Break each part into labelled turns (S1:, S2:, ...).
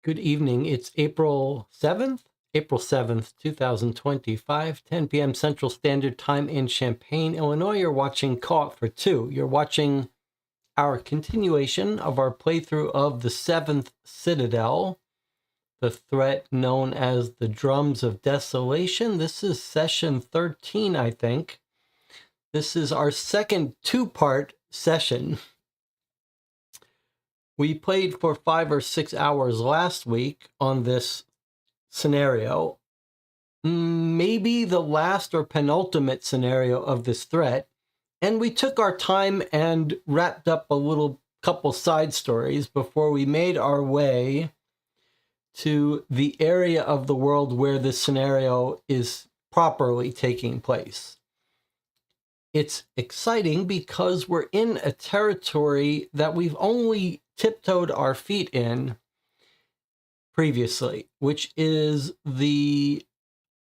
S1: Good evening. It's April 7th, 2025, 10 p.m. Central Standard Time in Champaign, Illinois. You're watching Co-op for Two. You're watching our continuation of our playthrough of the 7th Citadel, the threat known as the Drums of Desolation. This is session 13, I think. This is our second two-part session. We played for 5 or 6 hours last week on this scenario, maybe the last or penultimate scenario of this threat, and we took our time and wrapped up a little couple side stories before we made our way to the area of the world where this scenario is properly taking place. It's exciting because we're in a territory that we've only tiptoed our feet in previously, which is the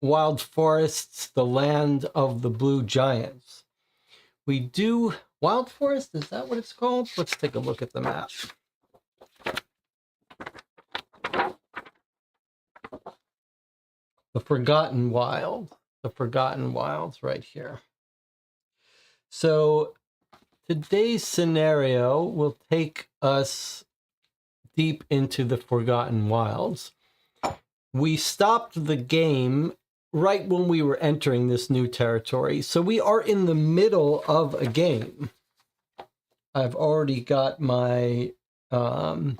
S1: wild forests, the land of the blue giants. We do wild forest, is that what it's called? Let's take a look at the map. The Forgotten Wild. The Forgotten Wilds right here. So today's scenario will take us deep into the Forgotten Wilds. We stopped the game right when we were entering this new territory, so we are in the middle of a game. I've already got my hand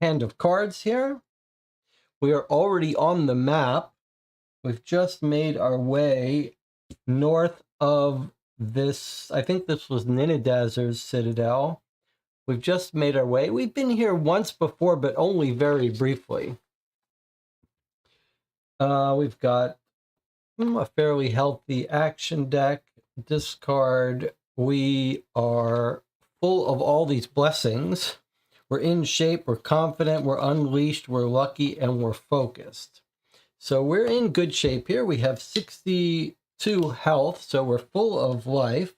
S1: of cards here. We are already on the map. We've just made our way north of this, I think this was Ninadazer's Citadel. We've just made our way. We've been here once before, but only very briefly. We've got a fairly healthy action deck. Discard. We are full of all these blessings. We're in shape, we're confident, we're unleashed, we're lucky, and we're focused. So we're in good shape here. We have 62 health, so we're full of life.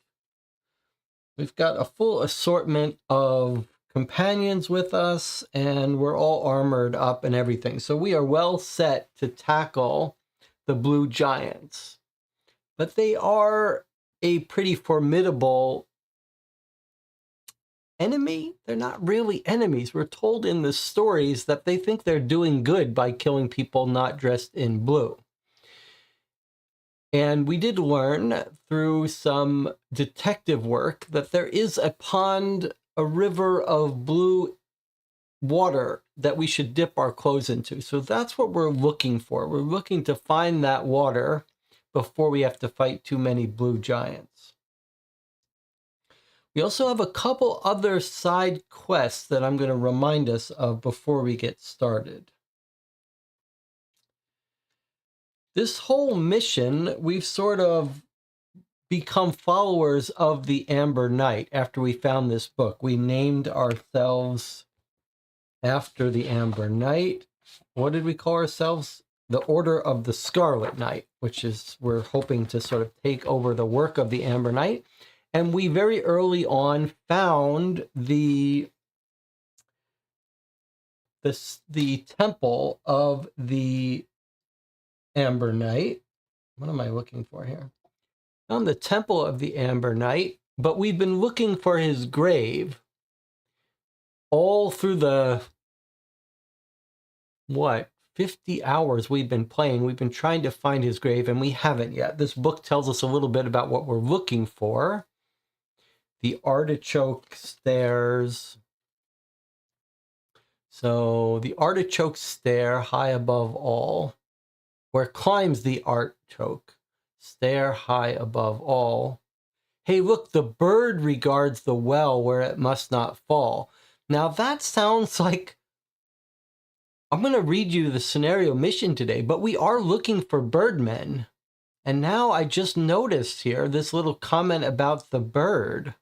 S1: We've got a full assortment of companions with us, and we're all armored up and everything. So we are well set to tackle the blue giants. But they are a pretty formidable enemy? They're not really enemies. We're told in the stories that they think they're doing good by killing people not dressed in blue. And we did learn through some detective work that there is a pond, a river of blue water that we should dip our clothes into. So that's what we're looking for. We're looking to find that water before we have to fight too many blue giants. We also have a couple other side quests that I'm going to remind us of before we get started. This whole mission, we've sort of become followers of the Amber Knight after we found this book. We named ourselves after the Amber Knight. What did we call ourselves? The Order of the Scarlet Knight, which is, we're hoping to sort of take over the work of the Amber Knight. And we very early on found the temple of the Amber Knight. What am I looking for here? Found the temple of the Amber Knight, but we've been looking for his grave all through the, 50 hours we've been playing. We've been trying to find his grave, and we haven't yet. This book tells us a little bit about what we're looking for. The artichoke stairs. So the artichoke stair high above all. Where climbs the artichoke? Stair high above all. Hey, look, the bird regards the well where it must not fall. Now that sounds like, I'm going to read you the scenario mission today, but we are looking for birdmen. And now I just noticed here this little comment about the bird.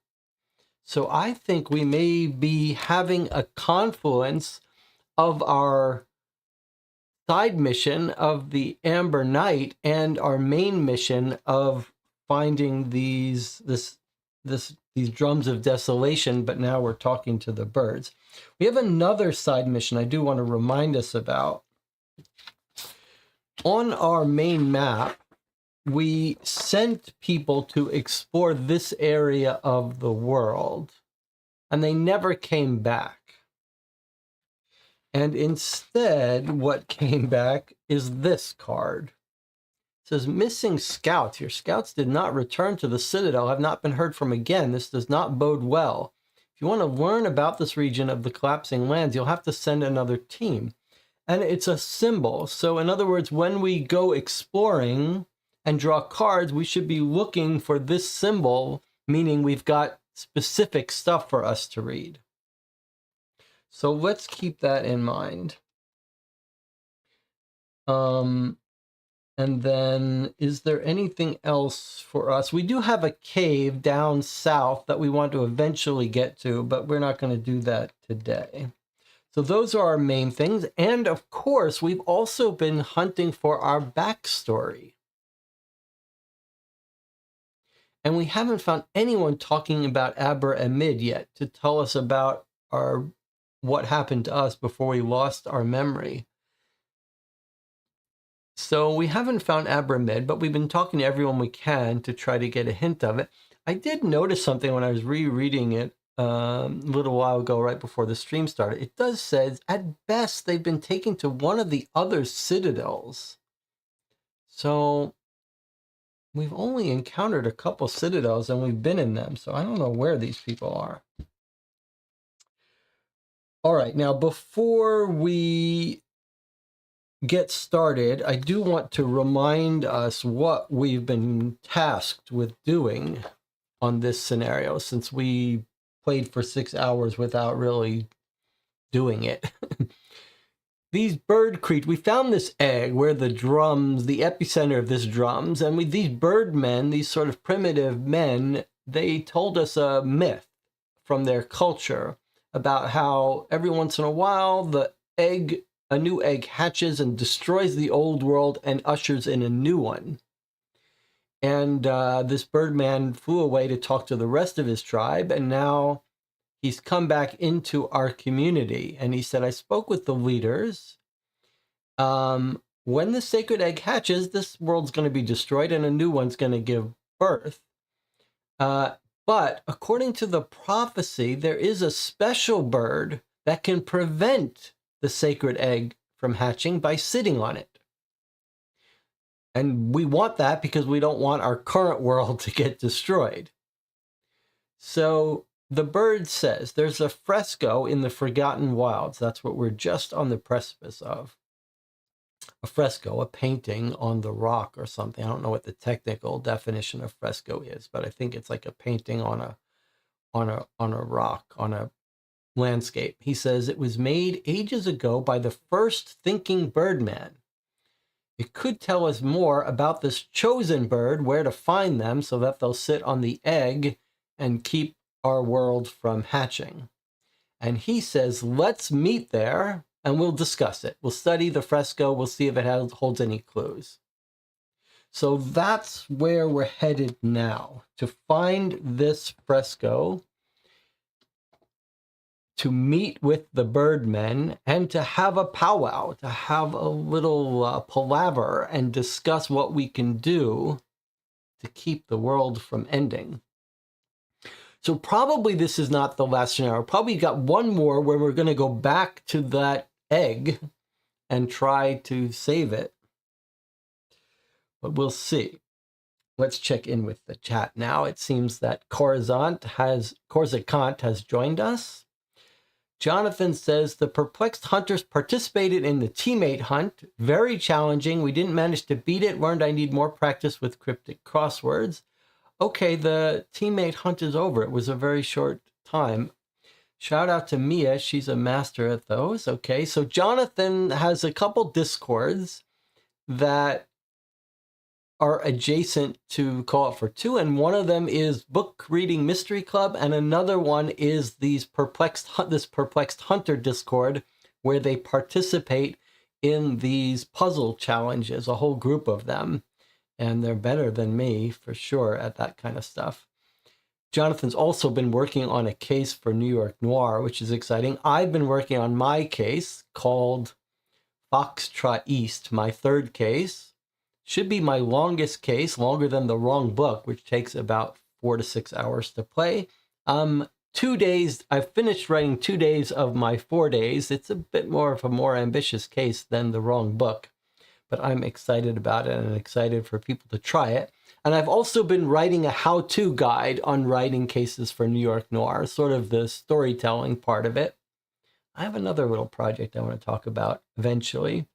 S1: So I think we may be having a confluence of our side mission of the Amber Knight and our main mission of finding these drums of desolation, but now we're talking to the birds. We have another side mission I do want to remind us about. On our main map, we sent people to explore this area of the world, and they never came back. And instead, what came back is this card. It says, missing scouts. Your scouts did not return to the Citadel, have not been heard from again. This does not bode well. If you want to learn about this region of the collapsing lands, you'll have to send another team. And it's a symbol. So in other words, when we go exploring and draw cards, we should be looking for this symbol, meaning we've got specific stuff for us to read. So let's keep that in mind. And then, is there anything else for us? We do have a cave down south that we want to eventually get to, but we're not going to do that today. So those are our main things. And of course, we've also been hunting for our backstory. And we haven't found anyone talking about Aber and Mid yet to tell us about what happened to us before we lost our memory. So we haven't found Abramid, but we've been talking to everyone we can to try to get a hint of it. I did notice something when I was rereading it a little while ago, right before the stream started. It does say, at best, they've been taken to one of the other citadels. So we've only encountered a couple citadels and we've been in them. So I don't know where these people are. All right, now before we get started, I do want to remind us what we've been tasked with doing on this scenario, since we played for 6 hours without really doing it. These bird creatures, we found this egg where the drums, the epicenter of this drums, and these bird men, these sort of primitive men, they told us a myth from their culture about how every once in a while a new egg hatches and destroys the old world and ushers in a new one. And this birdman flew away to talk to the rest of his tribe, and now he's come back into our community. And he said, I spoke with the leaders. When the sacred egg hatches, this world's going to be destroyed and a new one's going to give birth. But according to the prophecy, there is a special bird that can prevent the sacred egg from hatching by sitting on it. And we want that because we don't want our current world to get destroyed. So the bird says there's a fresco in the Forgotten Wilds. That's what we're just on the precipice of. A fresco, a painting on the rock or something. I don't know what the technical definition of fresco is, but I think it's like a painting on a rock, on a landscape. He says it was made ages ago by the first thinking birdman. It could tell us more about this chosen bird, where to find them so that they'll sit on the egg and keep our world from hatching. And he says, let's meet there and we'll discuss it. We'll study the fresco. We'll see if it holds any clues. So that's where we're headed now, to find this fresco, to meet with the birdmen, and to have a powwow, to have a little palaver and discuss what we can do to keep the world from ending. So probably this is not the last scenario. Probably got one more where we're going to go back to that egg and try to save it. But we'll see. Let's check in with the chat now. It seems that Coruscant has joined us. Jonathan says, the perplexed hunters participated in the teammate hunt. Very challenging. We didn't manage to beat it. Learned I need more practice with cryptic crosswords. Okay, the teammate hunt is over. It was a very short time. Shout out to Mia. She's a master at those. Okay, so Jonathan has a couple discords that are adjacent to Call Out for Two, and one of them is Book Reading Mystery Club, and another one is this perplexed hunter discord, where they participate in these puzzle challenges, a whole group of them, and they're better than me for sure at that kind of stuff. Jonathan's also been working on a case for New York Noir, which is exciting. I've been working on my case called Foxtrot East, my third case. Should be my longest case, longer than The Wrong Book, which takes about 4 to 6 hours to play. 2 days, I've finished writing 2 days of my 4 days. It's a bit more of a more ambitious case than The Wrong Book, but I'm excited about it and excited for people to try it. And I've also been writing a how-to guide on writing cases for New York Noir, sort of the storytelling part of it. I have another little project I want to talk about eventually.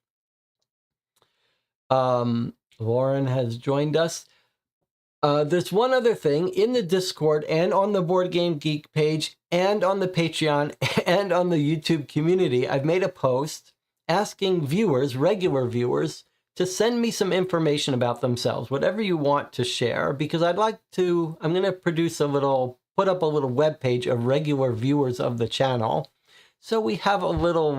S1: Lauren has joined us. There's one other thing in the Discord and on the Board Game Geek page and on the Patreon and on the YouTube community. I've made a post asking viewers, regular viewers, to send me some information about themselves, whatever you want to share, because I'm going to put up a little web page of regular viewers of the channel. So we have a little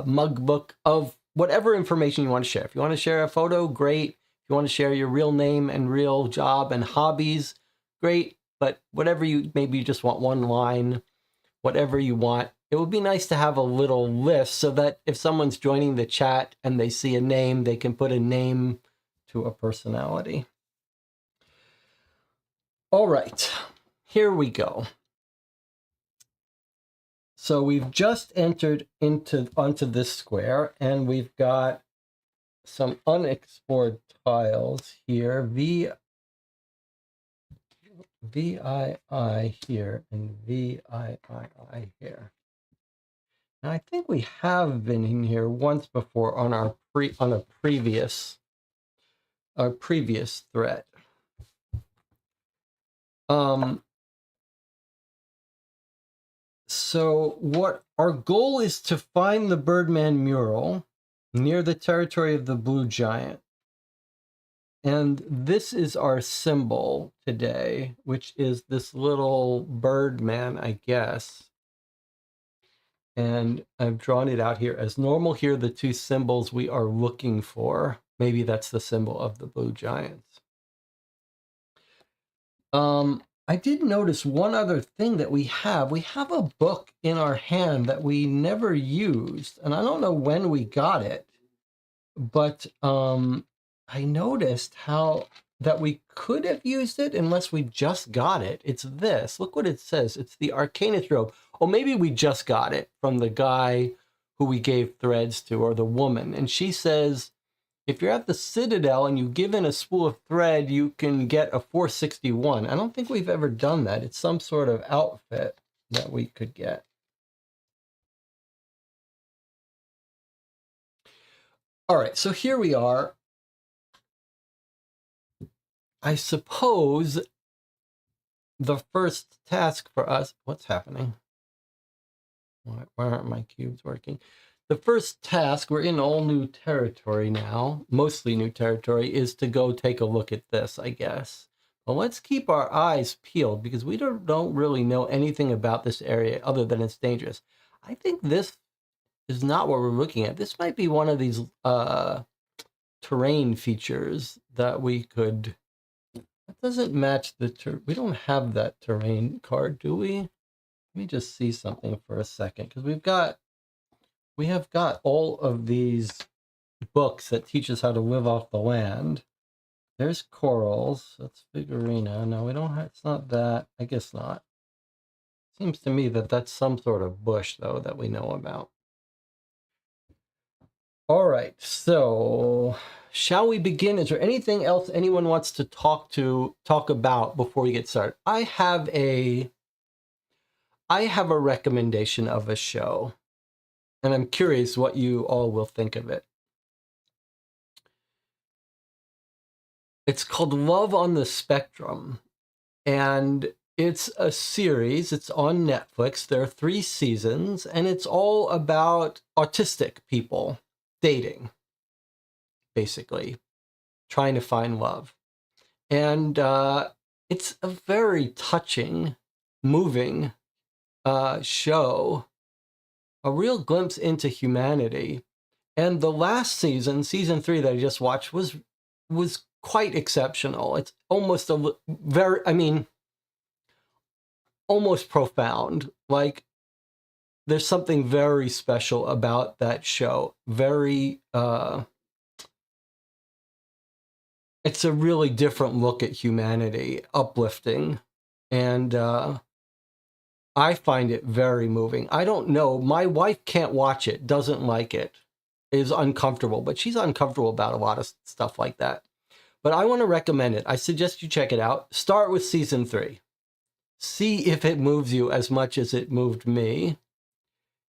S1: mug book of whatever information you want to share. If you want to share a photo, great. If you want to share your real name and real job and hobbies, great. But whatever maybe you just want one line, whatever you want. It would be nice to have a little list so that if someone's joining the chat and they see a name, they can put a name to a personality. All right, here we go. So we've just entered onto this square, and we've got some unexplored tiles here. VII here and VIII here. Now, I think we have been in here once before on a previous thread. So what our goal is to find the Birdman mural near the territory of the Blue Giant. And this is our symbol today, which is this little Birdman, I guess. And I've drawn it out here as normal. Here are the two symbols we are looking for. Maybe that's the symbol of the Blue Giants. I did notice one other thing that we have. We have a book in our hand that we never used, and I don't know when we got it, but I noticed how that we could have used it unless we just got it. It's this. Look what it says. It's the Arcanist robe. Oh, maybe we just got it from the guy who we gave threads to, or the woman. And she says, if you're at the Citadel and you give in a spool of thread, you can get a 461. I don't think we've ever done that. It's some sort of outfit that we could get. All right, so here we are. I suppose the first task for us, what's happening? Why aren't my cubes working? The first task, we're in all new territory now, mostly new territory, is to go take a look at this, I guess. Well, let's keep our eyes peeled because we don't really know anything about this area other than it's dangerous. I think this is not what we're looking at. This might be one of these terrain features that we could... That doesn't match the... We don't have that terrain card, do we? Let me just see something for a second, because we have got all of these books that teach us how to live off the land. There's corals. That's Figurina. No, we don't have... It's not that. I guess not. Seems to me that that's some sort of bush, though, that we know about. All right, so shall we begin? Is there anything else anyone wants to talk about before we get started? I have a recommendation of a show, and I'm curious what you all will think of it. It's called Love on the Spectrum, and it's a series. It's on Netflix. There are 3 seasons, and it's all about autistic people dating, basically, trying to find love. And it's a very touching, moving show, a real glimpse into humanity. And the last season, season 3 that I just watched, was quite exceptional. It's almost almost profound. Like, there's something very special about that show. Very, it's a really different look at humanity, uplifting. And I find it very moving. I don't know. My wife can't watch it, doesn't like it, is uncomfortable, but she's uncomfortable about a lot of stuff like that. But I want to recommend it. I suggest you check it out. Start with season 3. See if it moves you as much as it moved me.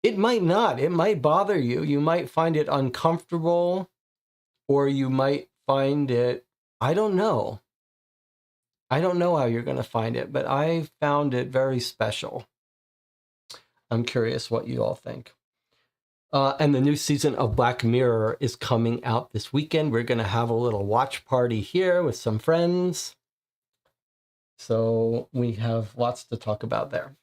S1: It might not. It might bother you. You might find it uncomfortable, or you might find it, I don't know. I don't know how you're going to find it, but I found it very special. I'm curious what you all think. And the new season of Black Mirror is coming out this weekend. We're going to have a little watch party here with some friends. So we have lots to talk about there.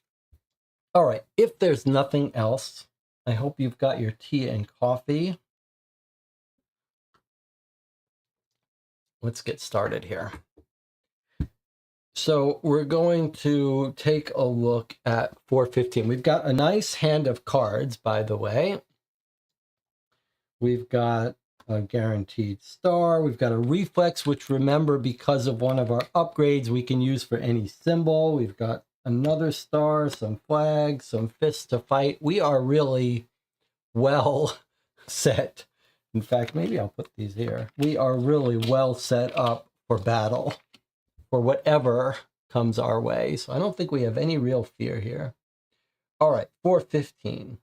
S1: All right, if there's nothing else, I hope you've got your tea and coffee. Let's get started here. So we're going to take a look at 415. We've got a nice hand of cards, by the way. We've got a guaranteed star. We've got a reflex, which, remember, because of one of our upgrades, we can use for any symbol. We've got another star, some flags, some fists to fight. We are really well set. In fact, maybe I'll put these here. We are really well set up for battle, for whatever comes our way. So I don't think we have any real fear here. All right, 415.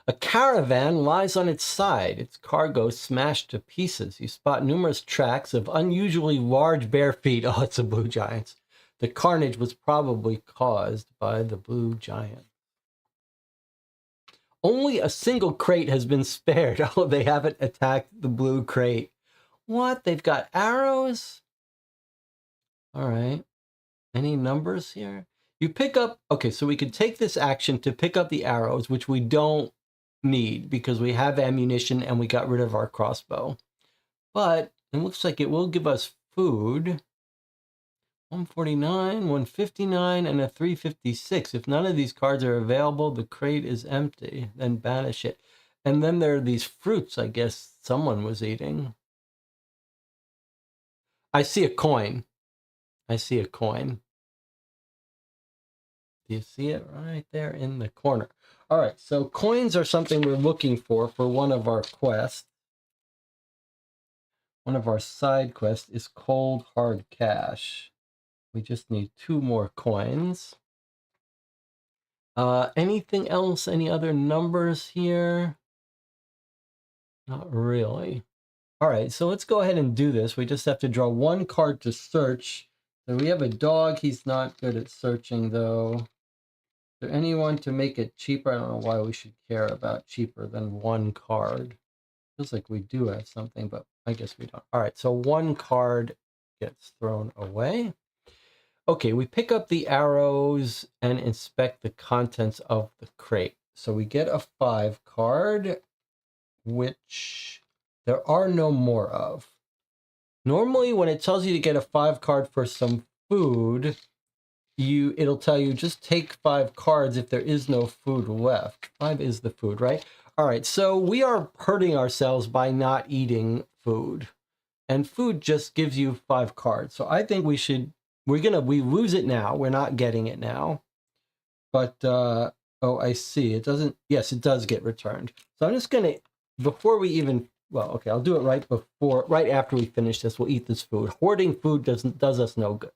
S1: A caravan lies on its side, its cargo smashed to pieces. You spot numerous tracks of unusually large bare feet. Oh, it's the blue giants. The carnage was probably caused by the blue giant. Only a single crate has been spared. Oh, they haven't attacked the blue crate. What? They've got arrows? All right. Any numbers here? You pick up... Okay, so we could take this action to pick up the arrows, which we don't need because we have ammunition and we got rid of our crossbow. But it looks like it will give us food. 149, 159, and a 356. If none of these cards are available, the crate is empty. Then banish it. And then there are these fruits I guess someone was eating. I see a coin. I see a coin. Do you see it right there in the corner? All right, so coins are something we're looking for one of our quests. One of our side quests is cold hard cash. We just need 2 more coins. Anything else? Any other numbers here? Not really. All right, so let's go ahead and do this. We just have to draw 1 card to search. So we have a dog. He's not good at searching, though. Is there anyone to make it cheaper? I don't know why we should care about cheaper than 1 card. Feels like we do have something, but I guess we don't. All right, so 1 card gets thrown away. Okay, we pick up the arrows and inspect the contents of the crate. So we get a 5 card, which there are no more of. Normally, when it tells you to get a 5 card for some food, it'll tell you just take 5 cards if there is no food left. 5 is the food, right? All right, so we are hurting ourselves by not eating food. And food just gives you 5 cards. So I think we lose it now. We're not getting it now. But, oh, I see. It doesn't, yes, it does get returned. So I'm just going to, before we even, well, okay, I'll do it right after we finish this. We'll eat this food. Hoarding food does us no good.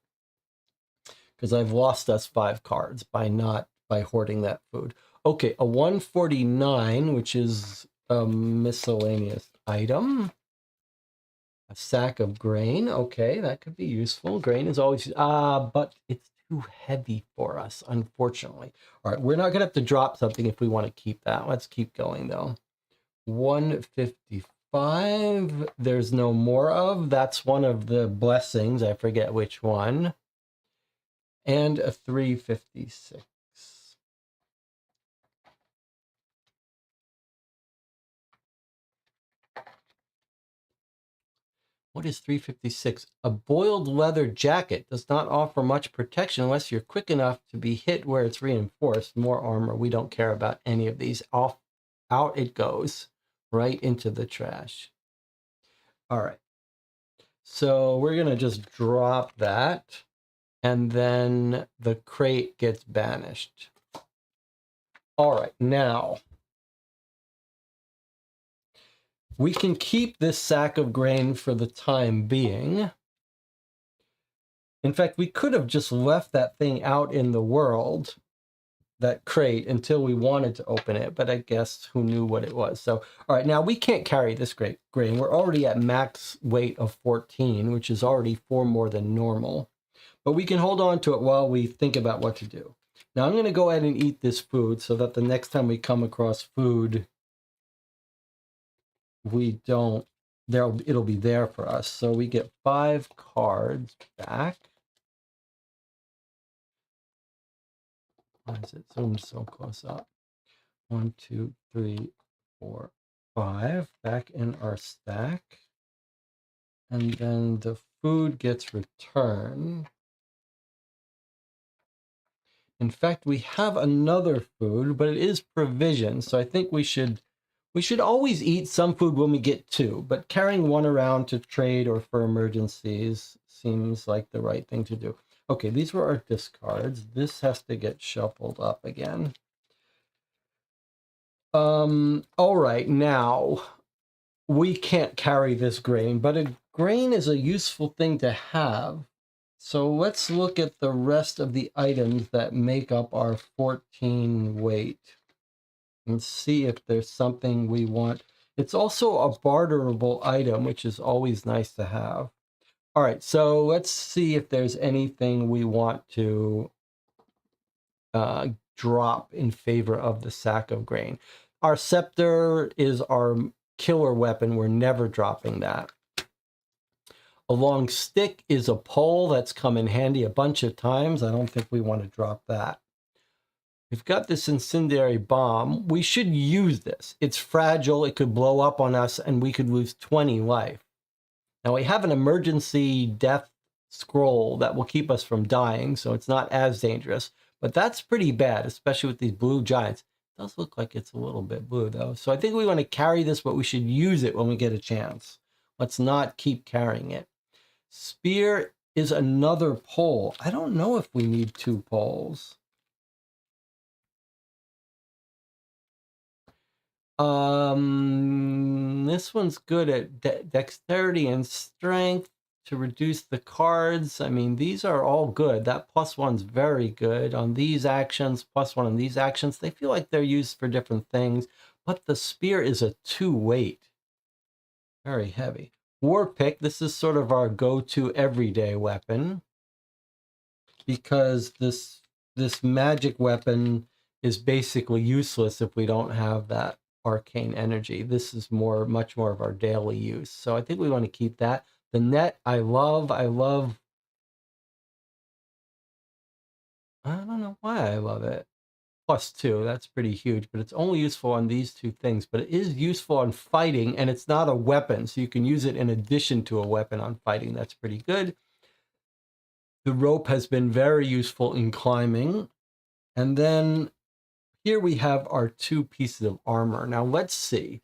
S1: Because I've lost us 5 cards by hoarding that food. Okay, a 149, which is a miscellaneous item. A sack of grain. Okay, that could be useful. Grain is always, but it's too heavy for us, unfortunately. All right, we're not going to have to drop something if we want to keep that. Let's keep going, though. 155, there's no more of. That's one of the blessings. I forget which one. And a 356. What is 356? A boiled leather jacket does not offer much protection unless you're quick enough to be hit where it's reinforced. More armor. We don't care about any of these. Out it goes. Right into the trash. All right. So we're going to just drop that. And then the crate gets banished. All right. Now, we can keep this sack of grain for the time being. In fact, we could have just left that thing out in the world, that crate, until we wanted to open it, but I guess who knew what it was. So, all right, now we can't carry this grain. We're already at max weight of 14, which is already 4 more than normal. But we can hold on to it while we think about what to do. Now I'm going to go ahead and eat this food so that the next time we come across food, it'll be there for us. So we get 5 cards back. Why is it zoomed so close up? 1, 2, 3, 4, 5 back in our stack. And then the food gets returned. In fact, we have another food, but it is provision. So I think we should always eat some food when we get 2, but carrying 1 around to trade or for emergencies seems like the right thing to do. Okay, these were our discards. This has to get shuffled up again. All right, now we can't carry this grain, but a grain is a useful thing to have. So let's look at the rest of the items that make up our 14 weight and see if there's something we want. It's also a barterable item, which is always nice to have. All right, so let's see if there's anything we want to drop in favor of the sack of grain. Our scepter is our killer weapon. We're never dropping that. A long stick is a pole that's come in handy a bunch of times. I don't think we want to drop that. We've got this incendiary bomb. We should use this. It's fragile. It could blow up on us and we could lose 20 life. Now we have an emergency death scroll that will keep us from dying, so it's not as dangerous. But that's pretty bad, especially with these blue giants. It does look like it's a little bit blue, though. So I think we want to carry this, but we should use it when we get a chance. Let's not keep carrying it. Spear is another pole. I don't know if we need 2 poles. This one's good at dexterity and strength to reduce the cards. I mean, these are all good. That +1's very good on these actions, +1 on these actions. They feel like they're used for different things, but the spear is a 2 weight. Very heavy. War pick, this is sort of our go-to everyday weapon because this magic weapon is basically useless if we don't have that arcane energy. This is much more of our daily use. So I think we want to keep that. The net, I love. I don't know why I love it. +2, that's pretty huge, but it's only useful on these 2 things. But it is useful on fighting, and it's not a weapon, so you can use it in addition to a weapon on fighting. That's pretty good. The rope has been very useful in climbing. And then here we have our 2 pieces of armor. Now let's see.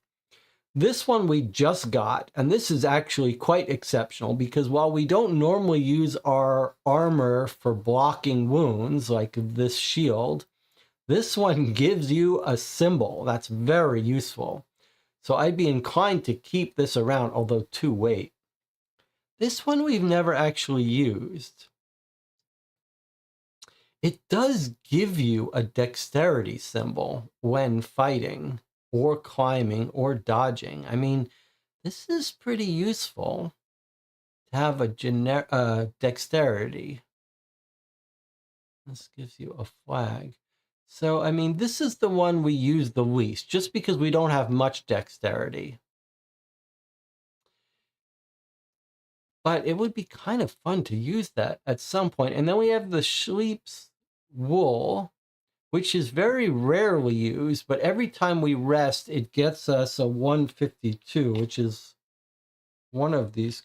S1: This one we just got, and this is actually quite exceptional because while we don't normally use our armor for blocking wounds like this shield, this one gives you a symbol. That's very useful. So I'd be inclined to keep this around, although 2 weight. This one we've never actually used. It does give you a dexterity symbol when fighting or climbing or dodging. I mean, this is pretty useful to have a dexterity. This gives you a flag. So, I mean, this is the one we use the least, just because we don't have much dexterity. But it would be kind of fun to use that at some point. And then we have the sheep's wool, which is very rarely used, but every time we rest, it gets us a 152, which is one of these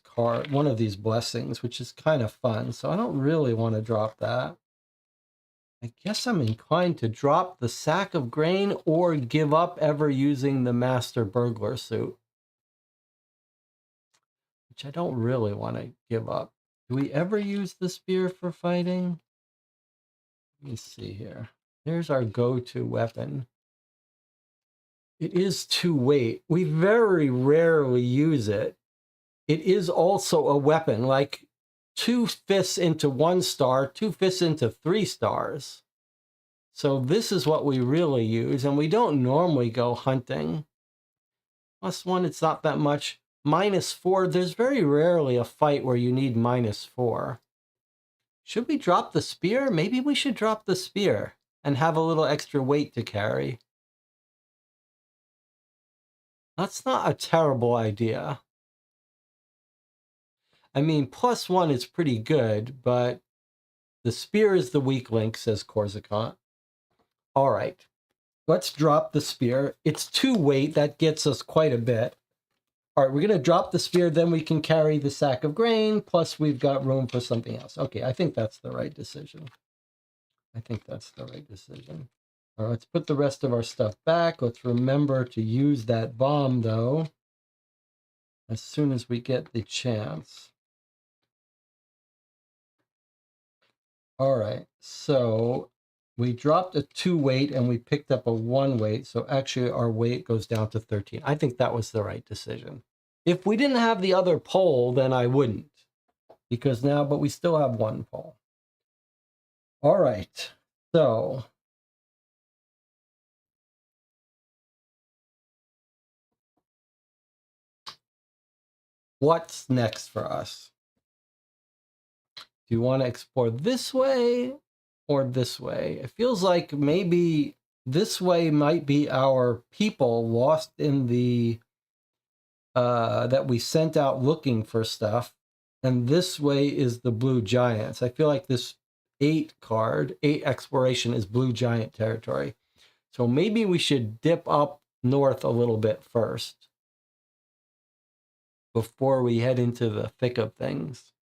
S1: blessings, which is kind of fun. So I don't really want to drop that. I guess I'm inclined to drop the sack of grain or give up ever using the master burglar suit, which I don't really want to give up. Do we ever use the spear for fighting? Let me see here. Here's our go-to weapon. It is 2 weight. We very rarely use it. It is also a weapon, like 2 fists into 1 star, 2 fists into 3 stars. So this is what we really use, and we don't normally go hunting. +1, it's not that much. -4, there's very rarely a fight where you need -4. Should we drop the spear? Maybe we should drop the spear and have a little extra weight to carry. That's not a terrible idea. I mean, +1 is pretty good, but the spear is the weak link, says Corsican. All right, let's drop the spear. It's 2 weight. That gets us quite a bit. All right, we're going to drop the spear. Then we can carry the sack of grain. Plus, we've got room for something else. Okay, I think that's the right decision. All right, let's put the rest of our stuff back. Let's remember to use that bomb, though, as soon as we get the chance. All right, so we dropped a 2 weight and we picked up a 1 weight. So actually our weight goes down to 13. I think that was the right decision. If we didn't have the other pole, then I wouldn't. But we still have 1 pole. All right, so what's next for us? Do you want to explore this way or this way? It feels like maybe this way might be our people lost in the that we sent out looking for stuff, and this way is the blue giants. I feel like this 8 exploration, is blue giant territory. So maybe we should dip up north a little bit first before we head into the thick of things.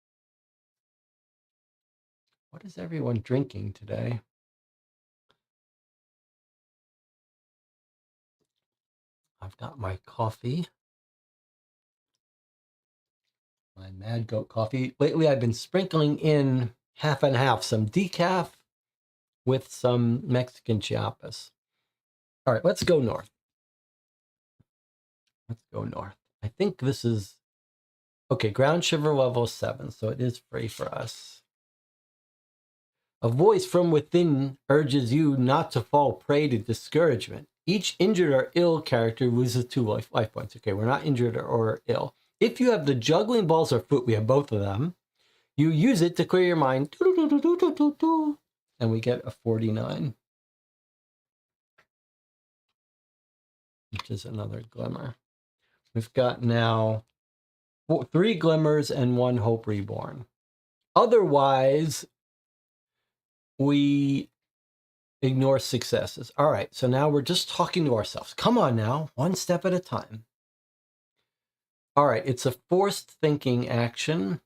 S1: What is everyone drinking today? I've got my coffee, my Mad Goat coffee. Lately, I've been sprinkling in half and half, some decaf with some Mexican Chiapas. All right, let's go north. Let's go north. I think this is, okay, ground shiver level 7, so it is free for us. A voice from within urges you not to fall prey to discouragement. Each injured or ill character loses 2 life points. Okay, we're not injured or ill. If you have the juggling balls or foot, we have both of them. You use it to clear your mind. And we get a 49. Which is another glimmer. We've got now 3 glimmers and 1 hope reborn. Otherwise, we ignore successes. All right, so now we're just talking to ourselves. Come on now, one step at a time. All right, it's a forced thinking action.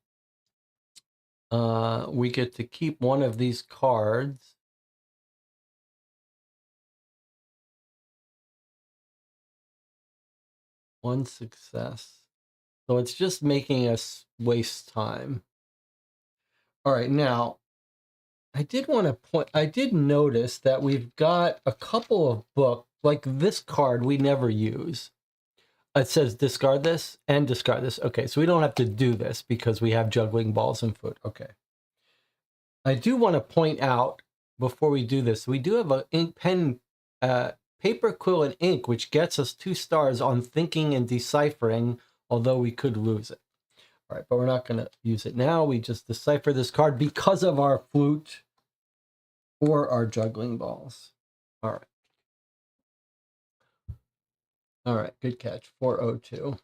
S1: We get to keep one of these cards. One success. So it's just making us waste time. All right, now, I did want to point, I did notice that we've got a couple of books, like this card we never use. It says discard this and discard this. Okay, so we don't have to do this because we have juggling balls and foot. Okay. I do want to point out before we do this, we do have an ink pen, paper, quill, and ink, which gets us 2 stars on thinking and deciphering, although we could lose it. All right, but we're not going to use it now. We just decipher this card because of our flute or our juggling balls. All right. All right, good catch. 402.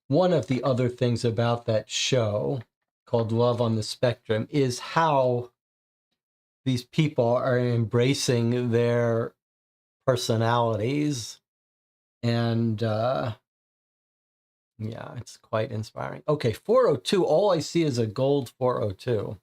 S1: One of the other things about that show called Love on the Spectrum is how these people are embracing their personalities. And yeah, it's quite inspiring. Okay, 402. All I see is a gold 402.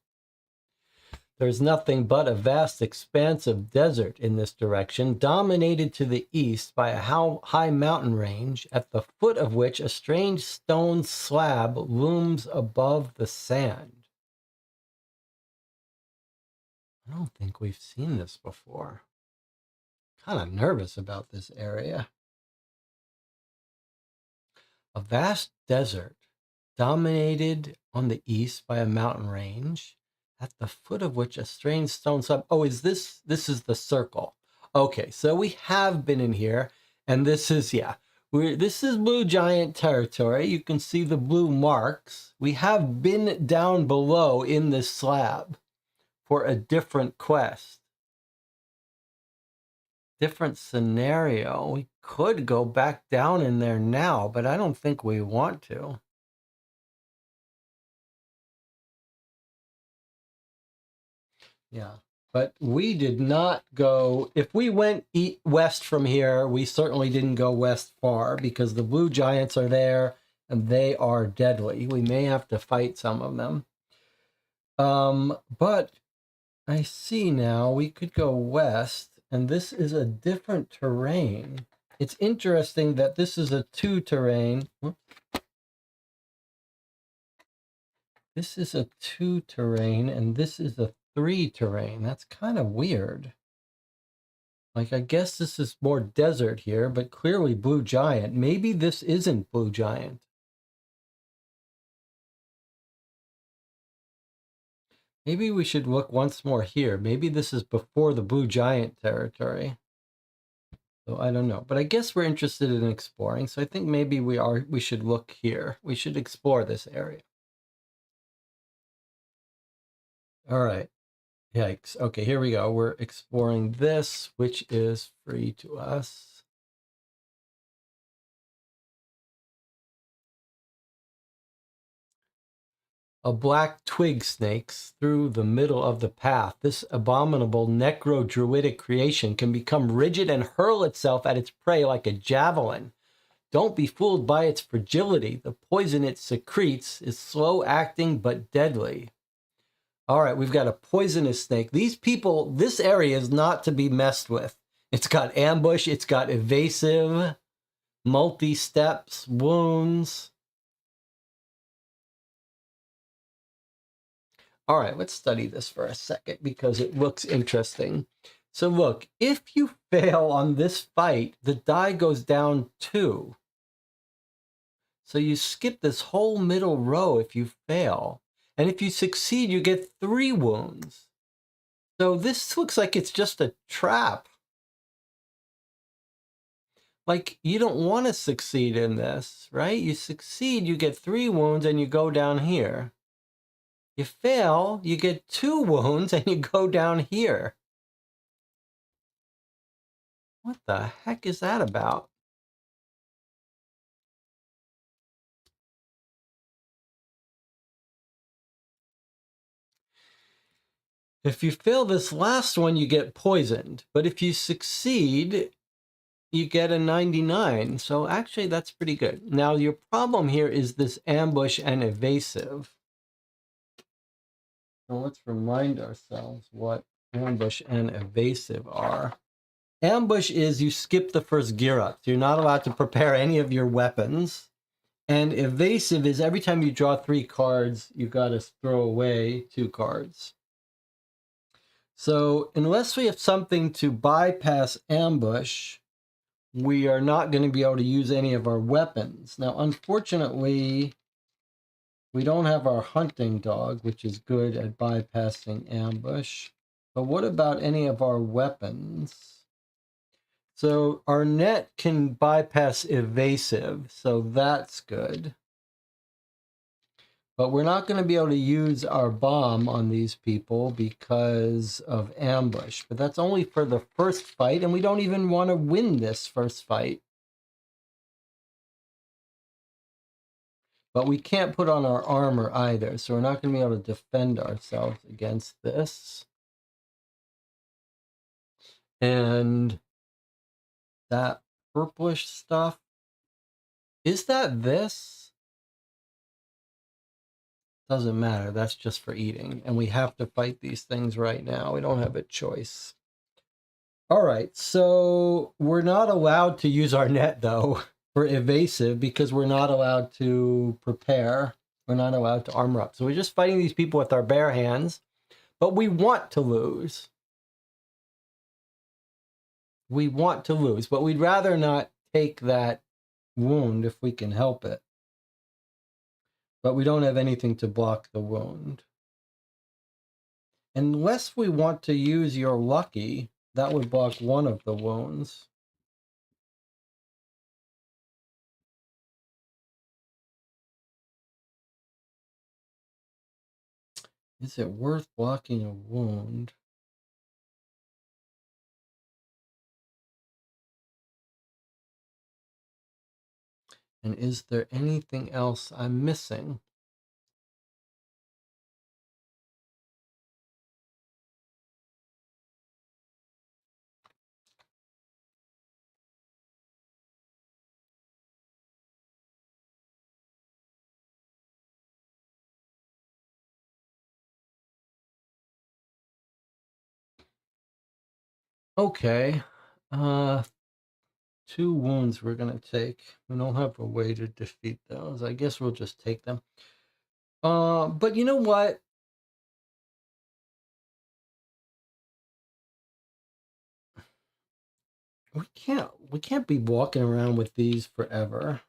S1: There's nothing but a vast expanse of desert in this direction, dominated to the east by a high mountain range, at the foot of which a strange stone slab looms above the sand. I don't think we've seen this before. Kind of nervous about this area. A vast desert, dominated on the east by a mountain range, at the foot of which a strange stone slab. Oh, is this is the circle? Okay, so we have been in here, and this is, yeah, this is Blue Giant territory. You can see the blue marks. We have been down below in this slab for a different quest. Different scenario. We could go back down in there now, but I don't think we want to. Yeah, but we did not go, if we went west from here, we certainly didn't go west far because the blue giants are there and they are deadly. We may have to fight some of them. But I see now we could go west, and this is a different terrain. It's interesting that this is a 2 terrain. This is a 2 terrain, and this is a 3 terrain. That's kind of weird. Like, I guess this is more desert here, but clearly Blue Giant. Maybe this isn't Blue Giant. Maybe we should look once more here. Maybe this is before the Blue Giant territory. So I don't know. But I guess we're interested in exploring. So I think maybe we should look here. We should explore this area. All right. Yikes. Okay, here we go. We're exploring this, which is free to us. A black twig snakes through the middle of the path. This abominable necro-druidic creation can become rigid and hurl itself at its prey like a javelin. Don't be fooled by its fragility. The poison it secretes is slow acting but deadly. All right, we've got a poisonous snake. These people, this area is not to be messed with. It's got ambush, it's got evasive, multi-steps, wounds. All right, let's study this for a second because it looks interesting. So look, if you fail on this fight, the die goes down 2. So you skip this whole middle row if you fail. And if you succeed, you get 3 wounds. So this looks like it's just a trap. Like, you don't want to succeed in this, right? You succeed, you get 3 wounds, and you go down here. You fail, you get 2 wounds, and you go down here. What the heck is that about? If you fail this last one, you get poisoned. But if you succeed, you get a 99. So actually, that's pretty good. Now, your problem here is this ambush and evasive. So let's remind ourselves what ambush and evasive are. Ambush is you skip the first gear up. So you're not allowed to prepare any of your weapons. And evasive is every time you draw 3 cards, you've got to throw away 2 cards. So unless we have something to bypass ambush, we are not going to be able to use any of our weapons. Now, unfortunately, we don't have our hunting dog, which is good at bypassing ambush. But what about any of our weapons? So our net can bypass evasive, so that's good. But we're not going to be able to use our bomb on these people because of ambush. But that's only for the first fight, and we don't even want to win this first fight. But we can't put on our armor either, so we're not going to be able to defend ourselves against this. And that purplish stuff, is that this? Doesn't matter, that's just for eating. And we have to fight these things right now. We don't have a choice. All right, so we're not allowed to use our net, though, for evasive because we're not allowed to prepare. We're not allowed to armor up. So we're just fighting these people with our bare hands, but we want to lose. We want to lose, but we'd rather not take that wound if we can help it. But we don't have anything to block the wound. Unless we want to use your lucky, that would block one of the wounds. Is it worth blocking a wound? And is there anything else I'm missing? Okay. 2 wounds we're going to take. We don't have a way to defeat those. I guess we'll just take them. But you know what? We can't be walking around with these forever.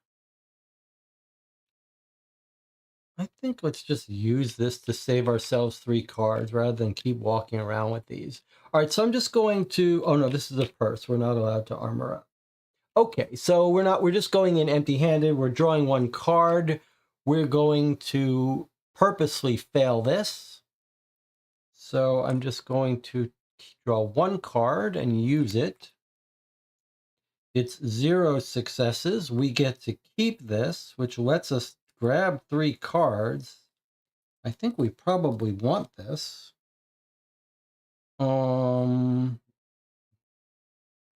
S1: I think let's just use this to save ourselves 3 cards rather than keep walking around with these. All right, so I'm just going to, oh no, this is a purse. We're not allowed to armor up. Okay, so we're just going in empty-handed. We're drawing 1 card. We're going to purposely fail this. So I'm just going to draw 1 card and use it. It's 0 successes. We get to keep this, which lets us grab 3 cards. I think we probably want this. But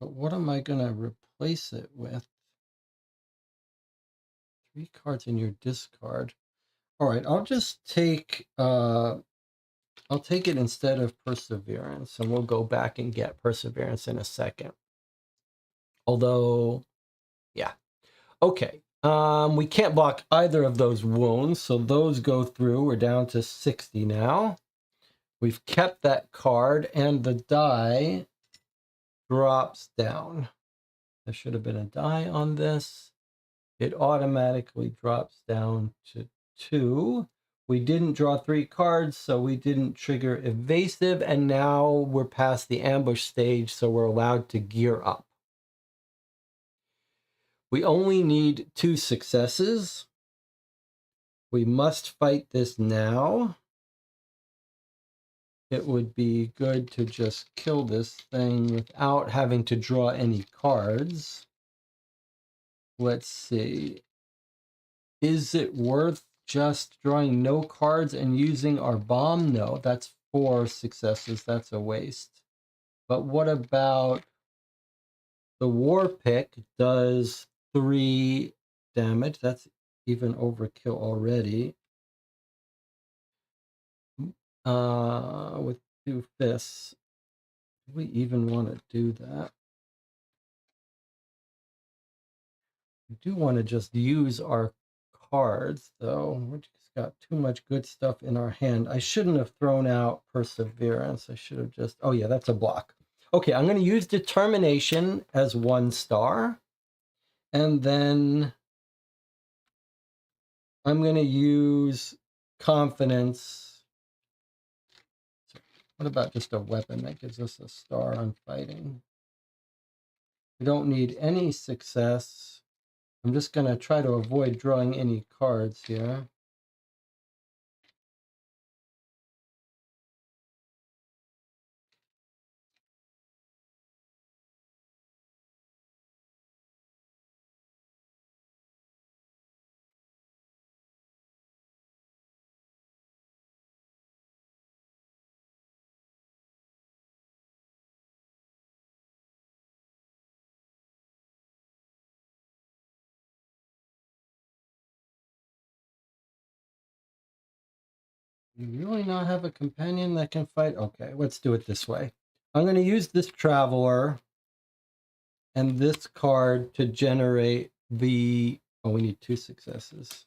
S1: what am I gonna replace it with? 3 cards in your discard. All right, I'll just take I'll take it instead of Perseverance, and we'll go back and get Perseverance in a second. Although, yeah. Okay. We can't block either of those wounds, so those go through. We're down to 60 now. We've kept that card, and the die drops down. There should have been a die on this. It automatically drops down to 2. We didn't draw 3 cards, so we didn't trigger evasive, and now we're past the ambush stage, so we're allowed to gear up. We only need 2 successes. We must fight this now. It would be good to just kill this thing without having to draw any cards. Let's see. Is it worth just drawing no cards and using our bomb? No, that's 4 successes. That's a waste. But what about the war pick does 3 damage? That's even overkill already. With 2 fists. Do we even want to do that? We do want to just use our cards, though. We just got too much good stuff in our hand. I shouldn't have thrown out Perseverance. I should have just... Oh, yeah, that's a block. Okay, I'm going to use Determination as 1 star. And then I'm going to use Confidence. What about just a weapon that gives us a star on fighting? We don't need any success. I'm just going to try to avoid drawing any cards here. You really not have a companion that can fight? Okay, let's do it this way. I'm going to use this Traveler and this card to generate the... Oh, we need 2 successes.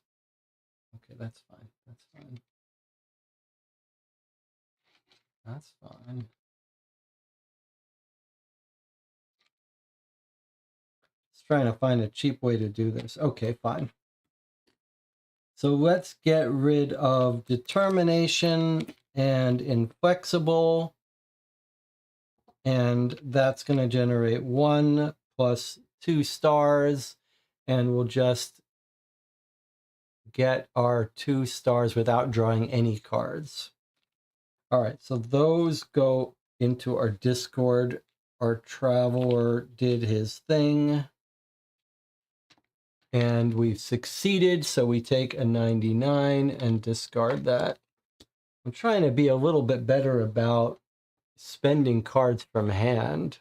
S1: Okay, that's fine. That's fine. That's fine. Just trying to find a cheap way to do this. Okay, fine. So let's get rid of Determination and Inflexible. And that's going to generate 1 plus 2 stars. And we'll just get our 2 stars without drawing any cards. All right, so those go into our Discord. Our Traveler did his thing. And we've succeeded, so we take a 99 and discard that. I'm trying to be a little bit better about spending cards from hand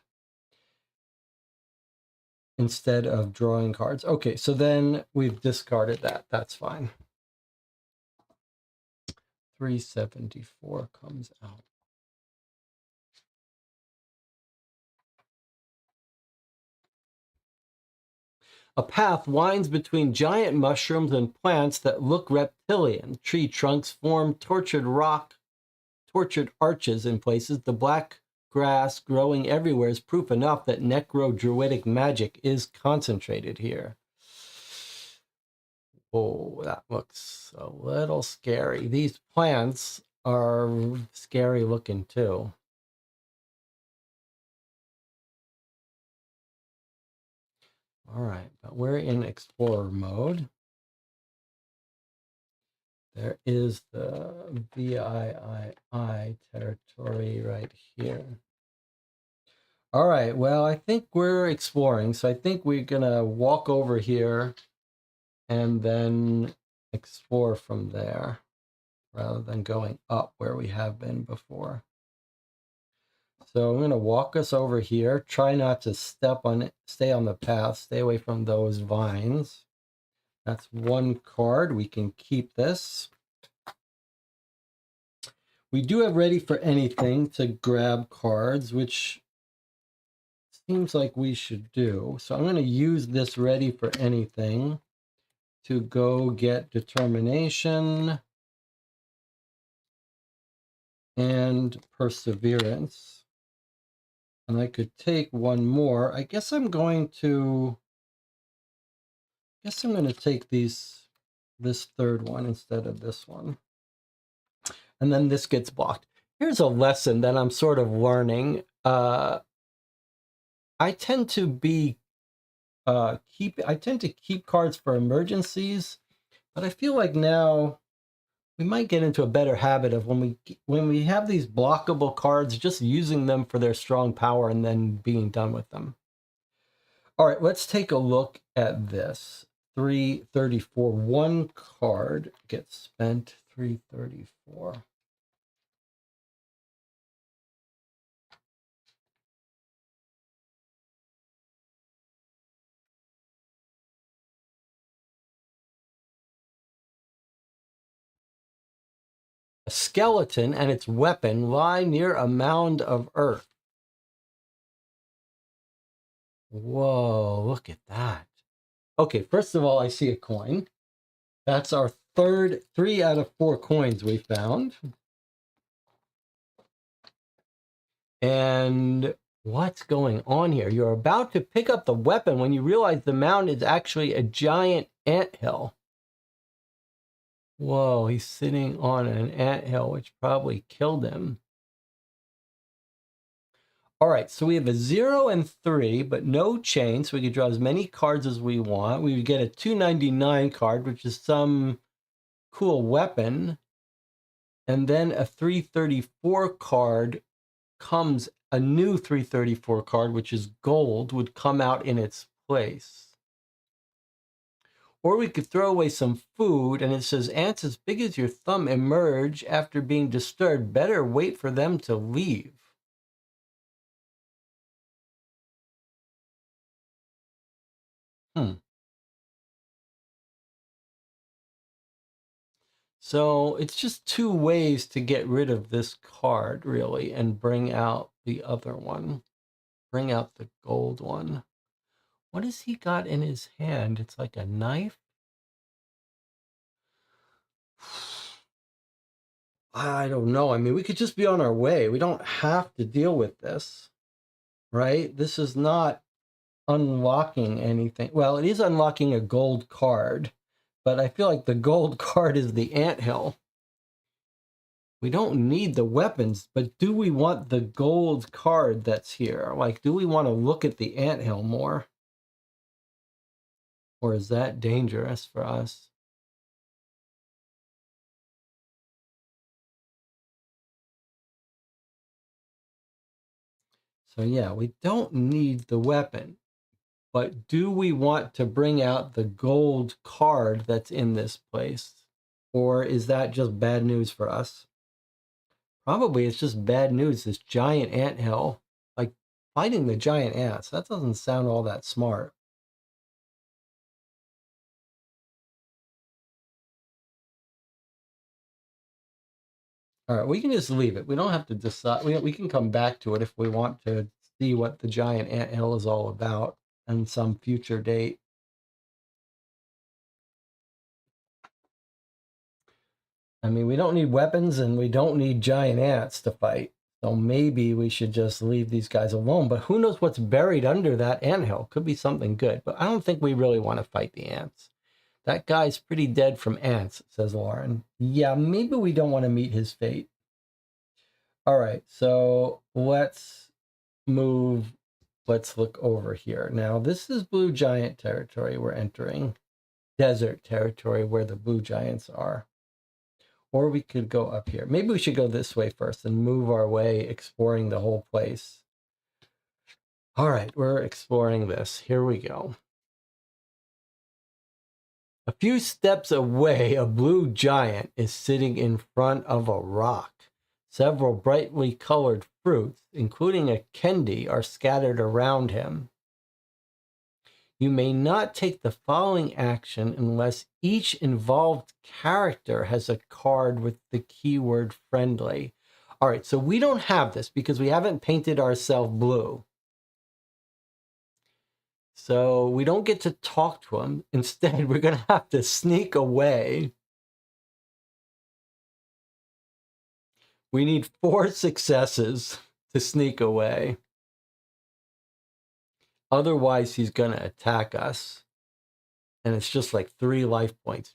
S1: instead of drawing cards. Okay, so then we've discarded that. That's fine. 374 comes out. A path winds between giant mushrooms and plants that look reptilian. Tree trunks form tortured arches in places. The black grass growing everywhere is proof enough that necro-druidic magic is concentrated here. Oh, that looks a little scary. These plants are scary looking too. All right, but we're in explorer mode. There is the VII territory right here. All right, well, I think we're exploring, so I think we're gonna walk over here and then explore from there rather than going up where we have been before. So I'm going to walk us over here. Try not to step on it. Stay on the path. Stay away from those vines. That's 1 card. We can keep this. We do have ready for anything to grab cards, which seems like we should do. So I'm going to use this ready for anything to go get determination and perseverance. And I could take one more. I guess I'm going to take this third one instead of this one. And then this gets blocked. Here's a lesson that I'm sort of learning. I tend to keep cards for emergencies, but I feel like now we might get into a better habit of when we have these blockable cards, just using them for their strong power and then being done with them. All right, let's take a look at this. 334. One card gets spent. 334. A skeleton and its weapon lie near a mound of earth. Whoa, look at that. Okay, first of all, I see a coin. That's our third 3 out of 4 coins we found. And what's going on here? You're about to pick up the weapon when you realize the mound is actually a giant anthill. Whoa, he's sitting on an anthill, which probably killed him. All right, so we have a 0 and 3, but no chain, so we could draw as many cards as we want. We would get a 299 card, which is some cool weapon. And then a 334 card comes, a new 334 card, which is gold, would come out in its place. Or we could throw away some food, and it says, ants as big as your thumb emerge after being disturbed. Better wait for them to leave. So it's just 2 ways to get rid of this card, really, and bring out the other one. Bring out the gold one. What has he got in his hand? It's like a knife? I don't know. I mean, we could just be on our way. We don't have to deal with this, right? This is not unlocking anything. Well, it is unlocking a gold card, but I feel like the gold card is the anthill. We don't need the weapons, but do we want the gold card that's here? Like, do we want to look at the anthill more? Or is that dangerous for us? So yeah, we don't need the weapon, but do we want to bring out the gold card that's in this place? Or is that just bad news for us? Probably it's just bad news, this giant anthill. Like, fighting the giant ants, that doesn't sound all that smart. All right, we can just leave it. We don't have to decide. We can come back to it if we want to see what the giant anthill is all about in some future date. I mean, we don't need weapons and we don't need giant ants to fight. So maybe we should just leave these guys alone. But who knows what's buried under that anthill? Could be something good. But I don't think we really want to fight the ants. That guy's pretty dead from ants, says Lauren. Yeah, maybe we don't want to meet his fate. All right, so let's move. Let's look over here. Now, this is blue giant territory we're entering. Desert territory where the blue giants are. Or we could go up here. Maybe we should go this way first and move our way, exploring the whole place. All right, we're exploring this. Here we go. A few steps away, a blue giant is sitting in front of a rock. Several brightly colored fruits, including a candy, are scattered around him. You may not take the following action unless each involved character has a card with the keyword friendly. All right, so we don't have this because we haven't painted ourselves blue. So we don't get to talk to him. Instead, we're going to have to sneak away. We need 4 successes to sneak away. Otherwise, he's going to attack us. And it's just like 3 life points.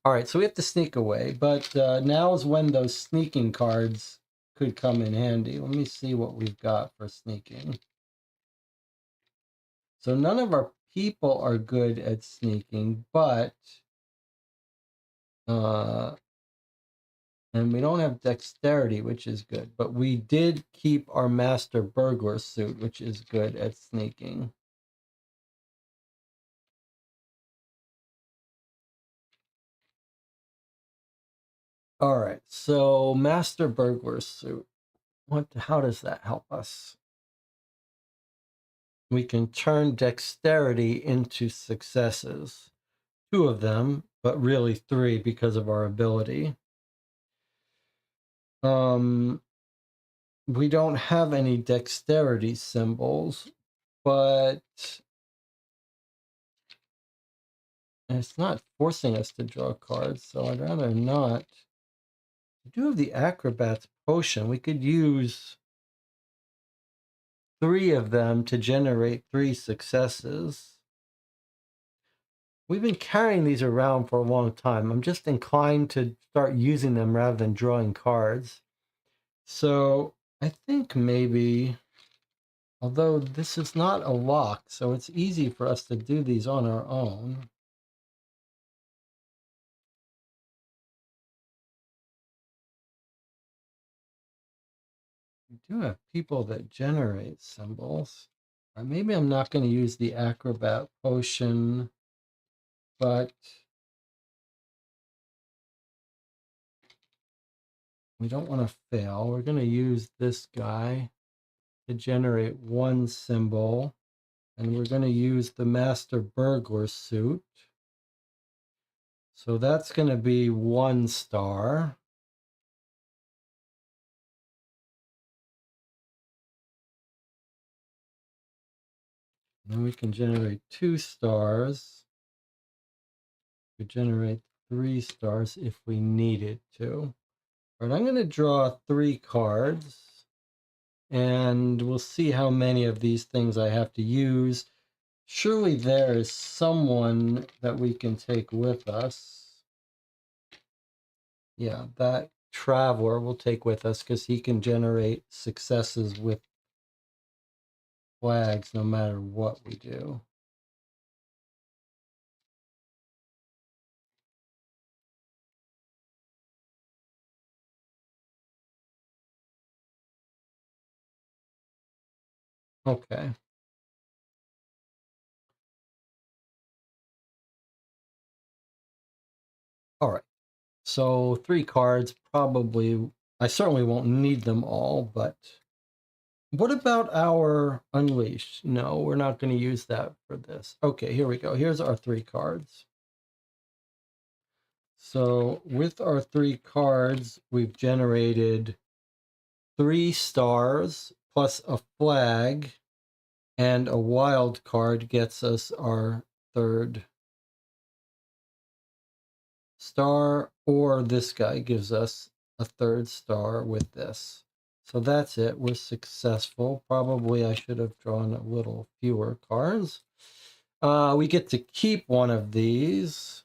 S1: All right, so we have to sneak away. But now is when those sneaking cards could come in handy. Let me see what we've got for sneaking. So none of our people are good at sneaking, but... and we don't have dexterity, which is good. But we did keep our master burglar suit, which is good at sneaking. All right, so master burglar suit. How does that help us? We can turn dexterity into successes. 2 of them, but really 3 because of our ability. We don't have any dexterity symbols, but it's not forcing us to draw cards, so I'd rather not. We do have the acrobat's potion. We could use 3 of them to generate 3 successes. We've been carrying these around for a long time. I'm just inclined to start using them rather than drawing cards. So I think maybe, although this is not a lock, so it's easy for us to do these on our own. We do have people that generate symbols. Or maybe I'm not going to use the acrobat potion, but we don't want to fail. We're going to use this guy to generate 1 symbol. And we're going to use the master burglar suit. So that's going to be 1 star. Then we can generate 2 stars. We generate 3 stars if we needed to. All right, I'm going to draw 3 cards. And we'll see how many of these things I have to use. Surely there is someone that we can take with us. Yeah, that traveler we'll take with us because he can generate successes with flags no matter what we do. Okay. All right. So 3 cards, probably, I certainly won't need them all, but what about our Unleash? No, we're not going to use that for this. Okay, here we go. Here's our 3 cards. So with our 3 cards, we've generated 3 stars plus a flag, and a wild card gets us our 3rd star, or this guy gives us a 3rd star with this. So that's it. We're successful. Probably I should have drawn a little fewer cards. We get to keep 1 of these.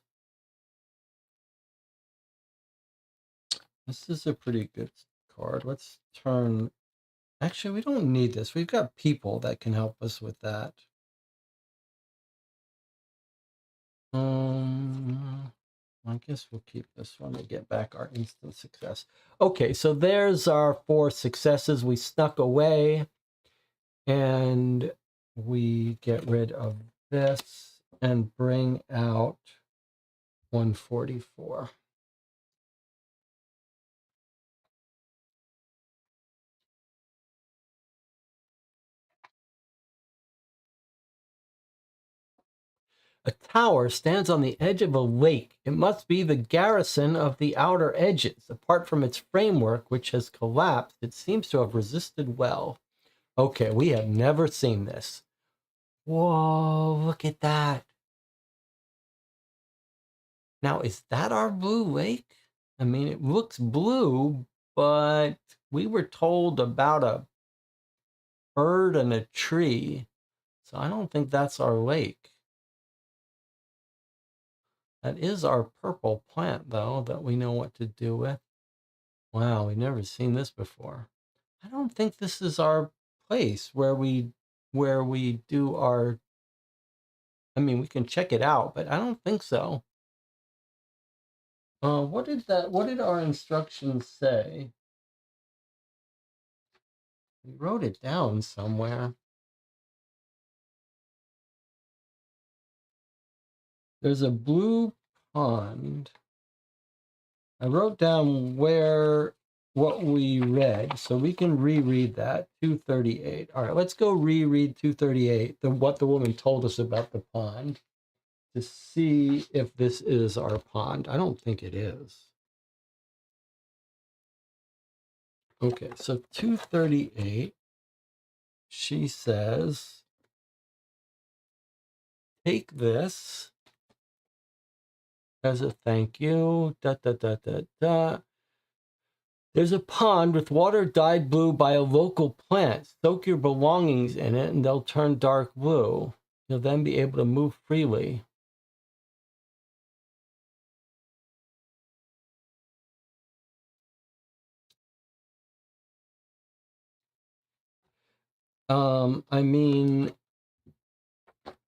S1: This is a pretty good card. Let's turn... Actually, we don't need this. We've got people that can help us with that. I guess we'll keep this one to get back our instant success. Okay, so there's our 4 successes. We snuck away, and we get rid of this and bring out 144. A tower stands on the edge of a lake. It must be the garrison of the outer edges. Apart from its framework, which has collapsed, it seems to have resisted well. Okay, we have never seen this. Whoa, look at that. Now, is that our blue lake? I mean, it looks blue, but we were told about a bird and a tree. So I don't think that's our lake. That is our purple plant, though, that we know what to do with. Wow, we've never seen this before. I don't think this is our place where we do our. I mean, we can check it out, but I don't think so. What did our instructions say? We wrote it down somewhere. There's a blue pond. I wrote down what we read, so we can reread that. 238. All right, let's go reread 238, what the woman told us about the pond, to see if this is our pond. I don't think it is. Okay, so 238, she says, take this as a thank you. Da, da, da, da, da. There's a pond with water dyed blue by a local plant. Soak your belongings in it and they'll turn dark blue. You'll then be able to move freely. I mean,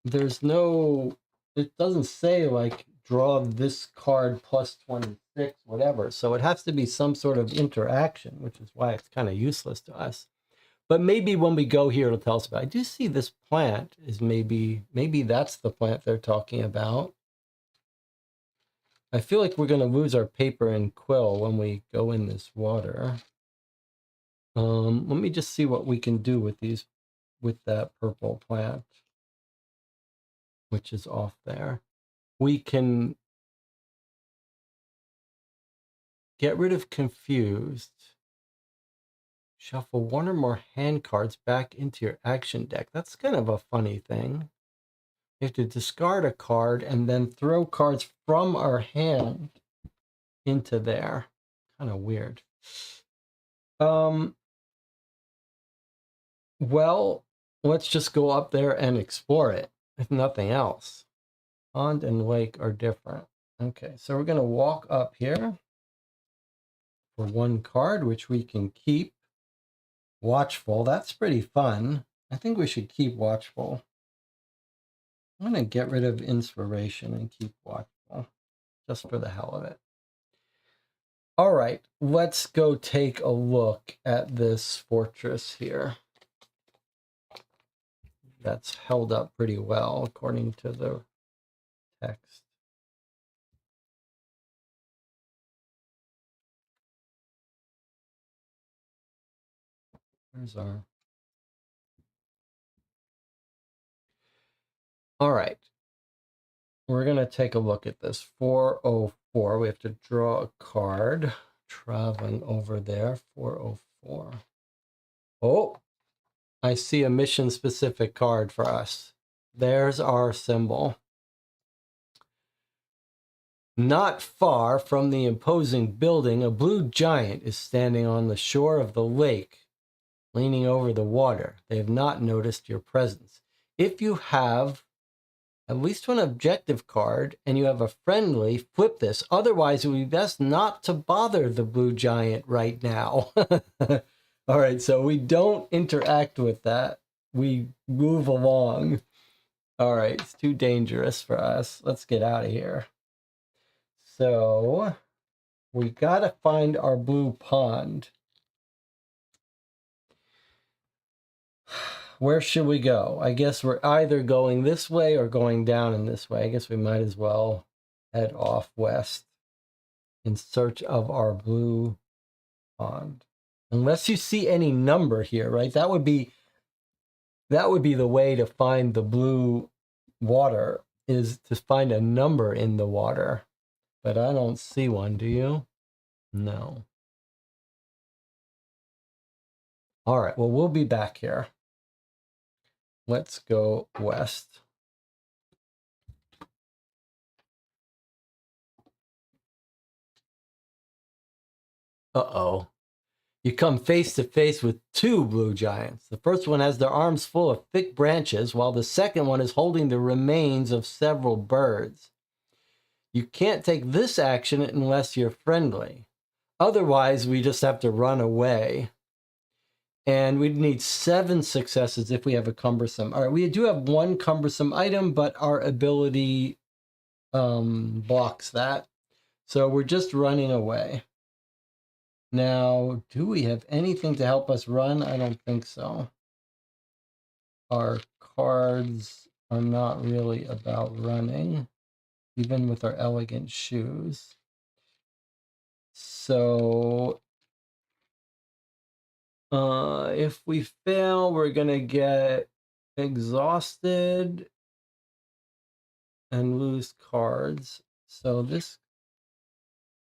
S1: there's no, it doesn't say like draw this card plus 26, whatever. So it has to be some sort of interaction, which is why it's kind of useless to us. But maybe when we go here, it'll tell us about it. I do see this plant is maybe that's the plant they're talking about. I feel like we're going to lose our paper and quill when we go in this water. Let me just see what we can do with these, with that purple plant, which is off there. We can get rid of confused. Shuffle one or more hand cards back into your action deck. That's kind of a funny thing. You have to discard a card and then throw cards from our hand into there. Kind of weird. Well, let's just go up there and explore it, if nothing else. Pond and lake are different. Okay, so we're going to walk up here for one card, which we can keep. Watchful, that's pretty fun. I think we should keep watchful. I'm going to get rid of inspiration and keep watchful, just for the hell of it. All right, let's go take a look at this fortress here. That's held up pretty well, according to the text. There's our... All right. We're going to take a look at this. 404. We have to draw a card. Traveling over there. 404. Oh, I see a mission-specific card for us. There's our symbol. Not far from the imposing building, a blue giant is standing on the shore of the lake, leaning over the water. They have not noticed your presence. If you have at least one objective card and you have a friendly, flip this. Otherwise, it would be best not to bother the blue giant right now. All right, so we don't interact with that. We move along. All right, it's too dangerous for us. Let's get out of here. So we got to find our blue pond. Where should we go? I guess we're either going this way or going down in this way. I guess we might as well head off west in search of our blue pond. Unless you see any number here, right? That would be the way to find the blue water is to find a number in the water, but I don't see one. Do you? No. All right, well, we'll be back here. Let's go west. Uh-oh. You come face to face with two blue giants. The first one has their arms full of thick branches, while the second one is holding the remains of several birds. You can't take this action unless you're friendly. Otherwise, we just have to run away. And we'd need 7 successes if we have a cumbersome. All right, we do have one cumbersome item, but our ability blocks that. So we're just running away. Now, do we have anything to help us run? I don't think so. Our cards are not really about running, even with our elegant shoes. So, if we fail, we're going to get exhausted and lose cards. So this,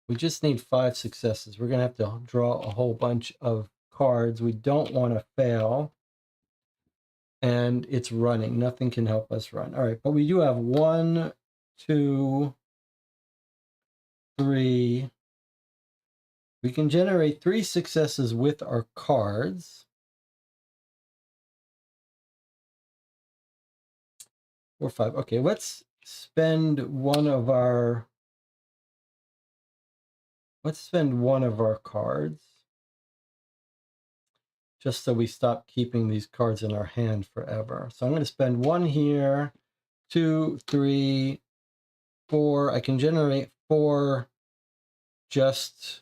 S1: we just need 5 successes. We're going to have to draw a whole bunch of cards. We don't want to fail. And it's running. Nothing can help us run. All right, but we do have 1, 2, 3. We can generate 3 successes with our cards. 4, 5. Okay, let's spend one of our cards. Just so we stop keeping these cards in our hand forever. So I'm going to spend 1 here, 2, 3, 4. I can generate 4 just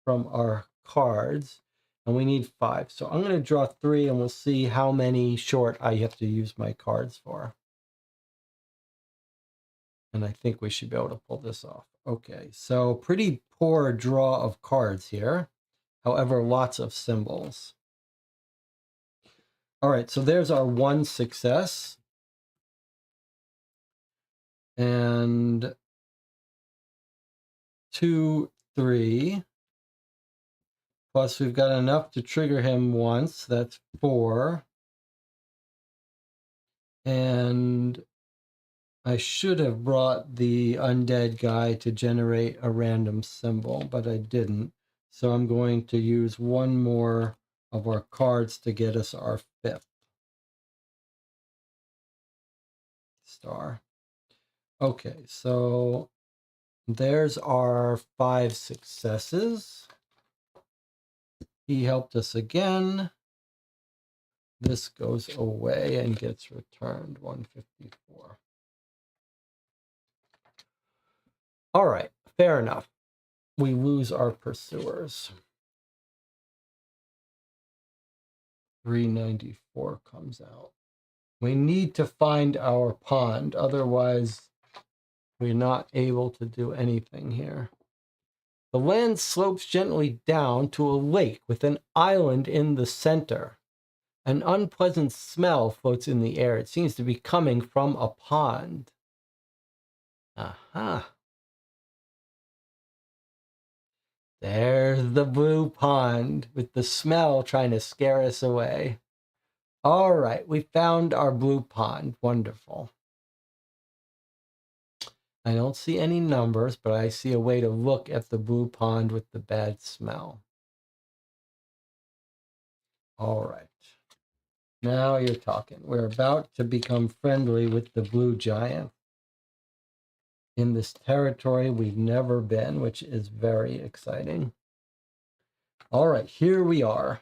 S1: from our cards, and we need 5. So I'm going to draw 3, and we'll see how many short I have to use my cards for. And I think we should be able to pull this off. Okay, so pretty poor draw of cards here. However, lots of symbols. All right, so there's our 1 success. And 2, 3. Plus we've got enough to trigger him once. That's 4. And I should have brought the undead guy to generate a random symbol, but I didn't. So I'm going to use 1 more of our cards to get us our 5th star. Okay, so there's our 5 successes. He helped us again. This goes away and gets returned, 154. All right, fair enough. We lose our pursuers. 394 comes out. We need to find our pond, otherwise we're not able to do anything here. The land slopes gently down to a lake with an island in the center. An unpleasant smell floats in the air. It seems to be coming from a pond. Aha. There's the blue pond with the smell trying to scare us away. All right, we found our blue pond. Wonderful. I don't see any numbers, but I see a way to look at the blue pond with the bad smell. All right. Now you're talking. We're about to become friendly with the blue giant in this territory we've never been, which is very exciting. All right, here we are.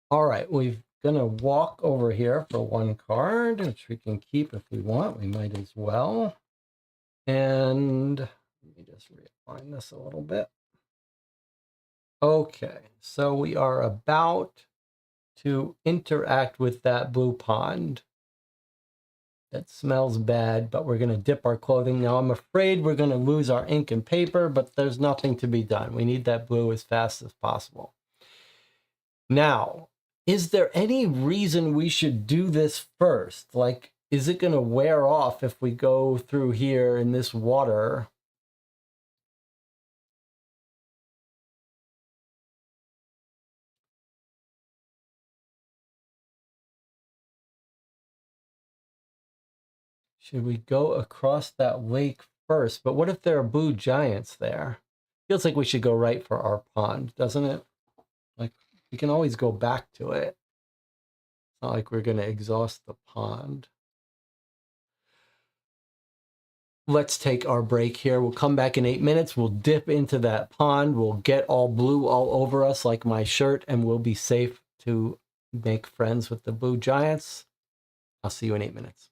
S1: All right, we're gonna walk over here for 1 card, which we can keep if we want. We might as well. And let me just refine this a little bit. Okay, so we are about to interact with that blue pond. That smells bad, but we're going to dip our clothing. Now, I'm afraid we're going to lose our ink and paper, but there's nothing to be done. We need that blue as fast as possible. Now, is there any reason we should do this first? Like, is it going to wear off if we go through here in this water? Should we go across that lake first? But what if there are blue giants there? Feels like we should go right for our pond, doesn't it? Like, we can always go back to it. It's not like we're going to exhaust the pond. Let's take our break here. We'll come back in 8 minutes. We'll dip into that pond. We'll get all blue all over us like my shirt, and we'll be safe to make friends with the blue giants. I'll see you in 8 minutes.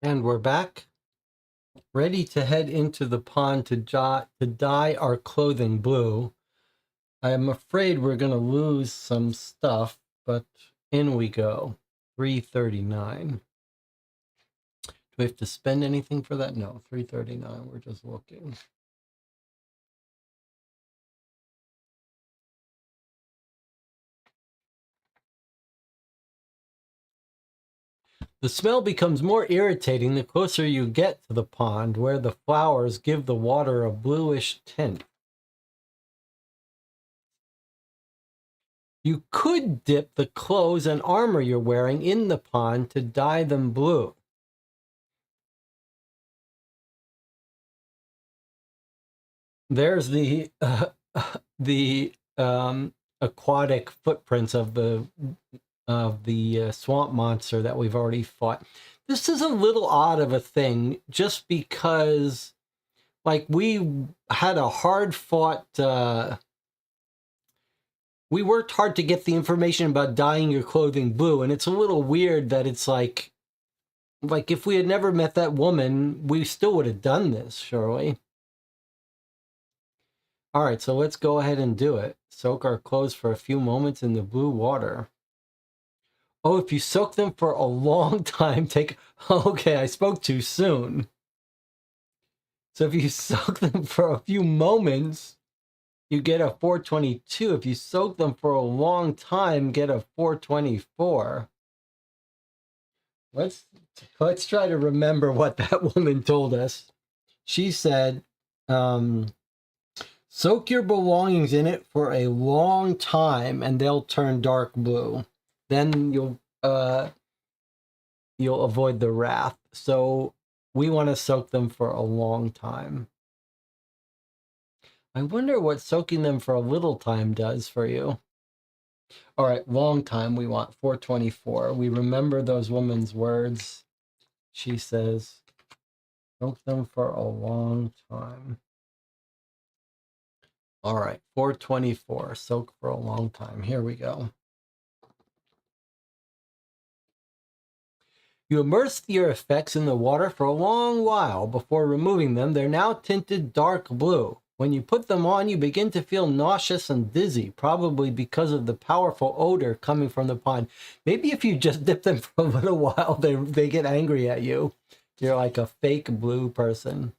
S1: And we're back, ready to head into the pond to dye our clothing blue. I'm afraid we're going to lose some stuff, but in we go. 339. Do we have to spend anything for that? No, 339. We're just looking. The smell becomes more irritating the closer you get to the pond, where the flowers give the water a bluish tint. You could dip the clothes and armor you're wearing in the pond to dye them blue. There's the aquatic footprints of the swamp monster that we've already fought. This is a little odd of a thing, just because, like, we had a hard fought. We worked hard to get the information about dyeing your clothing blue, and it's a little weird that it's like if we had never met that woman, we still would have done this, surely. All right, so let's go ahead and do it. Soak our clothes for a few moments in the blue water. Oh, if you soak them for a long time, okay, I spoke too soon. So if you soak them for a few moments, you get a 422. If you soak them for a long time, get a 424. Let's try to remember what that woman told us. She said, soak your belongings in it for a long time and they'll turn dark blue. Then you'll avoid the wrath. So we want to soak them for a long time. I wonder what soaking them for a little time does for you. All right, long time we want 424. We remember those woman's words. She says, soak them for a long time. All right, 424, soak for a long time. Here we go. You immerse your effects in the water for a long while before removing them. They're now tinted dark blue. When you put them on, you begin to feel nauseous and dizzy, probably because of the powerful odor coming from the pond. Maybe if you just dip them for a little while, they get angry at you. You're like a fake blue person.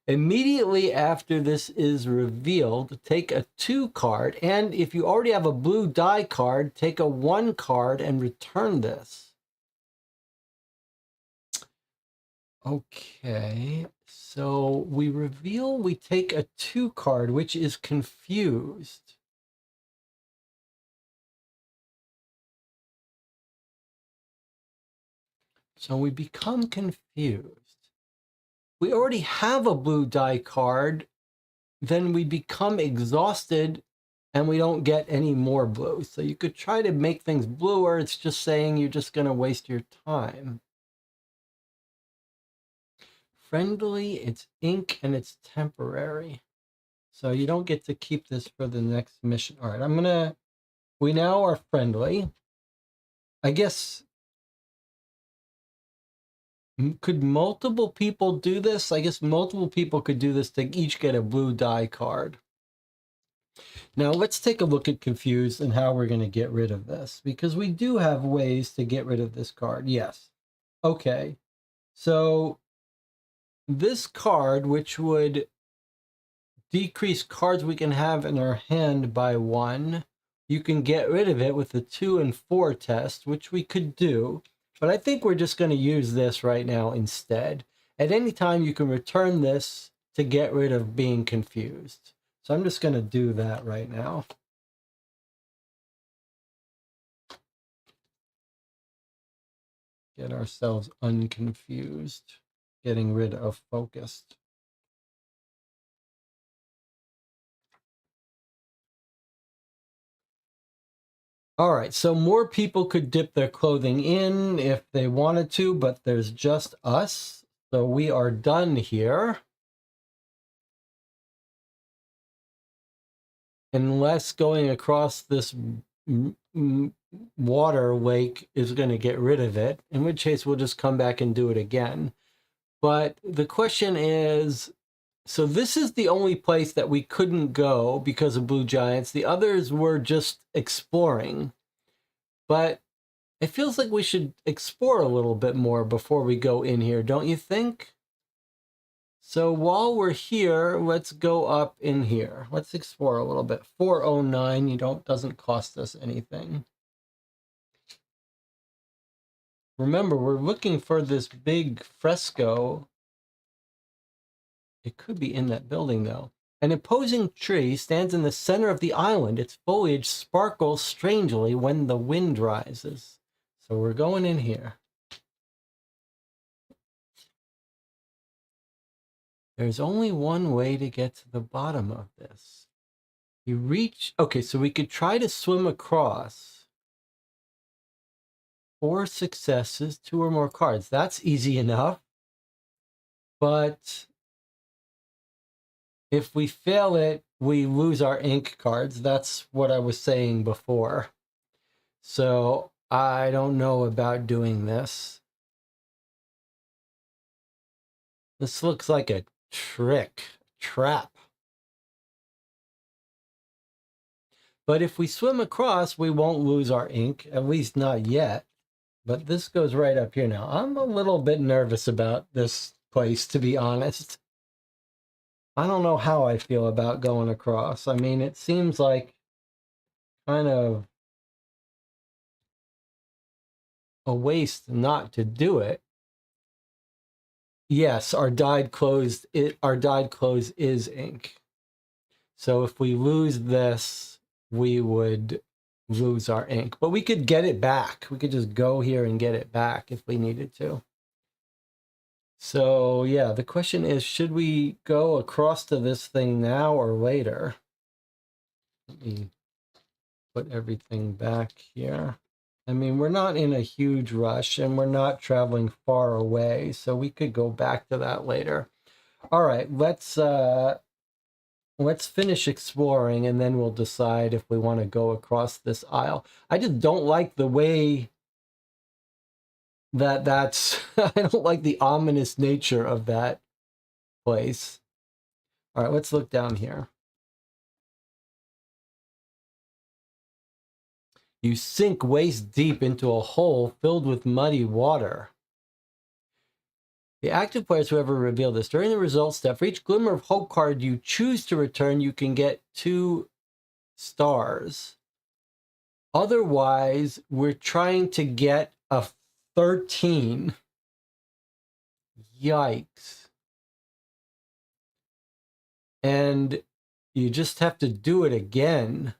S1: Immediately after this is revealed, take a 2 card, and if you already have a blue die card, take a 1 card and return this. Okay, so we take a 2 card, which is confused. So we become confused. We already have a blue die card, then we become exhausted and we don't get any more blue. So you could try to make things bluer. It's just saying you're just going to waste your time. Friendly, it's ink, and it's temporary. So you don't get to keep this for the next mission. All right, we now are friendly. I guess, could multiple people do this? I guess multiple people could do this to each get a blue die card. Now let's take a look at confused and how we're going to get rid of this, because we do have ways to get rid of this card. Yes. Okay. So this card, which would decrease cards we can have in our hand by 1, you can get rid of it with the 2 and 4 test, which we could do. But I think we're just going to use this right now instead. At any time, you can return this to get rid of being confused. So I'm just going to do that right now. Get ourselves unconfused. Getting rid of focused. All right, so more people could dip their clothing in if they wanted to, but there's just us. So we are done here. Unless going across this water lake is going to get rid of it, in which case we'll just come back and do it again. But the question is, so this is the only place that we couldn't go because of blue giants. The others were just exploring. But it feels like we should explore a little bit more before we go in here, don't you think? So while we're here, let's go up in here. Let's explore a little bit. 409, doesn't cost us anything. Remember, we're looking for this big fresco. It could be in that building, though. An imposing tree stands in the center of the island. Its foliage sparkles strangely when the wind rises. So we're going in here. There's only one way to get to the bottom of this. You reach... Okay, so we could try to swim across. 4 successes, 2 or more cards. That's easy enough. But if we fail it, we lose our ink cards. That's what I was saying before. So I don't know about doing this. This looks like a trap. But if we swim across, we won't lose our ink, at least not yet. But this goes right up here now. I'm a little bit nervous about this place, to be honest. I don't know how I feel about going across. I mean, it seems like kind of a waste not to do it. Yes, our dyed clothes is ink. So if we lose this, we would lose our ink. But we could get it back. We could just go here and get it back if we needed to. So yeah, the question is, should we go across to this thing now or later? Let me put everything back here. I mean, we're not in a huge rush and we're not traveling far away, so we could go back to that later. All right, let's finish exploring and then we'll decide if we want to go across this aisle. I just don't like the way that's I don't like the ominous nature of that place. All right, let's look down here. You sink waist deep into a hole filled with muddy water. The active players who ever reveal this during the results step, for each glimmer of hope card you choose to return, you can get 2 stars. Otherwise, we're trying to get a 13. Yikes. And you just have to do it again.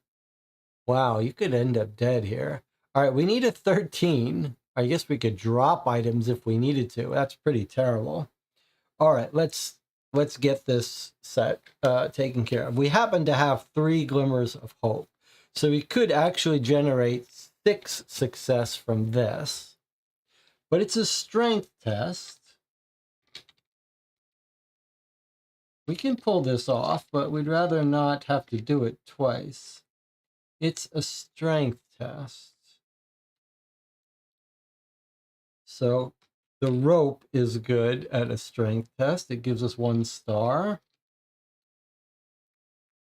S1: Wow, you could end up dead here. All right, we need a 13. I guess we could drop items if we needed to. That's pretty terrible. All right, let's get this set taken care of. We happen to have 3 glimmers of hope. So we could actually generate 6 success from this. But it's a strength test. We can pull this off, but we'd rather not have to do it twice. It's a strength test. So the rope is good at a strength test. It gives us 1 star.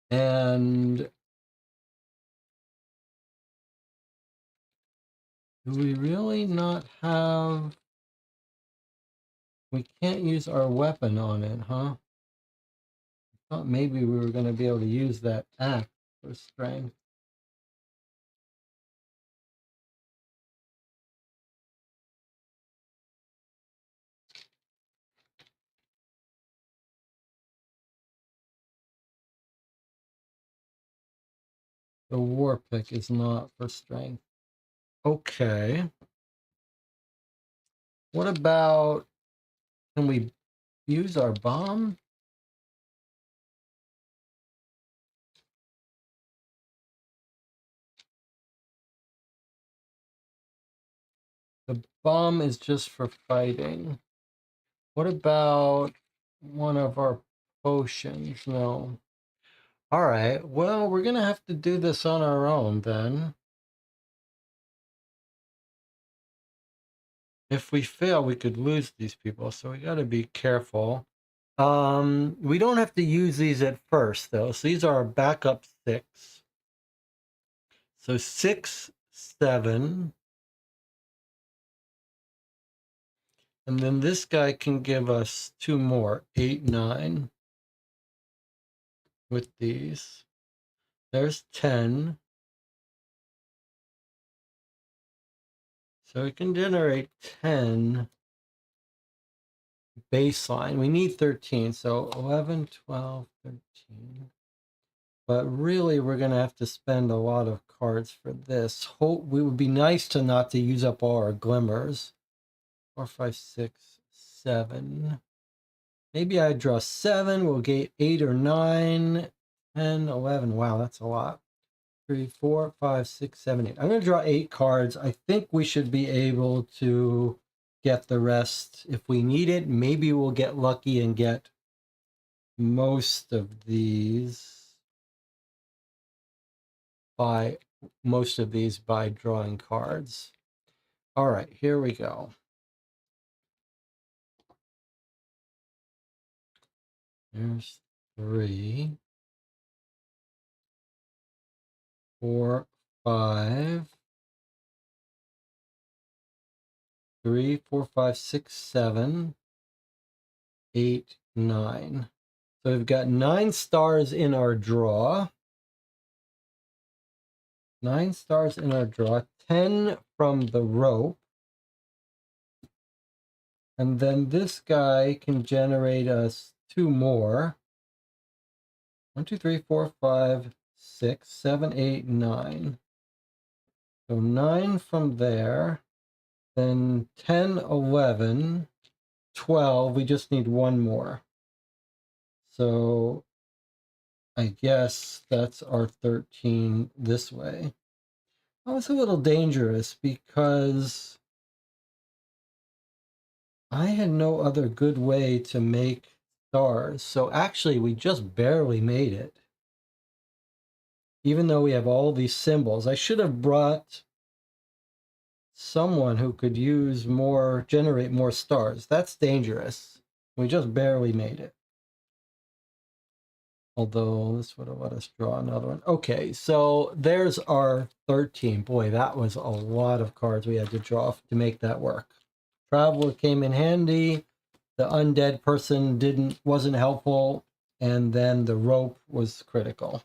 S1: And do we really not have... We can't use our weapon on it, huh? I thought maybe we were going to be able to use that axe for strength. The war pick is not for strength. Okay. What about... Can we use our bomb? The bomb is just for fighting. What about one of our potions? No. All right. Well, we're going to have to do this on our own then. If we fail, we could lose these people, so we got to be careful. We don't have to use these at first, though. So these are our backup 6. So 6, 7. And then this guy can give us 2 more, 8, 9 with these. There's 10. So we can generate 10 baseline. We need 13. So 11, 12, 13. But really, we're going to have to spend a lot of cards for this. Hope we would be nice to not to use up all our glimmers. 4, 5, 6, 7. Maybe I draw 7. We'll get 8 or 9, 10, 11. Wow, that's a lot. 3, 4, 5, 6, 7, 8. I'm going to draw 8 cards. I think we should be able to get the rest if we need it. Maybe we'll get lucky and get most of these by drawing cards. All right, here we go. There's 3, 4, 5. 3, 4, 5, 6, 7, 8, 9. So we've got 9 stars in our draw. 9 stars in our draw. 10 from the rope. And then this guy can generate us 2 more. 1, 2, 3, 4, 5, 6, 7, 8, 9. So 9 from there. Then 10, 11, 12. We just need 1 more. So I guess that's our 13 this way. Oh, it's a little dangerous because I had no other good way to make stars. So actually, we just barely made it. Even though we have all these symbols, I should have brought someone who could use more, generate more stars. That's dangerous. We just barely made it. Although this would have let us draw another one. Okay, so there's our 13. Boy, that was a lot of cards we had to draw to make that work. Traveler came in handy. The undead person wasn't helpful. And then the rope was critical.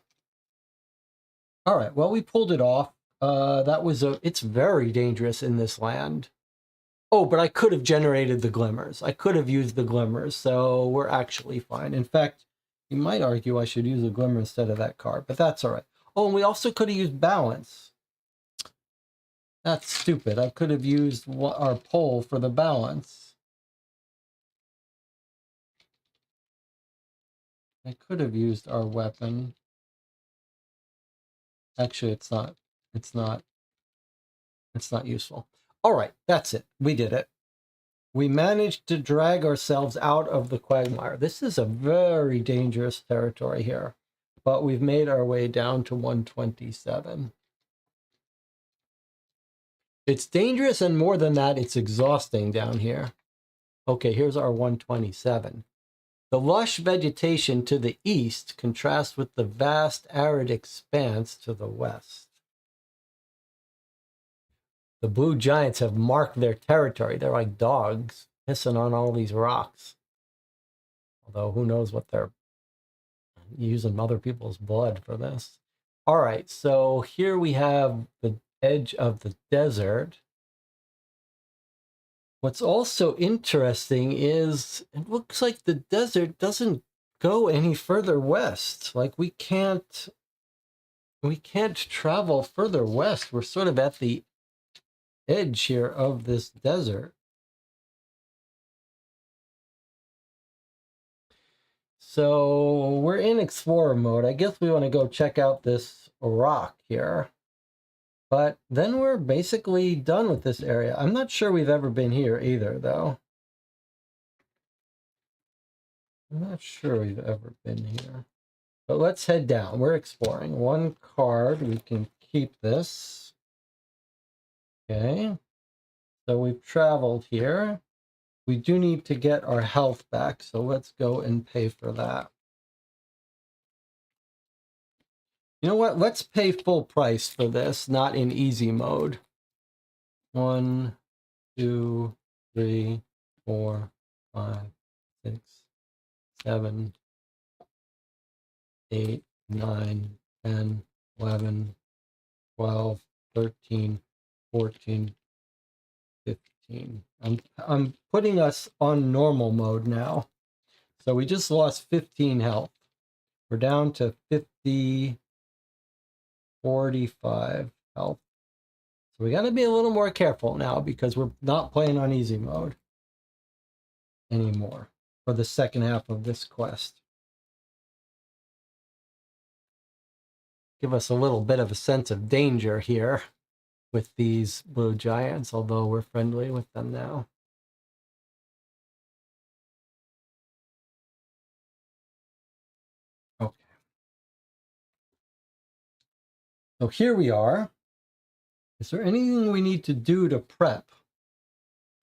S1: All right, well, we pulled it off. It's very dangerous in this land. Oh, but I could have generated the glimmers. I could have used the glimmers, so we're actually fine. In fact, you might argue I should use a glimmer instead of that card, but that's all right. Oh, and we also could have used balance. That's stupid. I could have used our pole for the balance. I could have used our weapon. Actually, it's not useful. All right, that's it. We did it. We managed to drag ourselves out of the quagmire. This is a very dangerous territory here, but we've made our way down to 127. It's dangerous, and more than that, it's exhausting down here. Okay, here's our 127. The lush vegetation to the east contrasts with the vast arid expanse to the west. The blue giants have marked their territory. They're like dogs pissing on all these rocks. Although who knows what they're using other people's blood for this. All right, so here we have the edge of the desert. What's also interesting is it looks like the desert doesn't go any further west. Like we can't travel further west. We're sort of at the edge here of this desert. So we're in explorer mode. I guess we want to go check out this rock here. But then we're basically done with this area. I'm not sure we've ever been here either, though. I'm not sure we've ever been here. But let's head down. We're exploring. 1 card. We can keep this. Okay. So we've traveled here. We do need to get our health back, so let's go and pay for that. You know what? Let's pay full price for this, not in easy mode. 1, 2, 3, 4, 5, 6, 7, 8, 9, 10, 11, 12, 13, 14, 15. I'm putting us on normal mode now. So we just lost 15 health. We're down to 50, 45 health. So we got to be a little more careful now because we're not playing on easy mode anymore for the second half of this quest. Give us a little bit of a sense of danger here with these blue giants, although we're friendly with them now. Okay. So here we are. Is there anything we need to do to prep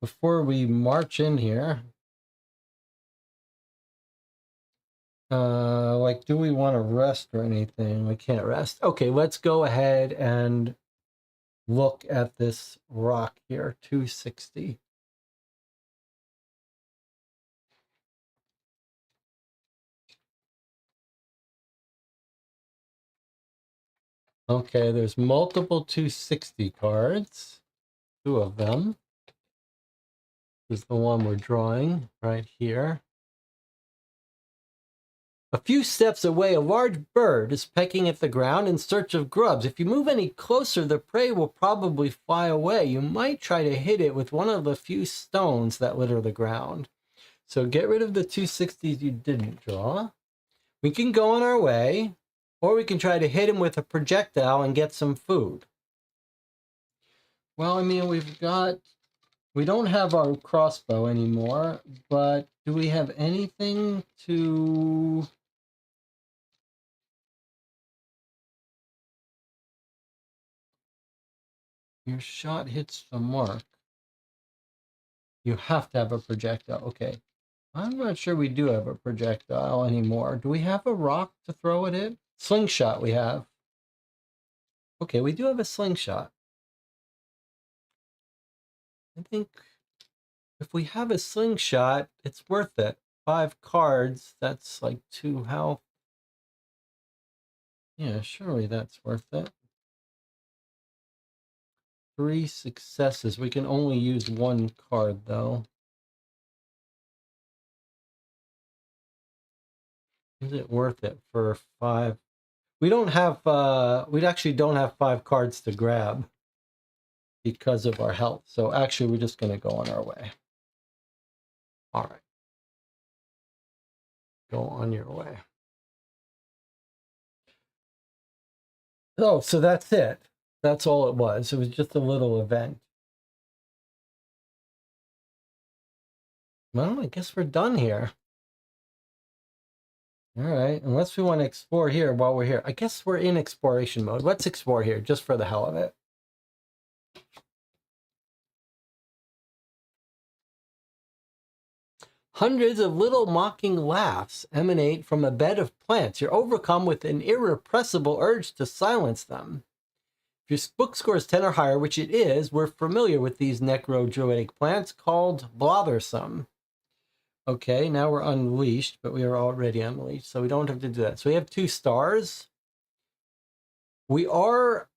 S1: before we march in here? Like, do we want to rest or anything? We can't rest. Okay, let's go ahead and look at this rock here, 260. Okay, there's multiple 260 cards. 2 of them. This is the one we're drawing right here. A few steps away, a large bird is pecking at the ground in search of grubs. If you move any closer, the prey will probably fly away. You might try to hit it with one of the few stones that litter the ground. So get rid of the 260s you didn't draw. We can go on our way, or we can try to hit him with a projectile and get some food. Well, I mean, we don't have our crossbow anymore, but do we have anything to... Your shot hits the mark. You have to have a projectile. Okay. I'm not sure we do have a projectile anymore. Do we have a rock to throw at it? Slingshot we have. Okay, we do have a slingshot. I think if we have a slingshot, it's worth it. 5 cards, that's like 2 health. Yeah, surely that's worth it. 3 successes. We can only use 1 card, though. Is it worth it for 5? We don't have, we actually don't have 5 cards to grab because of our health. So actually, we're just going to go on our way. All right. Go on your way. Oh, so that's it. That's all it was. It was just a little event. Well, I guess we're done here. All right, unless we want to explore here while we're here. I guess we're in exploration mode. Let's explore here just for the hell of it. Hundreds of little mocking laughs emanate from a bed of plants. You're overcome with an irrepressible urge to silence them. If your book score is 10 or higher, which it is, we're familiar with these necro-druidic plants called Blothersome. Okay, now we're unleashed, but we are already unleashed, so we don't have to do that. So we have 2 stars. We are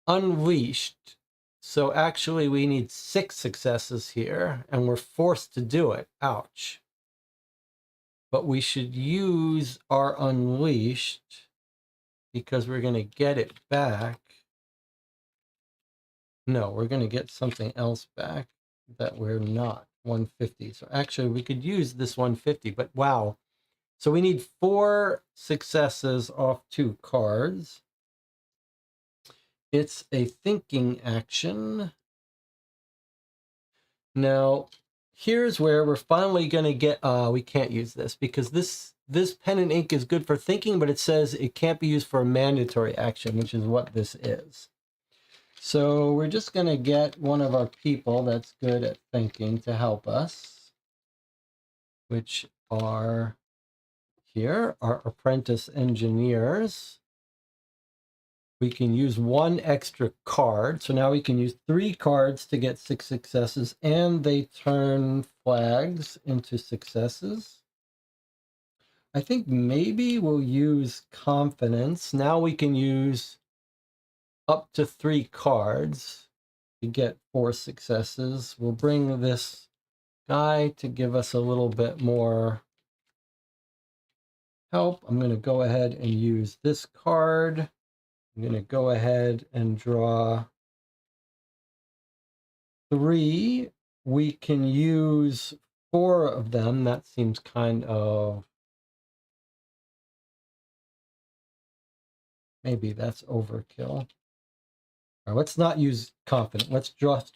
S1: unleashed, so actually we need 6 successes here, and we're forced to do it. Ouch. But we should use our unleashed because we're going to get it back. No, we're going to get something else back that we're not. 150. So actually we could use this 150, but wow. So we need 4 successes off 2 cards. It's a thinking action. Now, here's where we're finally going to get, we can't use this because this pen and ink is good for thinking, but it says it can't be used for a mandatory action, which is what this is. So we're just going to get one of our people that's good at thinking to help us, which are here, our apprentice engineers. We can use one extra card. So now we can use 3 cards to get 6 successes, and they turn flags into successes. I think maybe we'll use confidence. Now we can use up to 3 cards to get 4 successes. We'll bring this guy to give us a little bit more help. I'm going to go ahead and use this card. I'm going to go ahead and draw 3. We can use 4 of them. That seems kind of... maybe that's overkill. All right, let's not use confident. Let's just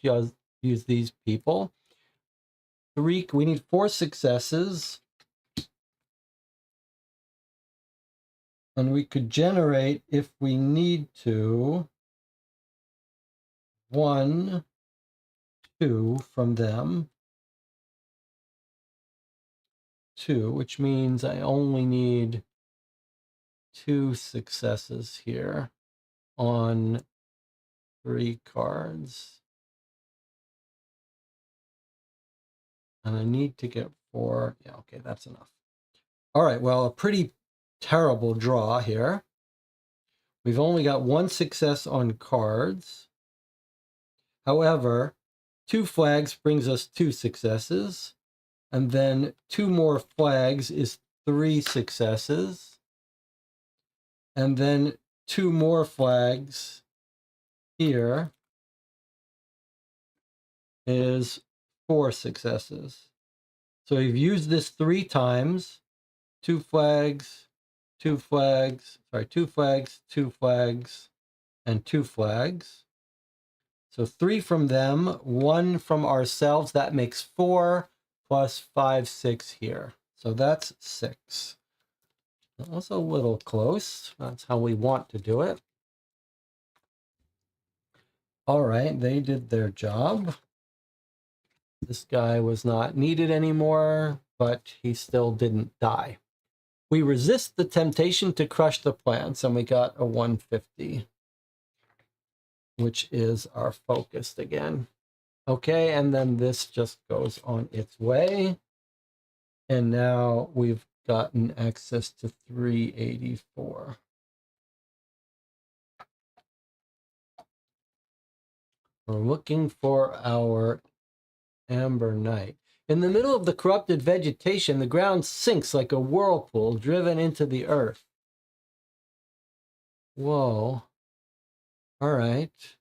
S1: use these people. 3, we need 4 successes. And we could generate, if we need to, 1, 2 from them. 2, which means I only need 2 successes here on 3 cards. And I need to get 4. Yeah, okay, that's enough. All right, well, a pretty terrible draw here. We've only got 1 success on cards. However, 2 flags brings us 2 successes. And then 2 more flags is 3 successes. And then 2 more flags here is 4 successes. So we've used this 3 times. 2 flags, 2 flags, 2 flags, 2 flags, and 2 flags. So 3 from them, 1 from ourselves. That makes 4 plus 5, 6 here. So that's 6. That was a little close. That's how we want to do it. All right, they did their job. This guy was not needed anymore, but he still didn't die. We resist the temptation to crush the plants, and we got a 150, which is our focused again. Okay, and then this just goes on its way. And now we've gotten access to 384. We're looking for our Amber Knight. In the middle of the corrupted vegetation, the ground sinks like a whirlpool driven into the earth. Whoa. All right.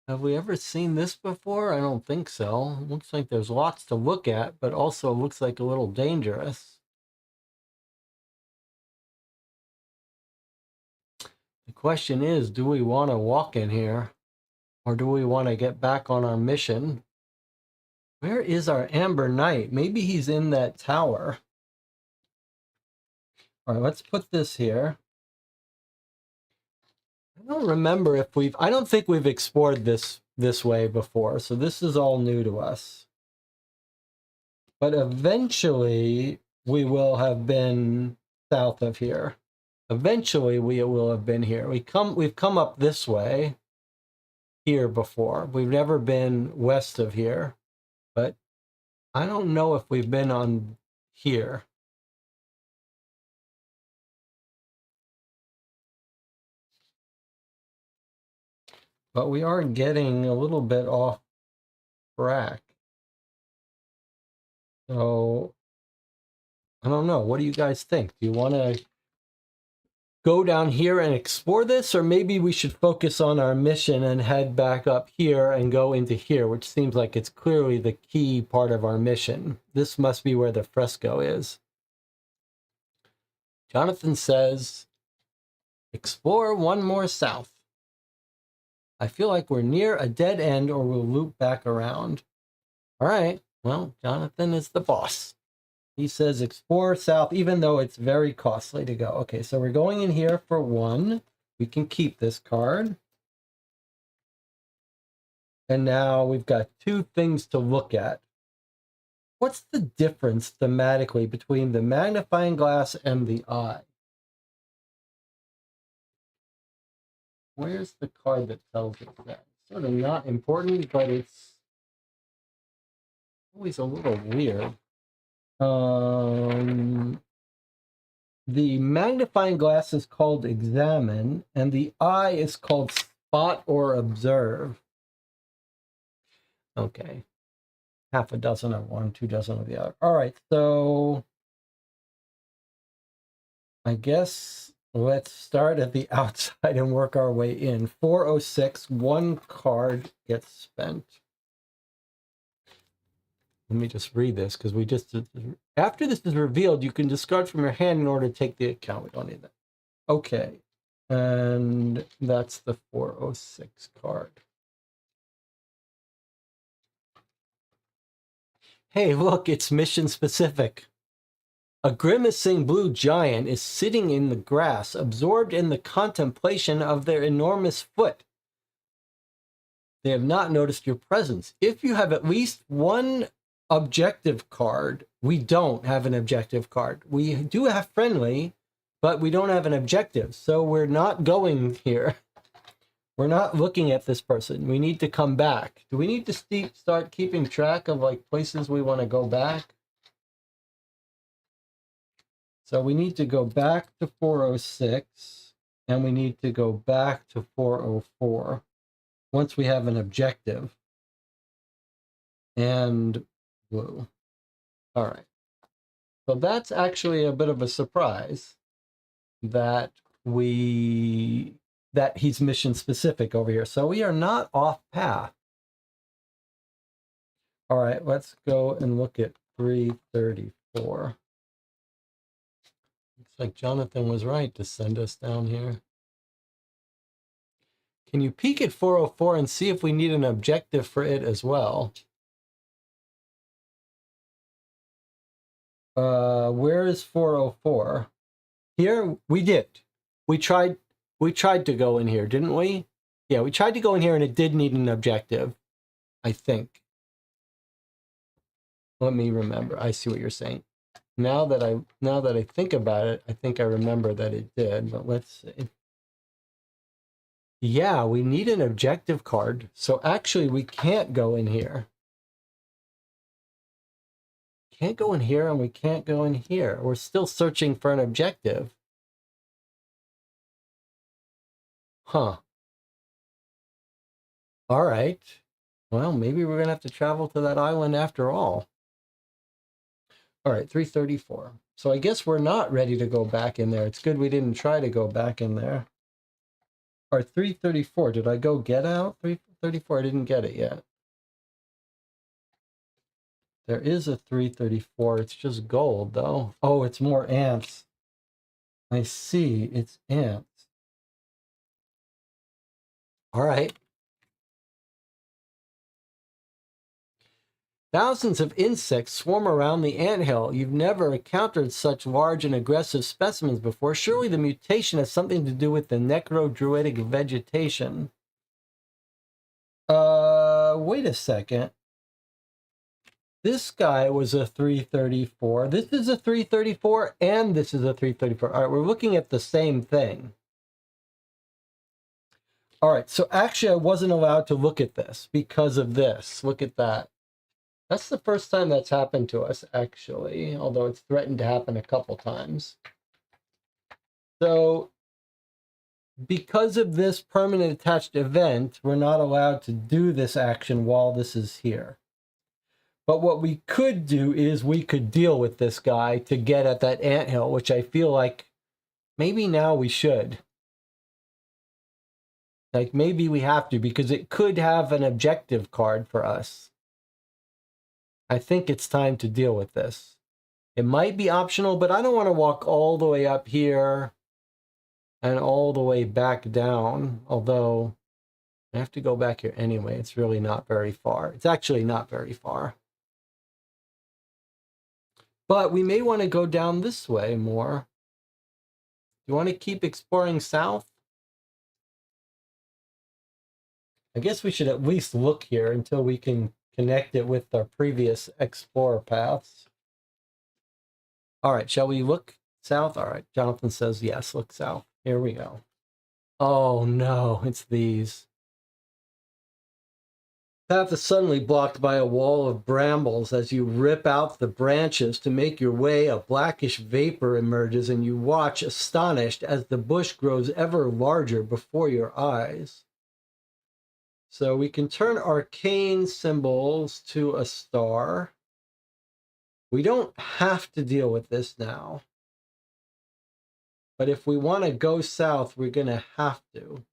S1: Have we ever seen this before? I don't think so. Looks like there's lots to look at, but also looks like a little dangerous. The question is, do we want to walk in here? Or do we want to get back on our mission? Where is our Amber Knight? Maybe he's in that tower. All right, let's put this here. I don't remember if I don't think we've explored this way before, so this is all new to us. But eventually we will have been south of here. Eventually we will have been here. We've come up this way here before. We've never been west of here, but I don't know if we've been on here. But we are getting a little bit off track. So I don't know. What do you guys think? Do you want to go down here and explore this, or maybe we should focus on our mission and head back up here and go into here, which seems like it's clearly the key part of our mission. This must be where the fresco is. Jonathan says, explore 1 more south. I feel like we're near a dead end, or we'll loop back around. All right, well, Jonathan is the boss. He says explore south, even though it's very costly to go. Okay, so we're going in here for 1. We can keep this card. And now we've got two things to look at. What's the difference thematically between the magnifying glass and the eye? Where's the card that tells us that? Sort of not important, but it's always a little weird. The magnifying glass is called examine, and the eye is called spot or observe. Okay. Half a dozen of one, 2 dozen of the other. All right, so I guess let's start at the outside and work our way in. 406, one card gets spent. Let me just read this because we just, after this is revealed, you can discard from your hand in order to take the account. We don't need that. Okay, and that's the 406 card. Hey, look, it's mission specific. A grimacing blue giant is sitting in the grass, absorbed in the contemplation of their enormous foot. They have not noticed your presence. If you have at least one objective card, we don't have an objective card. We do have friendly, but we don't have an objective. So we're not going here. We're not looking at this person. We need to come back. Do we need to start keeping track of like places we want to go back? So we need to go back to 406, and we need to go back to 404 once we have an objective. And blue. All right. So that's actually a bit of a surprise that he's mission specific over here. So we are not off path. All right, let's go and look at 334. Looks like Jonathan was right to send us down here. Can you peek at 404 and see if we need an objective for it as well? Where is 404? Here, we did. We tried to go in here, didn't we? Yeah, we tried to go in here and it did need an objective, I think. Let me remember. I see what you're saying. Now that I think about it, I think I remember that it did, but let's see. Yeah, we need an objective card. So actually we can't go in here. Can't go in here and we can't go in here. We're still searching for an objective. Huh. All right. Well, maybe we're going to have to travel to that island after all. All right, 334. So I guess we're not ready to go back in there. It's good we didn't try to go back in there. All right, 334. Did I go get out? 334, I didn't get it yet. There is a 334. It's just gold, though. Oh, it's more ants. I see. It's ants. All right. Thousands of insects swarm around the anthill. You've never encountered such large and aggressive specimens before. Surely the mutation has something to do with the necro-druidic vegetation. Wait a second. This guy was a 334. This is a 334, and this is a 334. All right, we're looking at the same thing. All right, so actually I wasn't allowed to look at this because of this. Look at that. That's the first time that's happened to us, actually, although it's threatened to happen a couple times. So because of this permanent attached event, we're not allowed to do this action while this is here. But what we could do is we could deal with this guy to get at that anthill, which I feel like maybe now we should. Like maybe we have to, because it could have an objective card for us. I think it's time to deal with this. It might be optional, but I don't want to walk all the way up here and all the way back down, although I have to go back here anyway. It's really not very far. It's actually not very far. But we may want to go down this way more. Do you want to keep exploring south? I guess we should at least look here until we can connect it with our previous explorer paths. All right, shall we look south? All right, Jonathan says yes, look south. Here we go. Oh no, it's these. Path is suddenly blocked by a wall of brambles. As you rip out the branches to make your way, a blackish vapor emerges, and you watch astonished as the bush grows ever larger before your eyes. So we can turn arcane symbols to a star. We don't have to deal with this now. But if we want to go south, we're going to have to.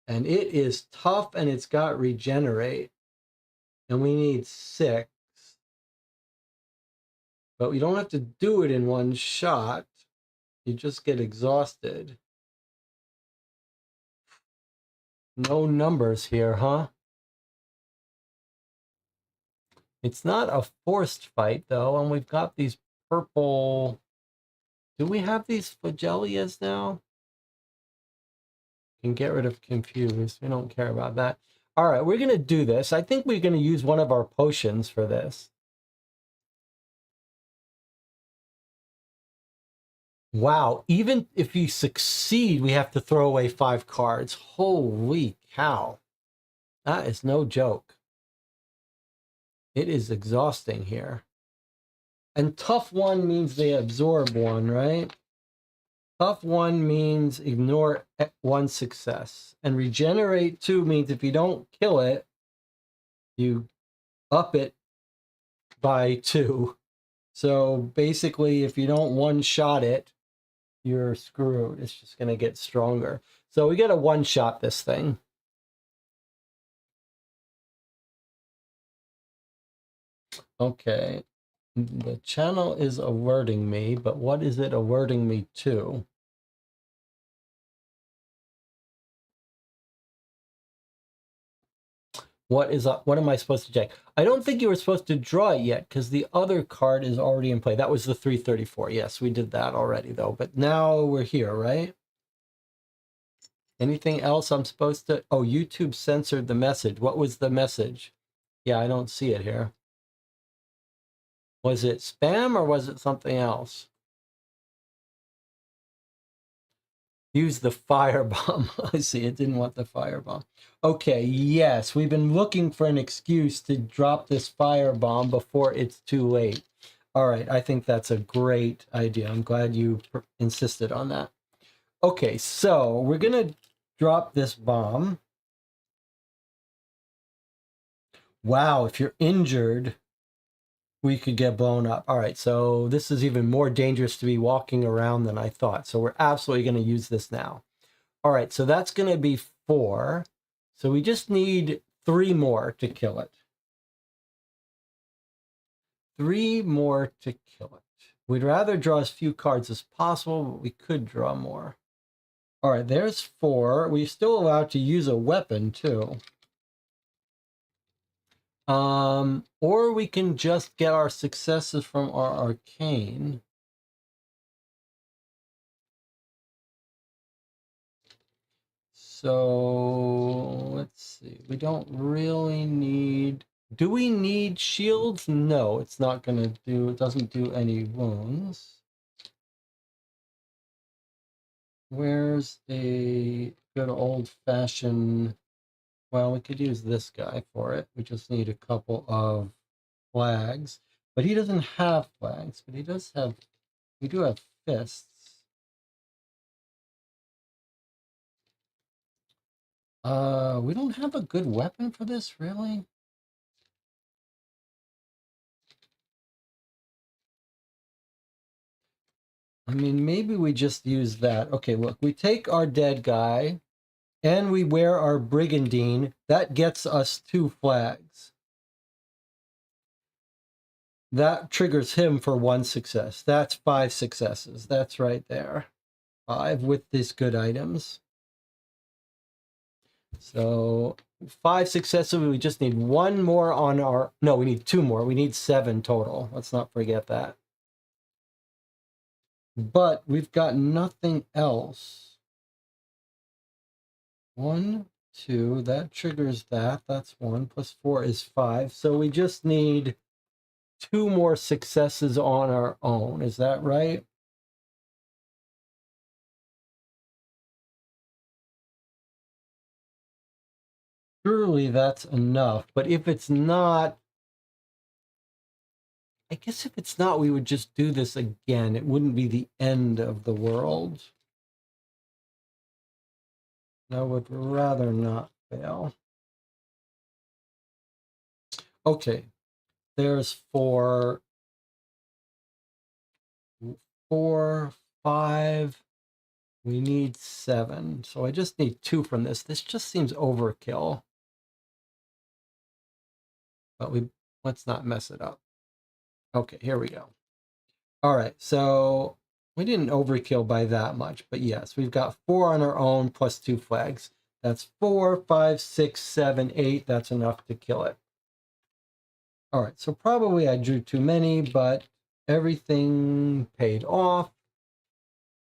S1: And it is tough, and it's got regenerate. And we need 6. But we don't have to do it in one shot. You just get exhausted. No numbers here, huh? It's not a forced fight, though, and we've got these purple... Do we have these flagelias now? Can get rid of confused. We don't care about that. All right, we're going to do this. I think we're going to use one of our potions for this. Wow, even if you succeed, we have to throw away 5 cards. Holy cow. That is no joke. It is exhausting here. And tough 1 means they absorb 1, right? Tough 1 means ignore 1 success. And regenerate 2 means if you don't kill it, you up it by 2. So basically, if you don't one-shot it, you're screwed. It's just going to get stronger. So we got to one-shot this thing. Okay. The channel is alerting me, but what is it alerting me to? What am I supposed to check? I don't think you were supposed to draw it yet because the other card is already in play. That was the 334. Yes, we did that already though. But now we're here, right? Anything else I'm supposed to? Oh, YouTube censored the message. What was the message? Yeah, I don't see it here. Was it spam or was it something else? Use the firebomb. I see, it didn't want the firebomb. Okay, yes, we've been looking for an excuse to drop this firebomb before it's too late. All right, I think that's a great idea. I'm glad you insisted on that. Okay, so we're going to drop this bomb. Wow, if you're injured, we could get blown up. All right, so this is even more dangerous to be walking around than I thought. So we're absolutely going to use this now. All right, so that's going to be 4. So we just need 3 more to kill it. 3 more to kill it. We'd rather draw as few cards as possible, but we could draw more. All right, there's 4. We're still allowed to use a weapon, too. Or we can just get our successes from our arcane. So let's see. We don't really need... Do we need shields? No, it's not going to do... It doesn't do any wounds. Where's a good old-fashioned... Well, we could use this guy for it. We just need a couple of flags. But he doesn't have flags, but he does have... We do have fists. We don't have a good weapon for this, really? I mean, maybe we just use that. Okay, look, we take our dead guy and we wear our brigandine. That gets us 2 flags. That triggers him for 1 success. That's 5 successes. That's right there. 5 with these good items. So 5 successes. We just need 1 more on our... No, we need 2 more. We need 7 total. Let's not forget that. But we've got nothing else. 1, 2. That triggers that. That's 1. Plus 4 is 5. So we just need 2 more successes on our own. Is that right? Surely that's enough. But if it's not, I guess if it's not, we would just do this again. It wouldn't be the end of the world. I would rather not fail. Okay, there's 4, 4, 5. We need 7. So I just need 2 from this. This just seems overkill. But let's not mess it up. Okay, here we go. All right, so we didn't overkill by that much, but yes, we've got 4 on our own plus 2 flags. That's 4, 5, 6, 7, 8. That's enough to kill it. All right, so probably I drew too many, but everything paid off.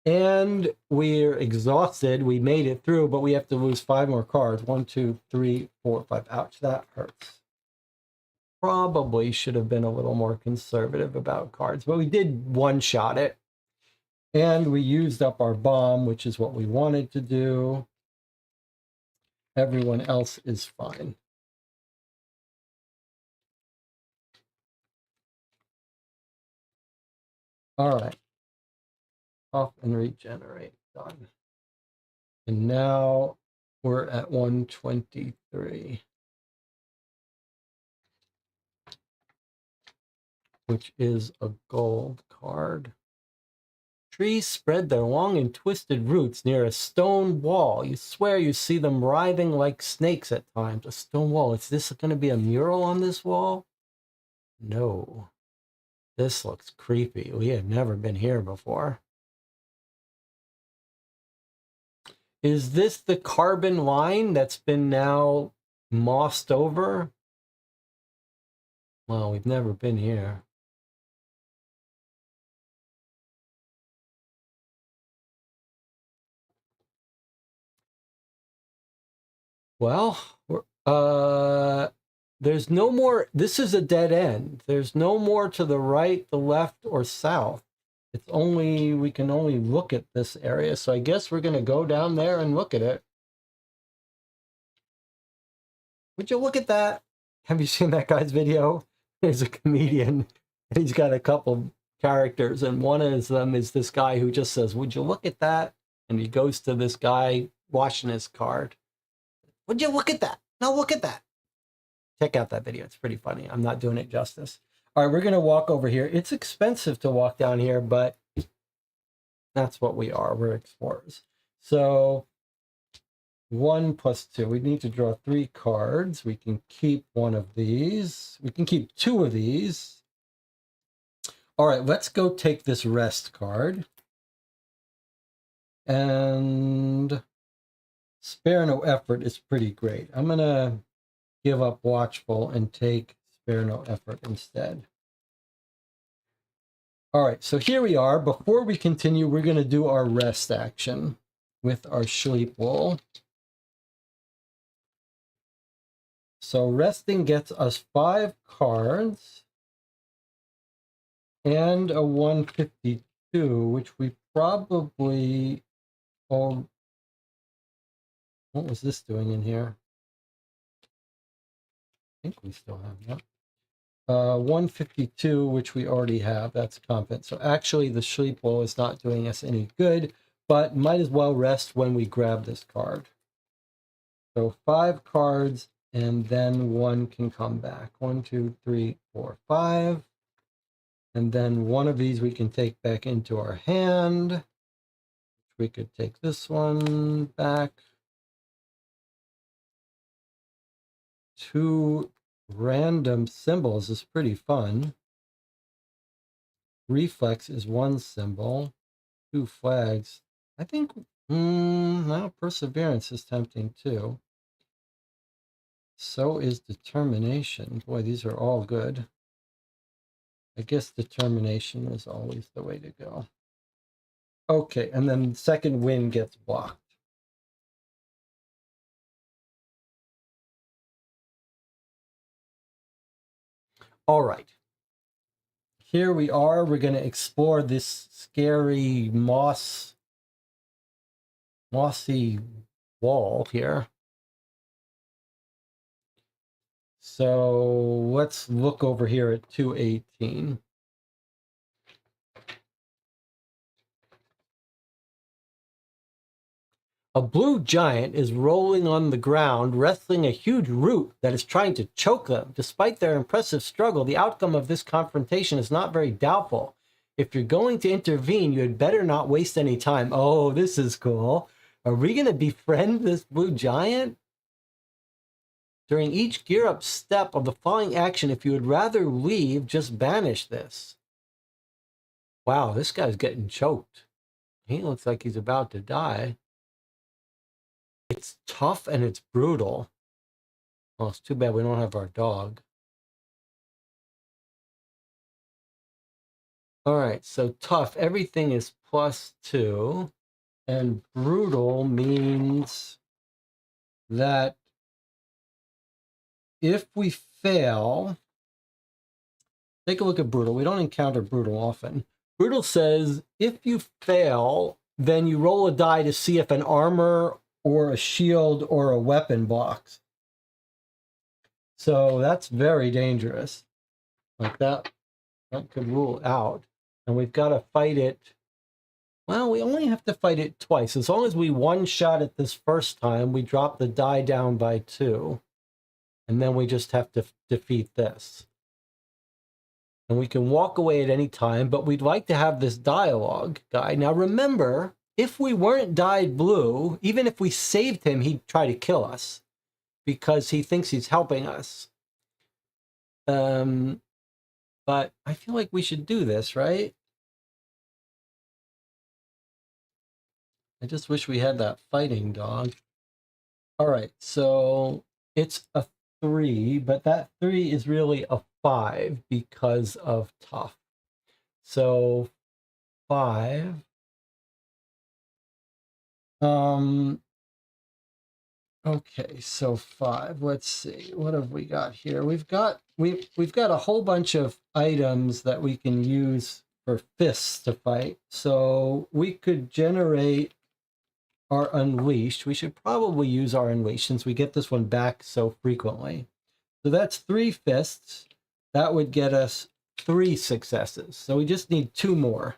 S1: And we're exhausted. We made it through, but we have to lose 5 more cards. 1, 2, 3, 4, 5. Ouch, that hurts. Probably should have been a little more conservative about cards, but we did one-shot it. And we used up our bomb, which is what we wanted to do. Everyone else is fine. All right. Off and regenerate. Done. And now we're at 123, which is a gold card. Trees spread their long and twisted roots near a stone wall. You swear you see them writhing like snakes at times. A stone wall. Is this going to be a mural on this wall? No. This looks creepy. We have never been here before. Is this the carbon line that's been now mossed over? Well, we've never been here. Well, there's no more. This is a dead end. There's no more to the right, the left, or south. It's only, we can only look at this area. So I guess we're going to go down there and look at it. Would you look at that? Have you seen that guy's video? He's a comedian, and he's got a couple characters, and one of them is this guy who just says, "Would you look at that?" And he goes to this guy washing his card. Would you look at that? No, look at that. Check out that video. It's pretty funny. I'm not doing it justice. All right, we're going to walk over here. It's expensive to walk down here, but that's what we are. We're explorers. So 1 plus 2. We need to draw 3 cards. We can keep one of these. We can keep 2 of these. All right, let's go take this rest card. And spare no effort is pretty great. I'm going to give up watchful and take spare no effort instead. All right, so here we are. Before we continue, we're going to do our rest action with our sleep wool. So resting gets us 5 cards and a 152, which we probably... Oh, what was this doing in here? I think we still have that. 152, which we already have. That's confident. So actually, the sleep wool is not doing us any good, but might as well rest when we grab this card. So 5 cards, and then 1 can come back. 1, 2, 3, 4, 5. And then one of these we can take back into our hand. We could take this one back. 2 random symbols is pretty fun. Reflex is 1 symbol. 2 flags. I think, now perseverance is tempting too. So is determination. Boy, these are all good. I guess determination is always the way to go. Okay, and then second wind gets blocked. All right. Here we are. We're going to explore this scary mossy wall here. So let's look over here at 218. A blue giant is rolling on the ground, wrestling a huge root that is trying to choke them. Despite their impressive struggle, the outcome of this confrontation is not very doubtful. If you're going to intervene, you had better not waste any time. Oh, this is cool. Are we going to befriend this blue giant? During each gear-up step of the following action, if you would rather leave, just banish this. Wow, this guy's getting choked. He looks like he's about to die. It's tough and it's brutal. Well, it's too bad we don't have our dog. All right, so tough. Everything is +2. And brutal means that if we fail, take a look at brutal. We don't encounter brutal often. Brutal says if you fail, then you roll a die to see if an armor or a shield or a weapon blocks. So that's very dangerous. Like that could rule out. And we've got to fight it. Well, we only have to fight it twice. As long as we one-shot it this first time, we drop the die down by 2. And then we just have to defeat this. And we can walk away at any time, but we'd like to have this dialogue guy. Now remember, if we weren't dyed blue, even if we saved him, he'd try to kill us because he thinks he's helping us. But I feel like we should do this, right? I just wish we had that fighting dog. All right, so it's a 3, but that 3 is really a 5 because of tough. So 5. Okay, so 5. Let's see. What have we got here? We've got a whole bunch of items that we can use for fists to fight. So we could generate our Unleashed. We should probably use our Unleashed since we get this one back so frequently. So that's 3 fists. That would get us 3 successes. So we just need 2 more.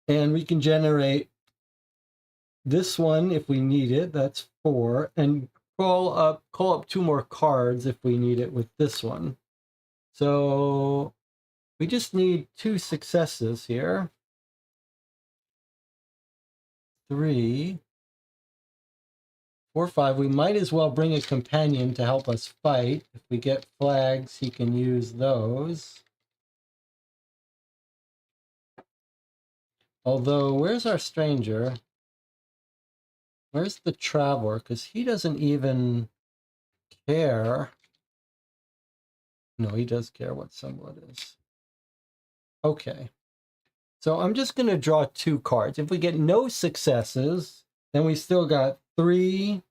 S1: And we can generate this one if we need it. That's 4. And call up 2 more cards if we need it with this one. So we just need 2 successes here. 3, 4, 5. We might as well bring a companion to help us fight. If we get flags, he can use those. Although, where's our stranger? Where's the traveler? Because he doesn't even care. No, he does care what symbol it is. Okay. So I'm just going to draw 2 cards. If we get no successes, then we still got 3,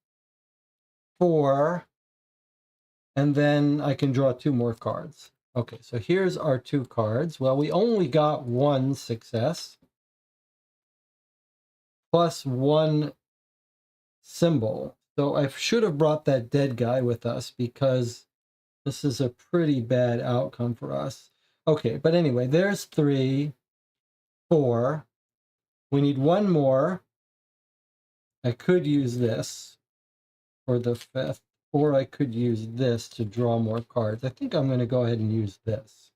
S1: 4, and then I can draw 2 more cards. Okay, so here's our 2 cards. Well, we only got 1 success plus 1 symbol. So I should have brought that dead guy with us because this is a pretty bad outcome for us. Okay, but anyway, there's 3, 4. We need 1 more. I could use this for the 5th, or I could use this to draw more cards. I think I'm going to go ahead and use this.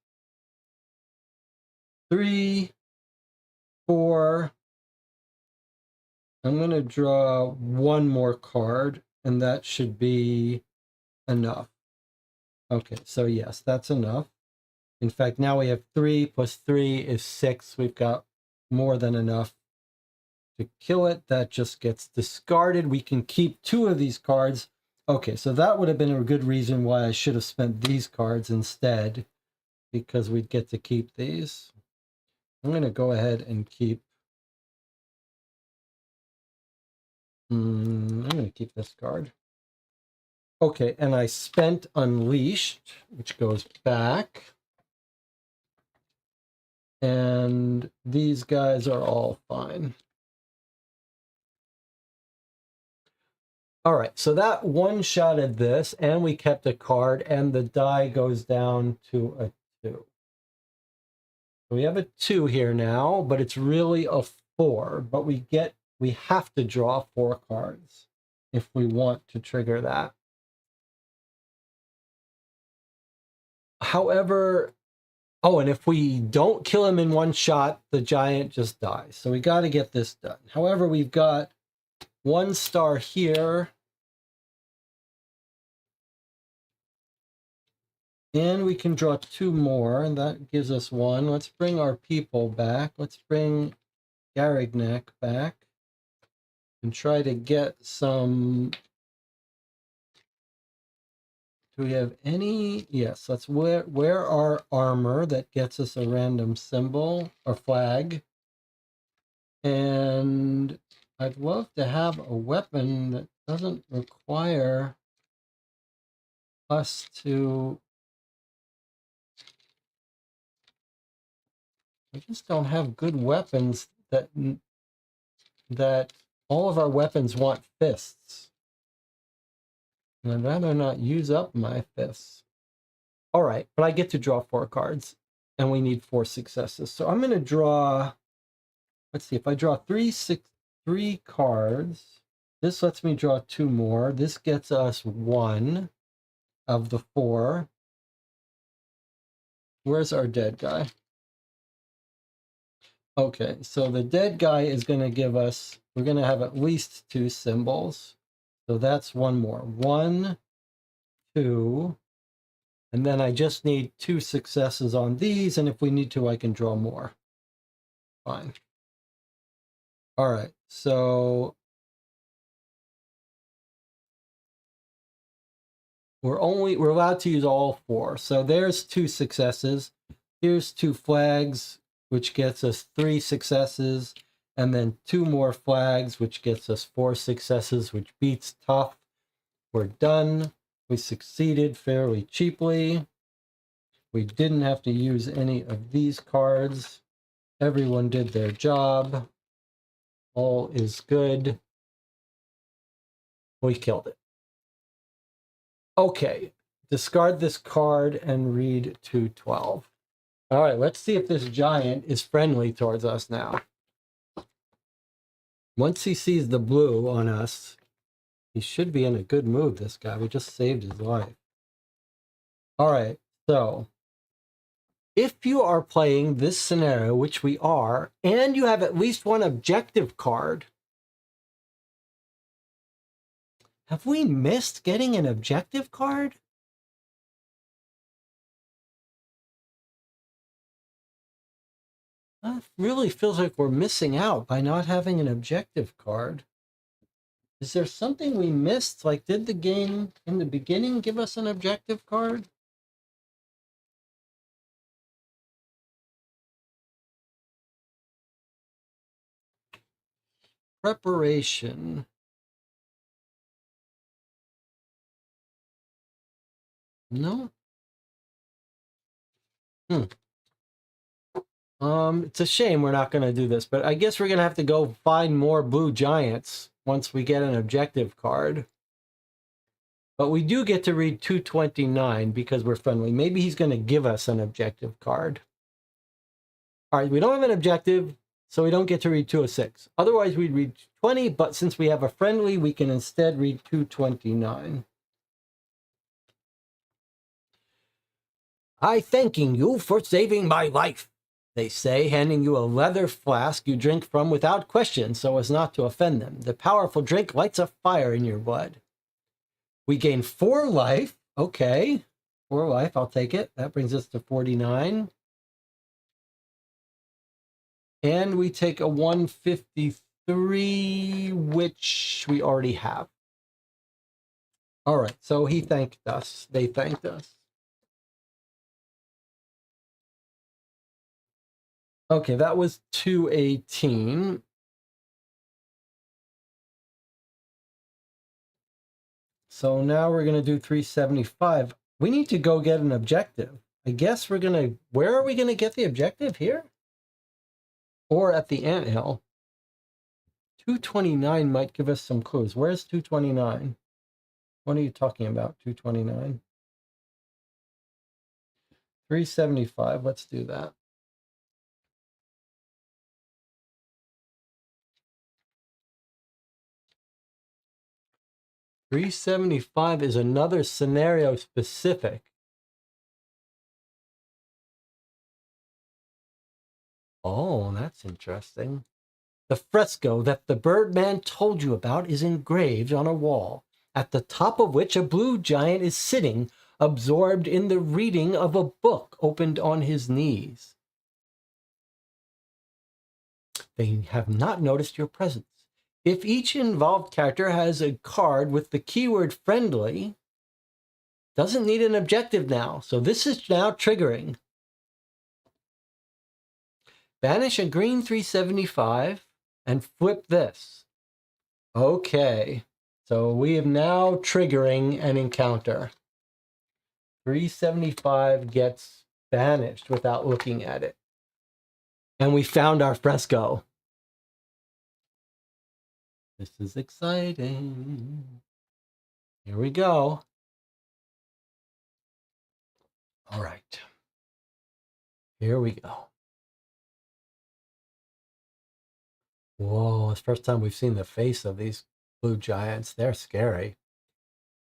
S1: 3, 4. I'm going to draw 1 more card, and that should be enough. Okay, so yes, that's enough. In fact, now we have 3 plus 3 is 6. We've got more than enough to kill it. That just gets discarded. We can keep 2 of these cards. Okay, so that would have been a good reason why I should have spent these cards instead, because we'd get to keep these. I'm going to go ahead and keep... I'm going to keep this card. Okay, and I spent Unleashed, which goes back. And these guys are all fine. All right, so that one-shotted this, and we kept a card, and the die goes down to a 2. So we have a 2 here now, but it's really a 4. But we have to draw 4 cards if we want to trigger that. However, oh, and if we don't kill him in one shot, the giant just dies. So we got to get this done. However, we've got 1 star here. And we can draw 2 more, and that gives us 1. Let's bring our people back. Let's bring Garignac back and try to get some... Do we have any? Yes, let's wear our armor. That gets us a random symbol or flag. And I'd love to have a weapon that doesn't require us to... We just don't have good weapons that all of our weapons want fists. And I'd rather not use up my fists. All right, but I get to draw 4 cards, and we need 4 successes. So I'm going to draw, let's see, if I draw 3 cards, this lets me draw 2 more. This gets us 1 of the 4. Where's our dead guy? Okay, so the dead guy is going to give us, we're going to have at least 2 symbols. So that's 1 more. 1, 2, and then I just need 2 successes on these, and if we need to, I can draw more. Fine. All right, so we're allowed to use all 4. So there's 2 successes. Here's 2 flags, which gets us 3 successes, and then 2 more flags, which gets us 4 successes, which beats tough. We're done. We succeeded fairly cheaply. We didn't have to use any of these cards. Everyone did their job. All is good. We killed it. Okay, discard this card and read 212. All right, let's see if this giant is friendly towards us now. Once he sees the blue on us, he should be in a good mood, this guy. We just saved his life. All right, so if you are playing this scenario, which we are, and you have at least 1 objective card, have we missed getting an objective card? It really feels like we're missing out by not having an objective card. Is there something we missed? Like, did the game in the beginning give us an objective card? Preparation. No? It's a shame we're not going to do this, but I guess we're going to have to go find more blue giants once we get an objective card. But we do get to read 229 because we're friendly. Maybe he's going to give us an objective card. All right, we don't have an objective, so we don't get to read 206. Otherwise, we'd read 20, but since we have a friendly, we can instead read 229. I thanking you for saving my life, they say, handing you a leather flask you drink from without question so as not to offend them. The powerful drink lights a fire in your blood. We gain 4 life. Okay, 4 life, I'll take it. That brings us to 49. And we take a 153, which we already have. All right, so he thanked us. They thanked us. Okay, that was 218. So now we're going to do 375. We need to go get an objective. I guess we're going to... Where are we going to get the objective? Here? Or at the anthill? 229 might give us some clues. Where's 229? What are you talking about, 229? 375. Let's do that. $375 is another scenario specific. Oh, that's interesting. The fresco that the Birdman told you about is engraved on a wall, at the top of which a blue giant is sitting, absorbed in the reading of a book opened on his knees. They have not noticed your presence. If each involved character has a card with the keyword friendly, doesn't need an objective now, so this is now triggering. Banish a green 375 and flip this. Okay, so we have now triggering an encounter. 375 gets banished without looking at it. And we found our fresco. This is exciting. Here we go. All right. Here we go. Whoa, it's the first time we've seen the face of these blue giants. They're scary.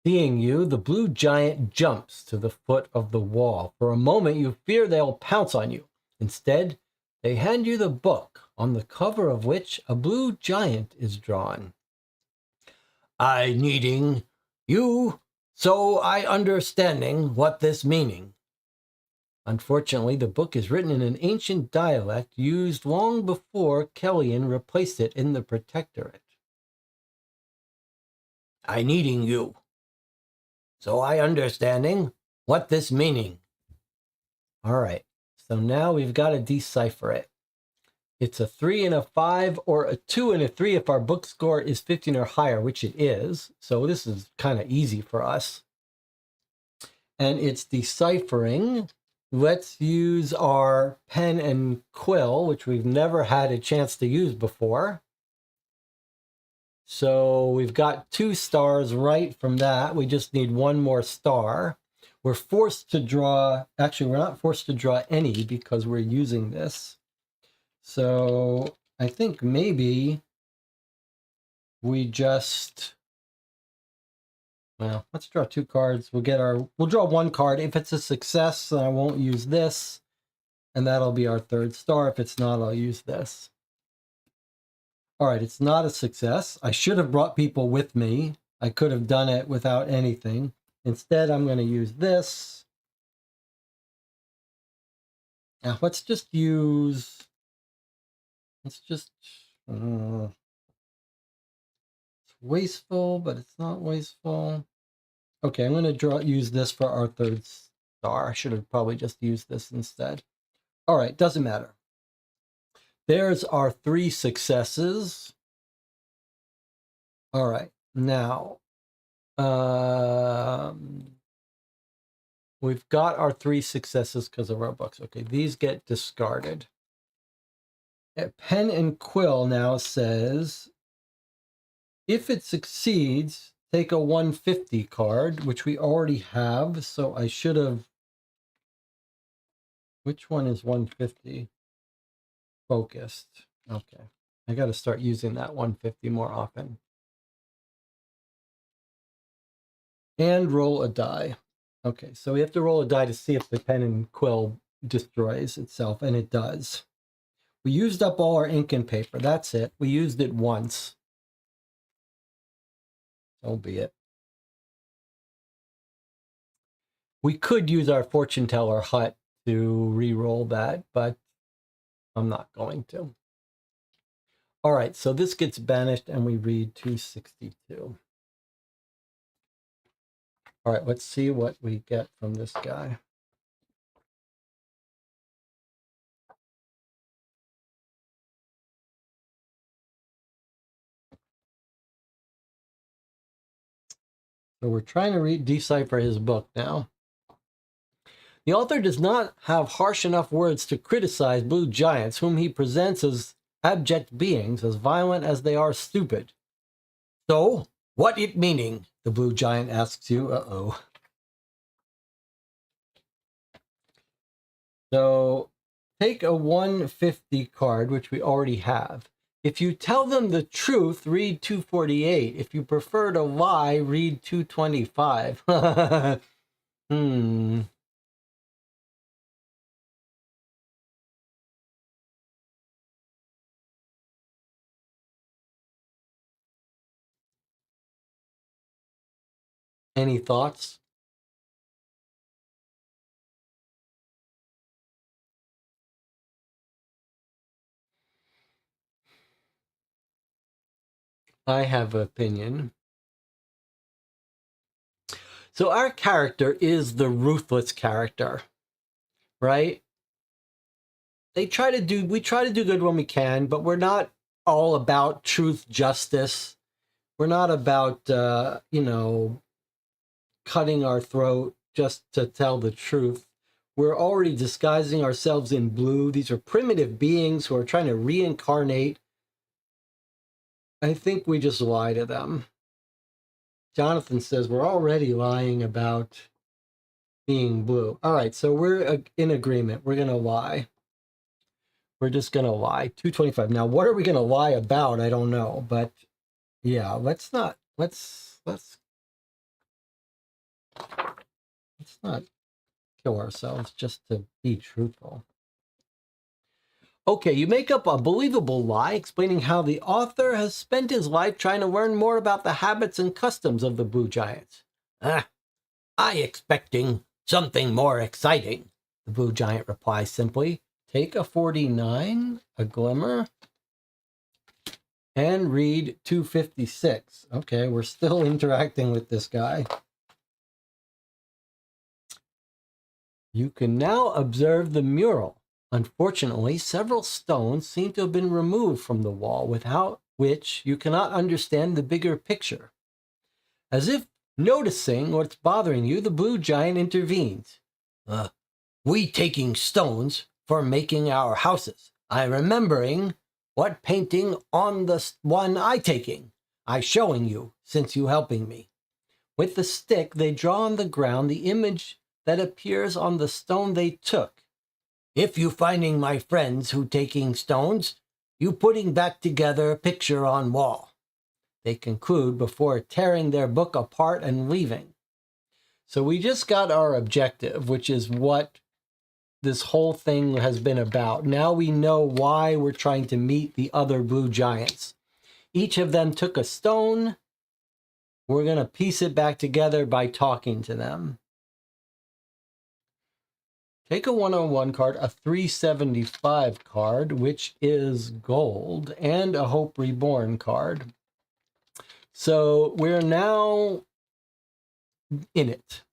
S1: Seeing you, the blue giant jumps to the foot of the wall. For a moment, you fear they'll pounce on you. Instead, they hand you the book, on the cover of which a blue giant is drawn. I needing you, so I understanding what this meaning. Unfortunately, the book is written in an ancient dialect used long before Kellyan replaced it in the Protectorate. I needing you, so I understanding what this meaning. All right, so now we've got to decipher it. It's a 3 and a 5 or a 2 and a 3 if our book score is 15 or higher, which it is. So this is kind of easy for us. And it's deciphering. Let's use our pen and quill, which we've never had a chance to use before. So we've got 2 stars right from that. We just need 1 more star. We're forced to draw, actually, we're not forced to draw any because we're using this. So I think maybe we just, well, let's draw 2 cards. We'll draw 1 card. If it's a success, I won't use this. And that'll be our 3rd star. If it's not, I'll use this. All right, it's not a success. I should have brought people with me. I could have done it without anything. Instead, I'm going to use this. Now, let's just use, it's wasteful, but it's not wasteful. Okay, I'm going to use this for our 3rd star. I should have probably just used this instead. All right, doesn't matter. There's our 3 successes. All right, now, we've got our 3 successes because of our books. Okay, these get discarded. Pen and quill now says, if it succeeds, take a 150 card, which we already have. So I should have, which one is 150? Focused. Okay, I got to start using that 150 more often. And roll a die. Okay, so we have to roll a die to see if the pen and quill destroys itself, and it does. We used up all our ink and paper. That's it. We used it once. So be it. We could use our fortune teller hut to re-roll that, but I'm not going to. All right, so this gets banished and we read 262. All right, let's see what we get from this guy. So we're trying to decipher his book now. The author does not have harsh enough words to criticize blue giants, whom he presents as abject beings, as violent as they are stupid. So, what it meaning? The blue giant asks you. Uh-oh. So, take a 150 card, which we already have. If you tell them the truth, read 248. If you prefer to lie, read 225. Any thoughts? I have an opinion. So our character is the ruthless character, right? We try to do good when we can, but we're not all about truth, justice. We're not about, cutting our throat just to tell the truth. We're already disguising ourselves in blue. These are primitive beings who are trying to reincarnate. I think we just lie to them. Jonathan says we're already lying about being blue. All right, so we're in agreement. We're going to lie. We're just going to lie. 225. Now, what are we going to lie about? I don't know. But yeah, let's not kill ourselves just to be truthful. Okay, you make up a believable lie explaining how the author has spent his life trying to learn more about the habits and customs of the blue giants. I expecting something more exciting, the blue giant replies simply. Take a 49, a glimmer, and read 256. Okay, we're still interacting with this guy. You can now observe the mural. Unfortunately, several stones seem to have been removed from the wall, without which you cannot understand the bigger picture. As if noticing what's bothering you, the blue giant intervenes. We taking stones for making our houses. I remembering what painting on the one I taking. I showing you, since you helping me. With the stick, they draw on the ground the image that appears on the stone they took. If you finding my friends who taking stones, you putting back together a picture on wall. They conclude before tearing their book apart and leaving. So we just got our objective, which is what this whole thing has been about. Now we know why we're trying to meet the other blue giants. Each of them took a stone. We're going to piece it back together by talking to them. Take a 101 card, a 375 card, which is gold, and a Hope Reborn card. So we're now in it.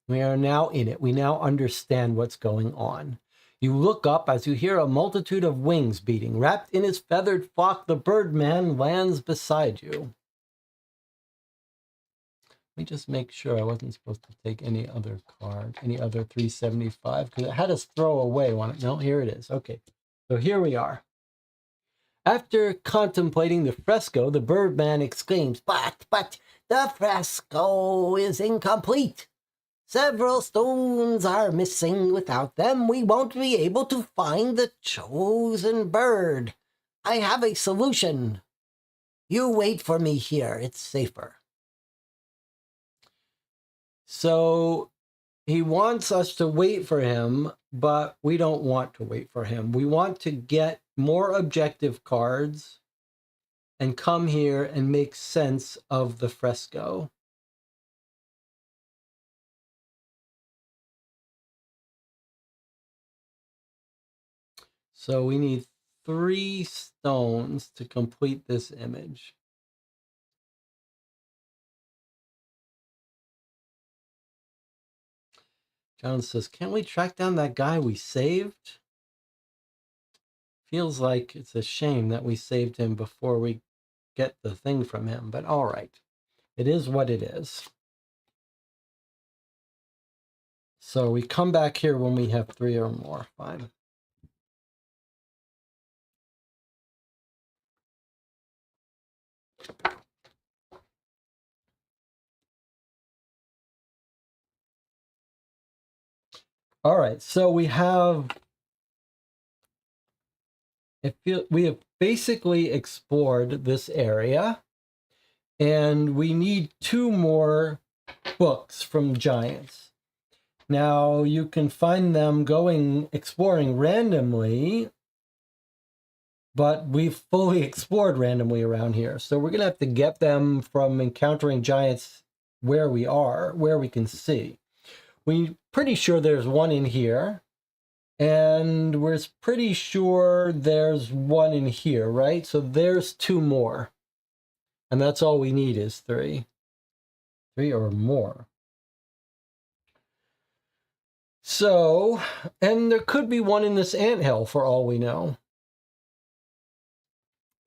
S1: We are now in it. We now understand what's going on. You look up as you hear a multitude of wings beating. Wrapped in his feathered flock, the Birdman lands beside you. Let me just make sure I wasn't supposed to take any other card, any other 375, because it had us throw away one. No, here it is. Okay, so here we are. After contemplating the fresco, the Birdman exclaims, But, the fresco is incomplete. Several stones are missing. Without them, we won't be able to find the chosen bird. I have a solution. You wait for me here. It's safer. So he wants us to wait for him, but we don't want to wait for him. We want to get more objective cards and come here and make sense of the fresco. So we need 3 stones to complete this image. John says, can't we track down that guy we saved? Feels like it's a shame that we saved him before we get the thing from him, but all right. It is what it is. So we come back here when we have 3 or more. Fine. All right, so we have we have basically explored this area, and we need 2 more books from giants. Now you can find them exploring randomly, but we've fully explored randomly around here. So we're gonna have to get them from encountering giants where we are, where we can see. We're pretty sure there's one in here. And we're pretty sure there's one in here, right? So there's 2 more. And that's all we need is 3. 3 or more. So, and there could be one in this anthill for all we know.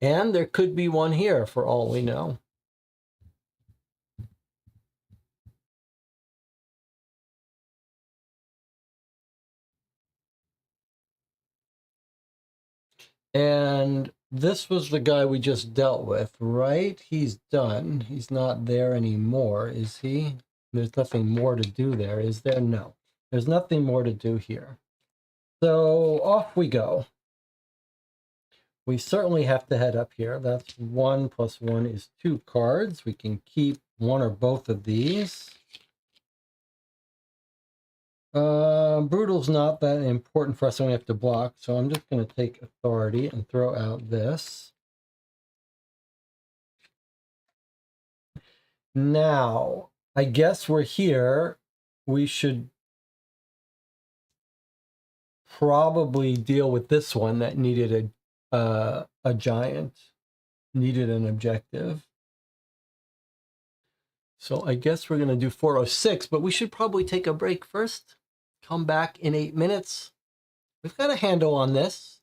S1: And there could be one here for all we know. And this was the guy we just dealt with, right? He's done. He's not there anymore, is he? There's nothing more to do there, is there? No. There's nothing more to do here. So off we go. We certainly have to head up here. That's 1 + 1 is 2 cards. We can keep 1 or both of these. Brutal's not that important for us, and we have to block. So I'm just going to take authority and throw out this. Now, I guess we're here. We should probably deal with this one that needed a giant, needed an objective. So I guess we're going to do 406, but we should probably take a break first. Come back in 8 minutes. We've got a handle on this.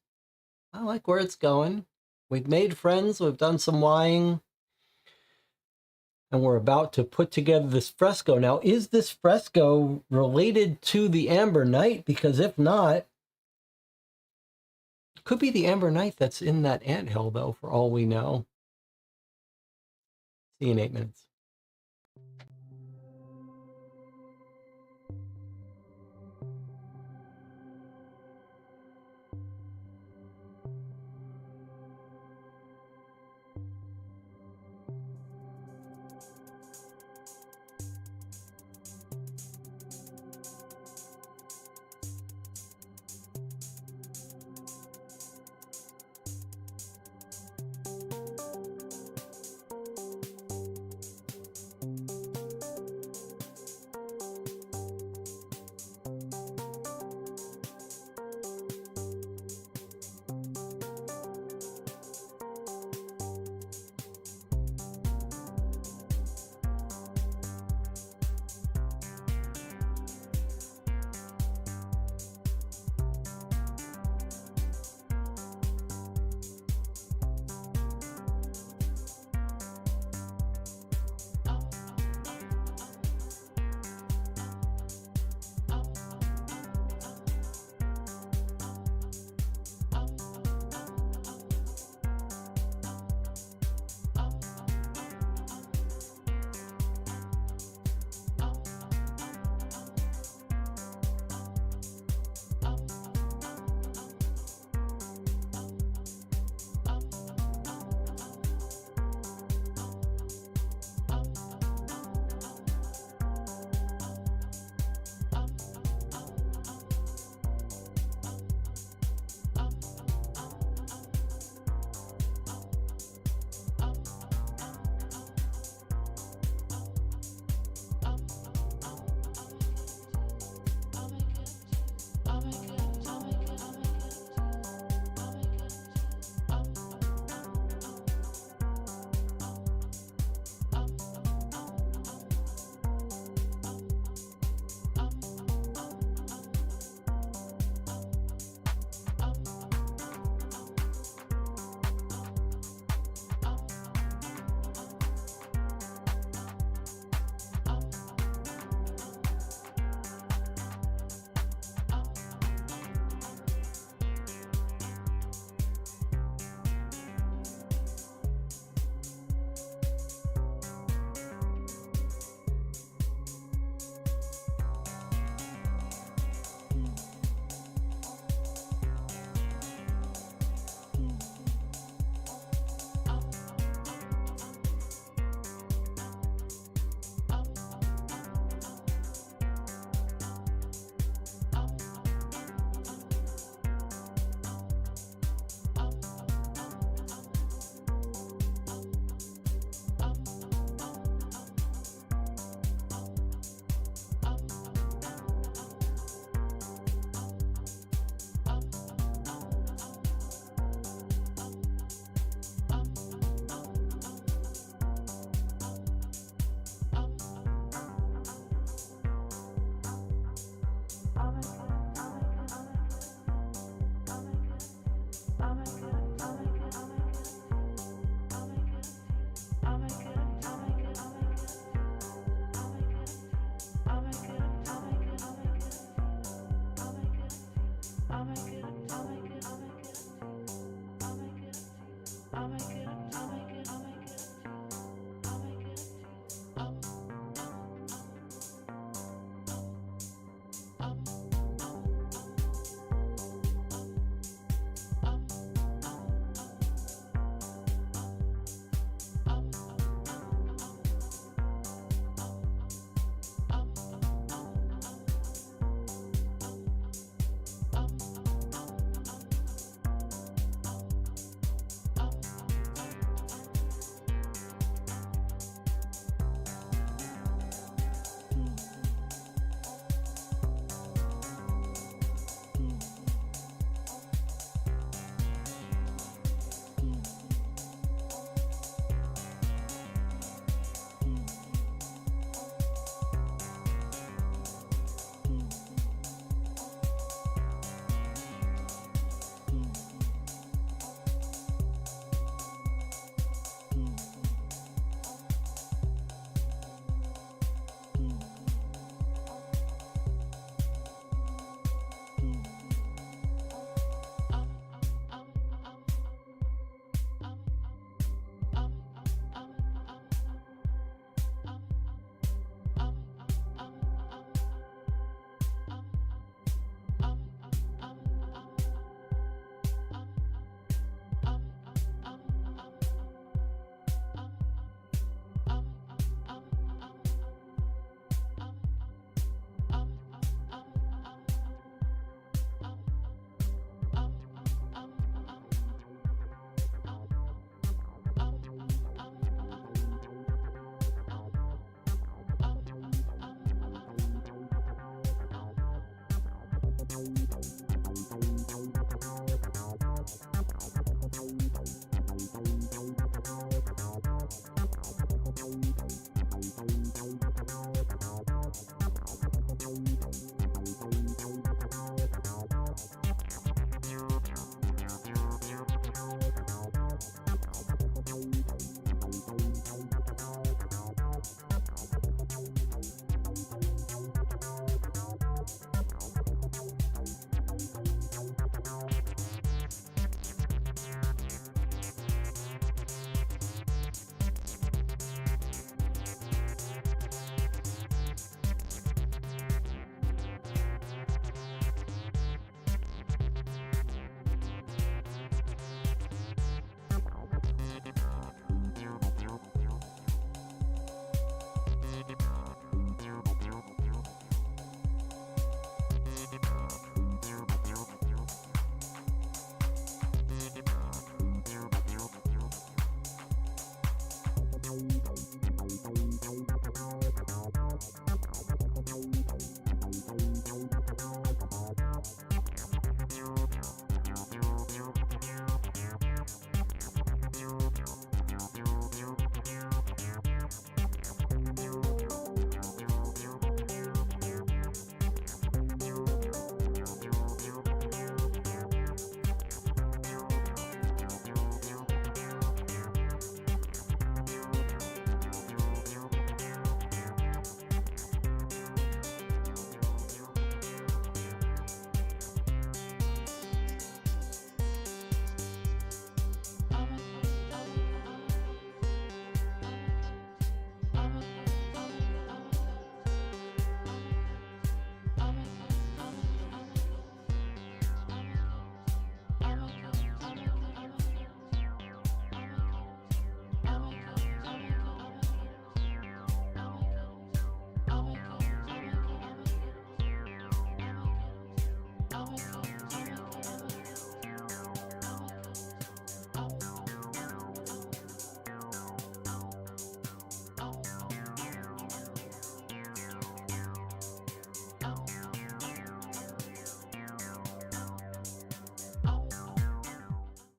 S1: I like where it's going. We've made friends. We've done some lying. And we're about to put together this fresco. Now, is this fresco related to the Amber Knight? Because if not, it could be the Amber Knight that's in that anthill, though, for all we know. See you in 8 minutes.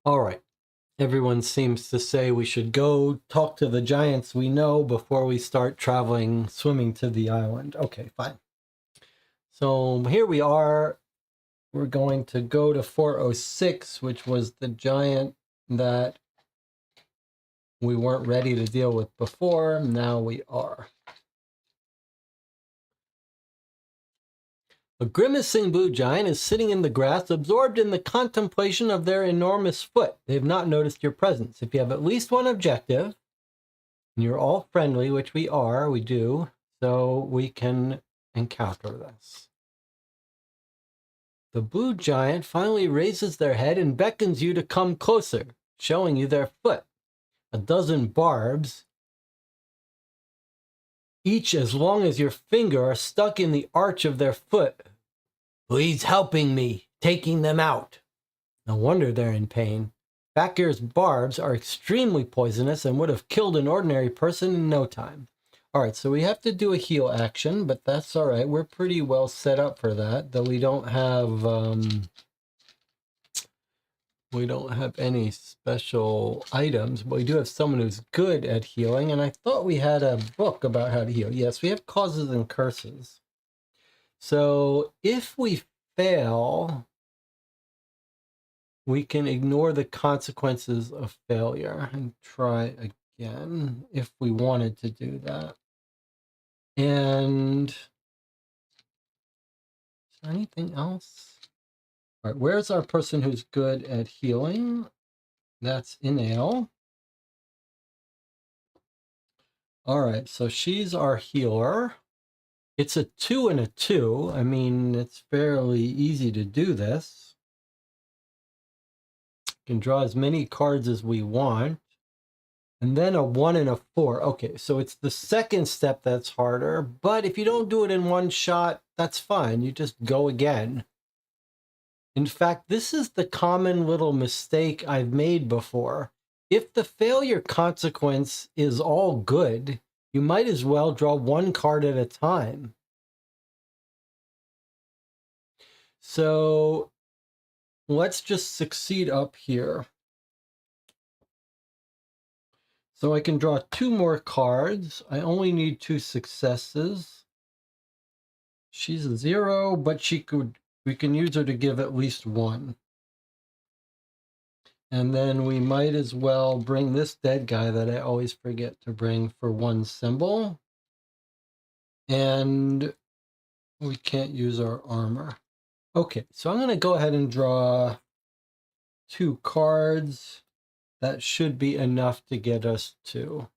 S1: All right. Everyone seems to say we should go talk to the giants we know before we start traveling, swimming to the island. Okay, fine. So here we are. We're going to go to 406, which was the giant that we weren't ready to deal with before. Now we are. A grimacing blue giant is sitting in the grass, absorbed in the contemplation of their enormous foot. They have not noticed your presence. If you have at least one objective, and you're all friendly, which we are, we do, so we can encounter this. The blue giant finally raises their head and beckons you to come closer, showing you their foot. A dozen barbs, each as long as your finger, are stuck in the arch of their foot. Please helping me, taking them out. No wonder they're in pain. Bakir's barbs are extremely poisonous and would have killed an ordinary person in no time. All right, so we have to do a heal action, but that's all right. We're pretty well set up for that, though we don't have any special items, but we do have someone who's good at healing, and I thought we had a book about how to heal. Yes, we have causes and curses. So if we fail, we can ignore the consequences of failure and try again if we wanted to do that. And is there anything else? All right, where's our person who's good at healing? That's Inale. All right, so she's our healer. It's a 2 and a 2. I mean, it's fairly easy to do this. We can draw as many cards as we want. And then a 1 and a 4. Okay, so it's the second step that's harder. But if you don't do it in one shot, that's fine. You just go again. In fact, this is the common little mistake I've made before. If the failure consequence is all good, you might as well draw one card at a time. So let's just succeed up here. So I can draw 2 more cards. I only need 2 successes. She's a 0, but we can use her to give at least 1. And then we might as well bring this dead guy that I always forget to bring for 1 symbol. And we can't use our armor. Okay, so I'm going to go ahead and draw 2 cards. That should be enough to get us 2.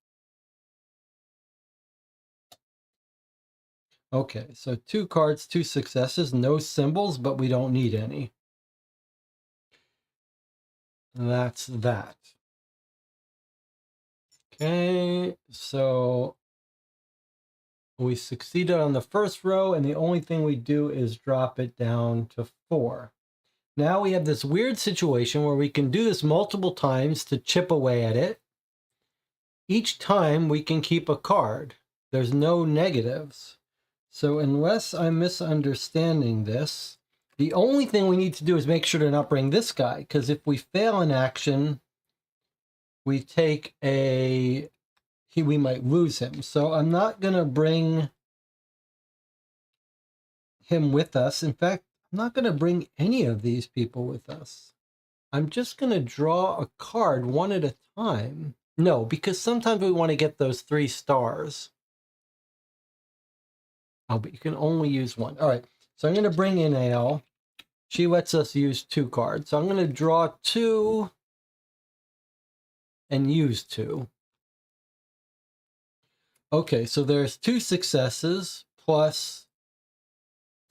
S1: Okay, so 2 cards, 2 successes, no symbols, but we don't need any. That's that. Okay, so we succeeded on the first row, and the only thing we do is drop it down to 4. Now we have this weird situation where we can do this multiple times to chip away at it. Each time we can keep a card. There's no negatives. So unless I'm misunderstanding this, the only thing we need to do is make sure to not bring this guy, because if we fail in action, we take we might lose him. So I'm not going to bring him with us. In fact, I'm not going to bring any of these people with us. I'm just going to draw a card one at a time. No, because sometimes we want to get those 3 stars. Oh, but you can only use 1. All right, so I'm going to bring in Ale. She lets us use 2 cards. So I'm going to draw 2 and use 2. Okay, so there's 2 successes plus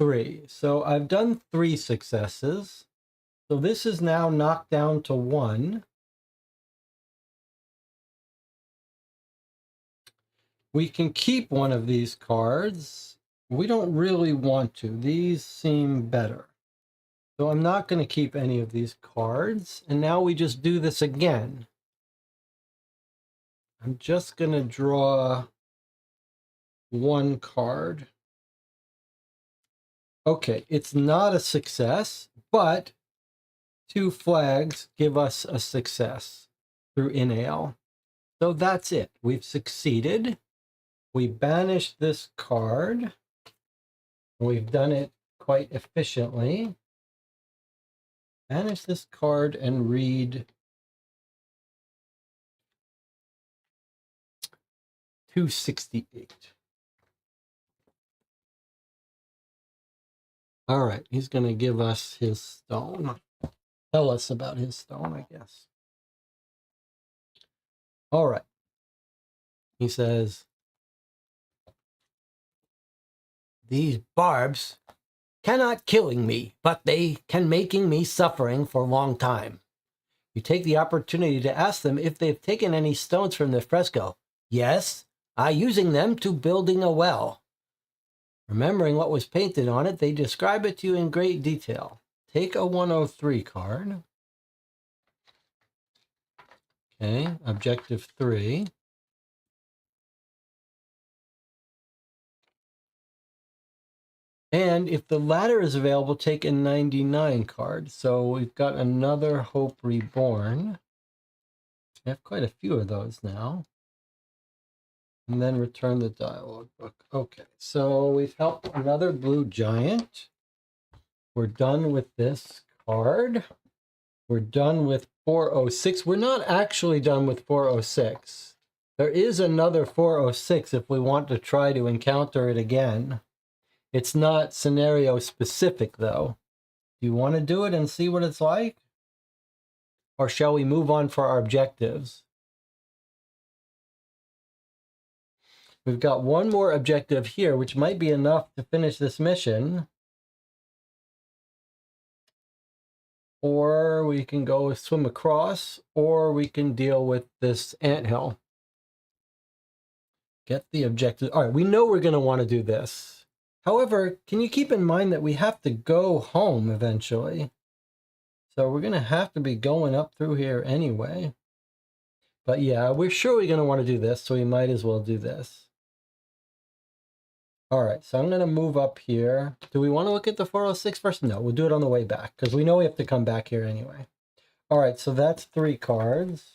S1: 3. So I've done 3 successes. So this is now knocked down to 1. We can keep one of these cards. We don't really want to. These seem better. So I'm not going to keep any of these cards. And now we just do this again. I'm just going to draw 1 card. Okay, it's not a success, but 2 flags give us a success through Inale. So that's it. We've succeeded. We banished this card. We've done it quite efficiently. Banish this card and read 268. All right, he's going to give us his stone. Tell us about his stone, I guess. All right. He says, these barbs cannot killing me, but they can making me suffering for a long time. You take the opportunity to ask them if they've taken any stones from the fresco. Yes, I using them to building a well. Remembering what was painted on it, they describe it to you in great detail. Take a 103 card. Okay, objective 3. And if the latter is available, take a 99 card. So we've got another Hope Reborn. We have quite a few of those now. And then return the dialogue book. Okay, so we've helped another blue giant. We're done with this card. We're done with 406. We're not actually done with 406. There is another 406 if we want to try to encounter it again. It's not scenario specific, though. Do you want to do it and see what it's like? Or shall we move on for our objectives? We've got one more objective here, which might be enough to finish this mission. Or we can go swim across, or we can deal with this anthill. Get the objective. All right, we know we're going to want to do this. However, can you keep in mind that we have to go home eventually? So we're going to have to be going up through here anyway. But yeah, we're sure we're going to want to do this, so we might as well do this. All right, so I'm going to move up here. Do we want to look at the 406 first? No, we'll do it on the way back, because we know we have to come back here anyway. All right, so that's 3 cards.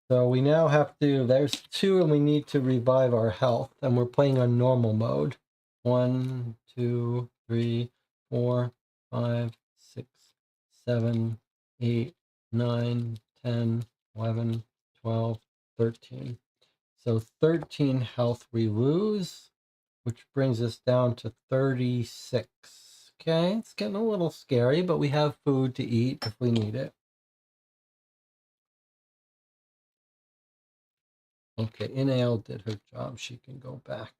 S1: So we now have to, there's 2, and we need to revive our health, and we're playing on normal mode. 1, 2, 3, 4, 5, 6, 7, 8, 9, 10, 11, 12, 13. So 13 health we lose, which brings us down to 36. Okay, it's getting a little scary, but we have food to eat if we need it. Okay, Inail did her job. She can go back.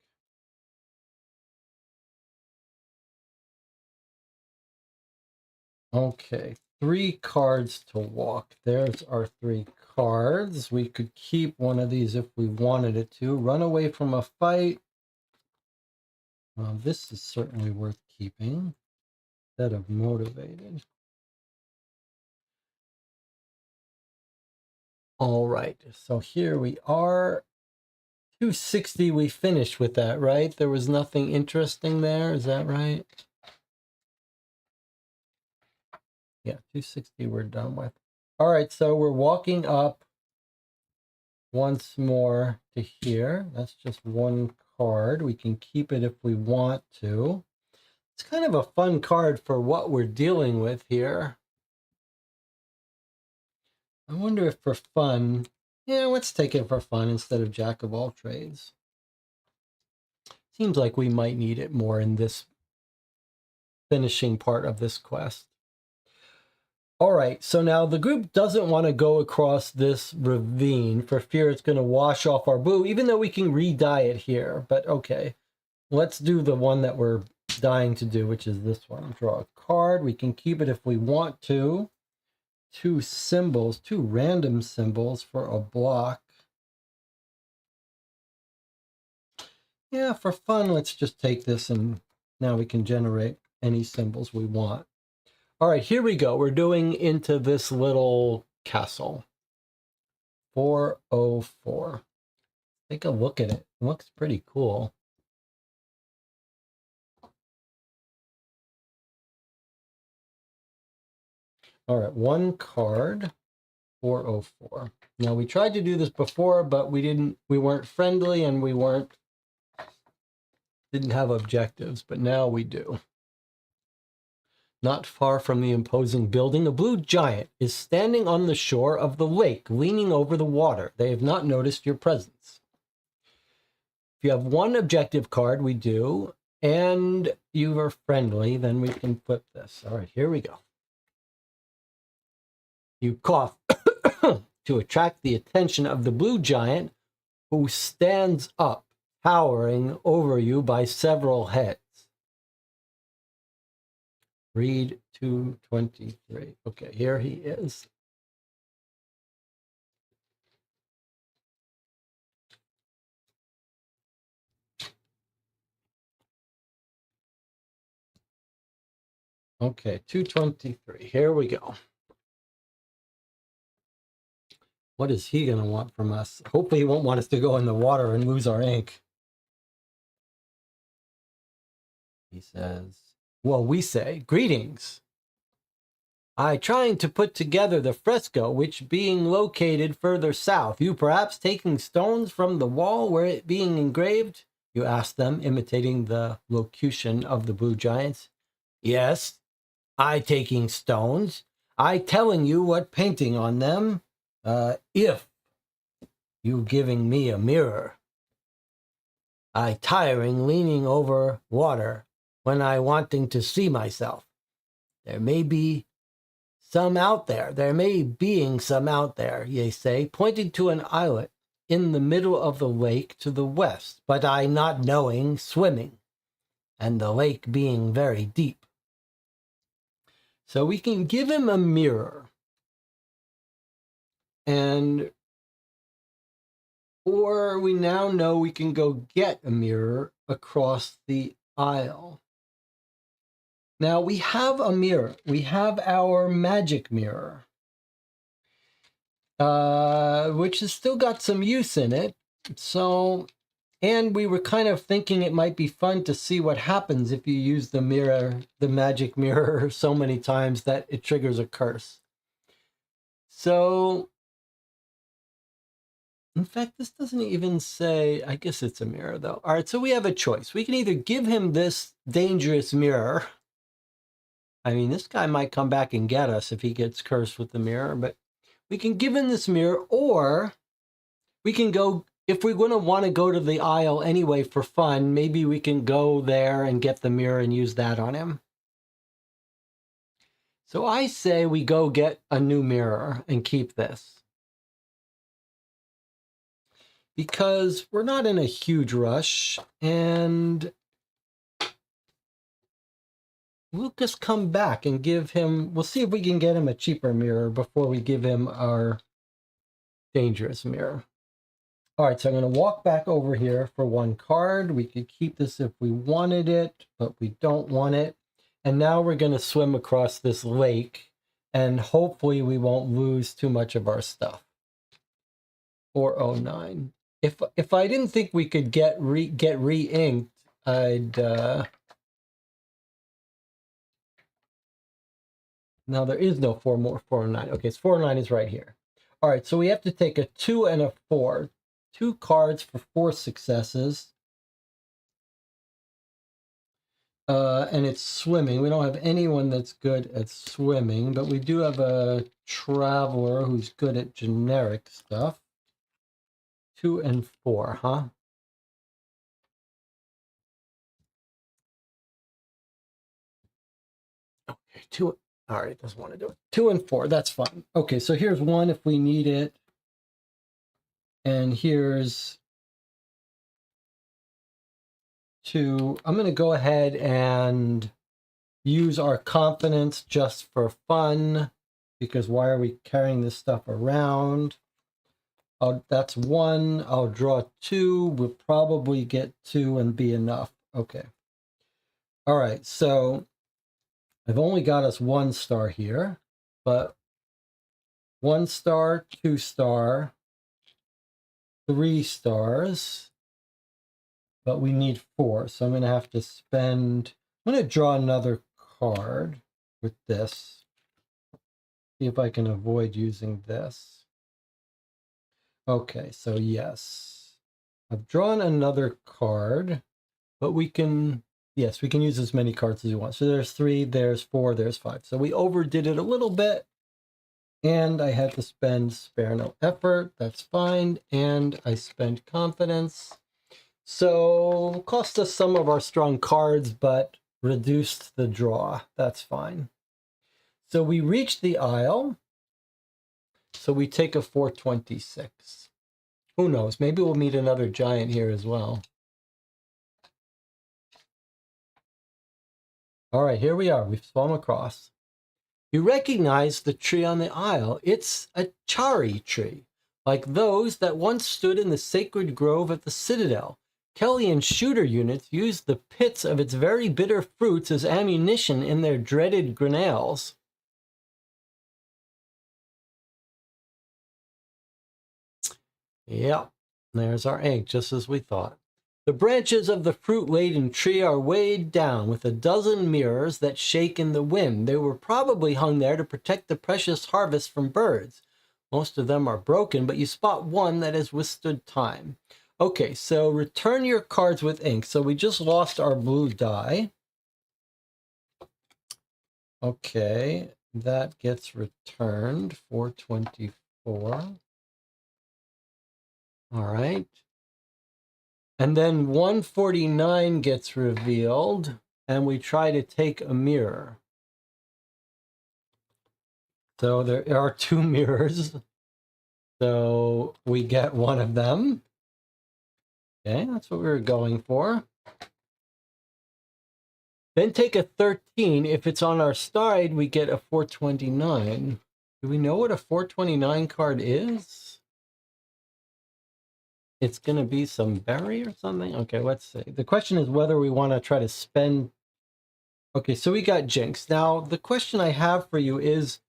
S1: Okay, 3 cards to walk. There's our 3 cards. We could keep one of these if we wanted it to. Run away from a fight. Well, this is certainly worth keeping. Instead of motivated. All right, so here we are. 260, we finished with that, right? There was nothing interesting there, is that right? Yeah, 260 we're done with. All right, so we're walking up once more to here. That's just 1 card. We can keep it if we want to. It's kind of a fun card for what we're dealing with here. I wonder if for fun, yeah, let's take it for fun instead of Jack of all trades. Seems like we might need it more in this finishing part of this quest. All right, so now the group doesn't want to go across this ravine for fear it's going to wash off our blue, even though we can re-dye it here. But okay, let's do the one that we're dying to do, which is this one. Draw a card. We can keep it if we want to. 2 symbols, 2 random symbols for a block. Yeah, for fun, let's just take this and now we can generate any symbols we want. All right, here we go. We're doing into this little castle. 404. Take a look at it. It looks pretty cool. All right, 1 card. 404. Now we tried to do this before, but we weren't friendly and we didn't have objectives, but now we do. Not far from the imposing building, a blue giant is standing on the shore of the lake, leaning over the water. They have not noticed your presence. If you have 1 objective card, we do. And you are friendly, then we can flip this. All right, here we go. You cough to attract the attention of the blue giant, who stands up, towering over you by several heads. Read 223. Okay, here he is. Okay, 223. Here we go. What is he going to want from us? Hopefully he won't want us to go in the water and lose our ink. He says, well, we say, greetings. I trying to put together the fresco, which being located further south. You perhaps taking stones from the wall where it being engraved? You ask them, imitating the locution of the blue giants. Yes, I taking stones. I telling you what painting on them. If you giving me a mirror. I tiring leaning over water when I wanting to see myself. There may be some out there. There may being some out there, ye say, pointing to an islet in the middle of the lake to the west, but I not knowing swimming, and the lake being very deep. So we can give him a mirror, and or we now know we can go get a mirror across the aisle. Now we have a mirror. We have our magic mirror, which has still got some use in it. So, and we were kind of thinking it might be fun to see what happens if you use the mirror, the magic mirror, so many times that it triggers a curse. So, in fact, this doesn't even say, I guess it's a mirror though. All right, so we have a choice. We can either give him this dangerous mirror. I mean, this guy might come back and get us if he gets cursed with the mirror, but we can give him this mirror, or we can go, if we're going to want to go to the aisle anyway for fun, maybe we can go there and get the mirror and use that on him. So I say we go get a new mirror and keep this, because we're not in a huge rush, and we'll just come back and give him, we'll see if we can get him a cheaper mirror before we give him our dangerous mirror. All right, so I'm going to walk back over here for one card. We could keep this if we wanted it, but we don't want it. And now we're going to swim across this lake, and hopefully we won't lose too much of our stuff. 409. If I didn't think we could get re-inked, I'd... Now there is no 409. Okay, so 409 is right here. All right, so we have to take a 2 and a 4. 2 cards for 4 successes. And it's swimming. We don't have anyone that's good at swimming, but we do have a traveler who's good at generic stuff. 2 and 4, huh? Okay, 2. All right, doesn't want to do it. 2 and 4, that's fine. Okay, so here's 1 if we need it. And here's 2. I'm going to go ahead and use our confidence just for fun, because why are we carrying this stuff around? That's 1. I'll draw 2. We'll probably get 2 and be enough. Okay. All right, so I've only got us 1 star here, but 1 star, 2 star, 3 stars, but we need 4. So I'm going to have to spend, I'm going to draw another card with this. See if I can avoid using this. Okay, so yes, I've drawn another card, but we can, yes, we can use as many cards as we want. So there's 3, there's 4, there's 5. So we overdid it a little bit, and I had to spend spare no effort. That's fine. And I spent confidence. So cost us some of our strong cards, but reduced the draw. That's fine. So we reach the Isle. So we take a 426. Who knows? Maybe we'll meet another giant here as well. All right, here we are. We've swum across. You recognize the tree on the Isle. It's a chari tree, like those that once stood in the sacred grove at the Citadel. Kellyan's shooter units used the pits of its very bitter fruits as ammunition in their dreaded grenades. Yep, there's our egg, just as we thought. The branches of the fruit-laden tree are weighed down with a dozen mirrors that shake in the wind. They were probably hung there to protect the precious harvest from birds. Most of them are broken, but you spot one that has withstood time. Okay, so return your cards with ink. So we just lost our blue die. Okay, that gets returned, 424. All right. And then 149 gets revealed, and we try to take a mirror. So there are two mirrors. So we get one of them. Okay, that's what we were going for. Then take a 13. If it's on our side, we get a 429. Do we know what a 429 card is? It's going to be some berry or something? Okay, let's see. The question is whether we want to try to spend... Okay, so we got Jinx. Now, the question I have for you is,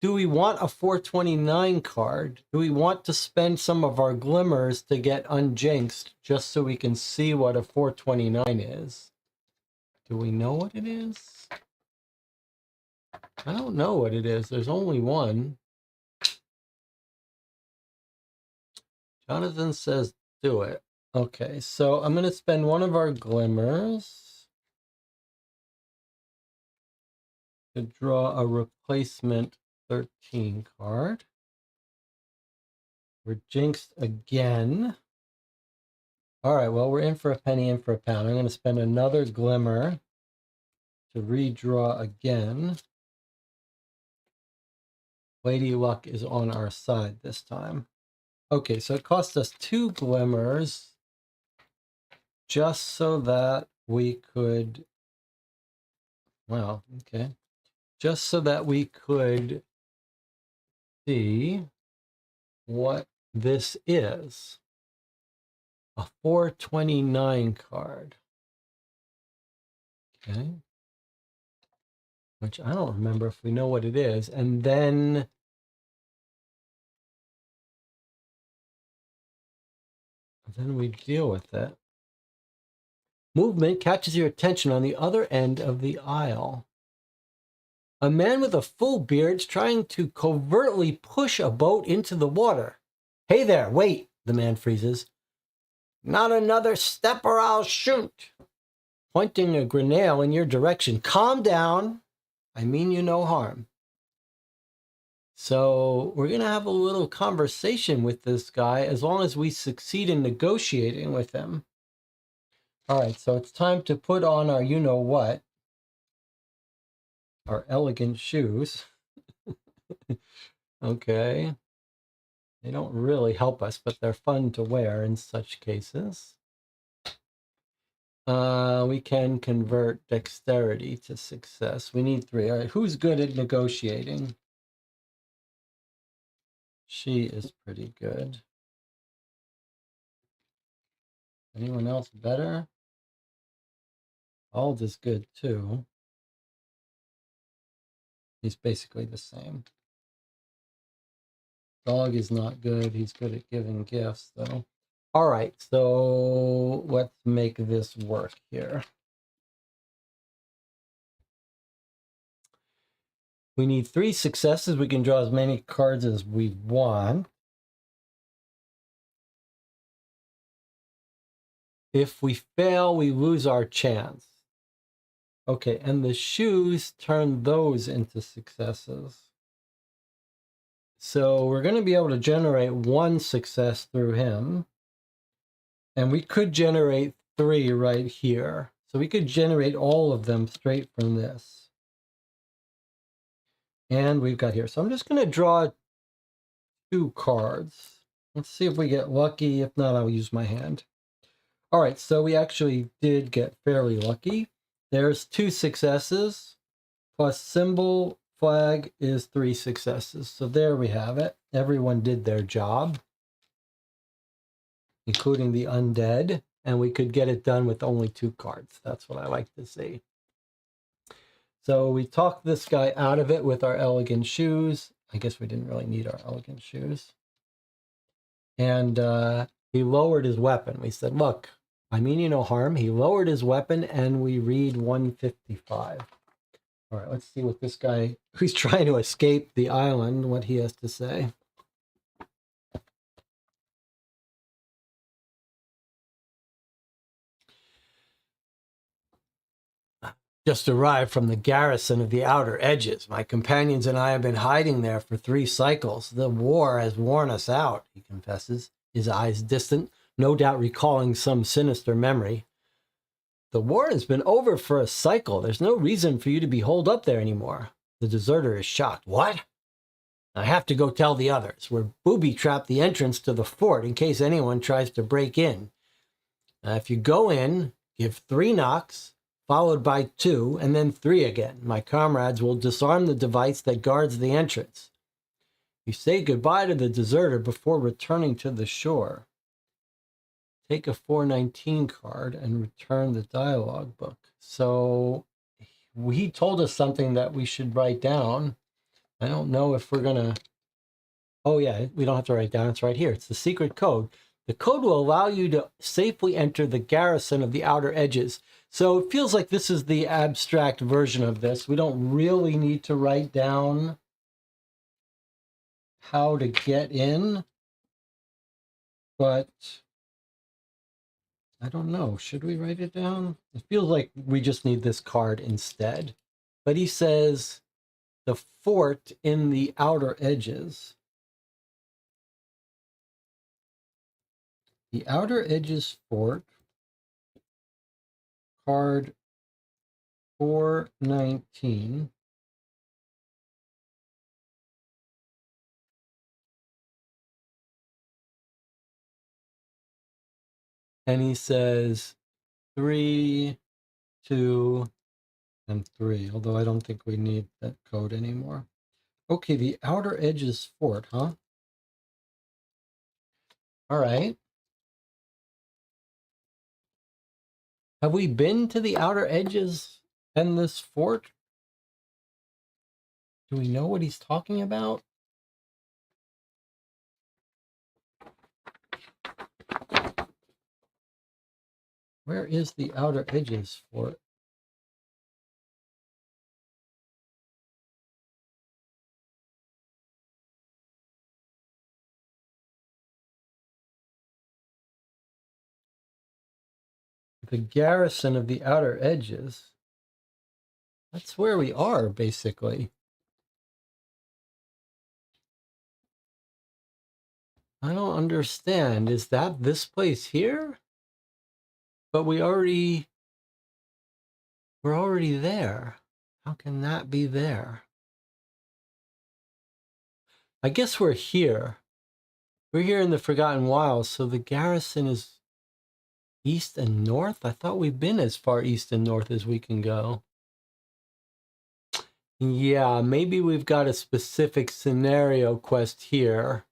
S1: do we want a 429 card? Do we want to spend some of our glimmers to get unjinxed just so we can see what a 429 is? Do we know what it is? I don't know what it is. There's only one. Jonathan says do it. Okay, so I'm going to spend one of our glimmers to draw a replacement 13 card. We're jinxed again. All right, well, we're in for a penny, in for a pound. I'm going to spend another glimmer to redraw again. Lady Luck is on our side this time. Okay, so it cost us 2 glimmers just so that we could... Well, okay. Just so that we could see what this is. A 429 card. Okay. Which I don't remember if we know what it is. And then we deal with it. Movement catches your attention on the other end of the aisle. A man with a full beard is trying to covertly push a boat into the water. Hey there, wait, the man freezes. Not another step or I'll shoot. Pointing a grenade in your direction. Calm down. I mean you no harm. So we're going to have a little conversation with this guy as long as we succeed in negotiating with him. All right, so it's time to put on our you-know-what. Our elegant shoes. Okay. They don't really help us, but they're fun to wear in such cases. We can convert dexterity to success. We need 3. All right, who's good at negotiating? She is pretty good. Anyone else better? Ald is good too. He's basically the same. Dog is not good. He's good at giving gifts, though. All right, so let's make this work here. We need 3 successes. We can draw as many cards as we want. If we fail, we lose our chance. Okay, and the shoes turn those into successes. So we're going to be able to generate 1 success through him. And we could generate 3 right here. So we could generate all of them straight from this. And we've got here. So I'm just going to draw 2 cards. Let's see if we get lucky. If not, I'll use my hand. All right, so we actually did get fairly lucky. There's 2 successes, plus symbol flag is 3 successes. So there we have it. Everyone did their job, including the undead, and we could get it done with only 2 cards. That's what I like to see. So we talked this guy out of it with our elegant shoes. I guess we didn't really need our elegant shoes. And he lowered his weapon. We said, look, I mean you no harm. He lowered his weapon, and we read 155. All right, let's see what this guy who's trying to escape the island, what he has to say. Just arrived from the garrison of the outer edges. My companions and I have been hiding there for 3 cycles. The war has worn us out, he confesses, his eyes distant, no doubt recalling some sinister memory. The war has been over for a cycle. There's no reason for you to be holed up there anymore. The deserter is shocked. What? I have to go tell the others. We're booby-trapped the entrance to the fort in case anyone tries to break in. If you go in, give 3 knocks, followed by 2, and then 3 again. My comrades will disarm the device that guards the entrance. You say goodbye to the deserter before returning to the shore. Take a 419 card and return the dialogue book. So he told us something that we should write down. I don't know if we're going to... Oh, yeah, we don't have to write it down. It's right here. It's the secret code. The code will allow you to safely enter the garrison of the outer edges. So it feels like this is the abstract version of this. We don't really need to write down how to get in, but I don't know. Should we write it down? It feels like we just need this card instead. But he says the fort in the outer edges. The outer edges fort, card 419. And he says 3, 2, and 3, although I don't think we need that code anymore. Okay, the outer edges fort, huh? All right. Have we been to the outer edges and this fort? Do we know what he's talking about? Where is the outer edges fort? The garrison of the outer edges. That's where we are, basically. I don't understand. Is that this place here? But we're already there. How can that be there? I guess we're here. We're here in the Forgotten Wilds, so the garrison is east and north? I thought we've been as far east and north as we can go. Yeah, maybe we've got a specific scenario quest here,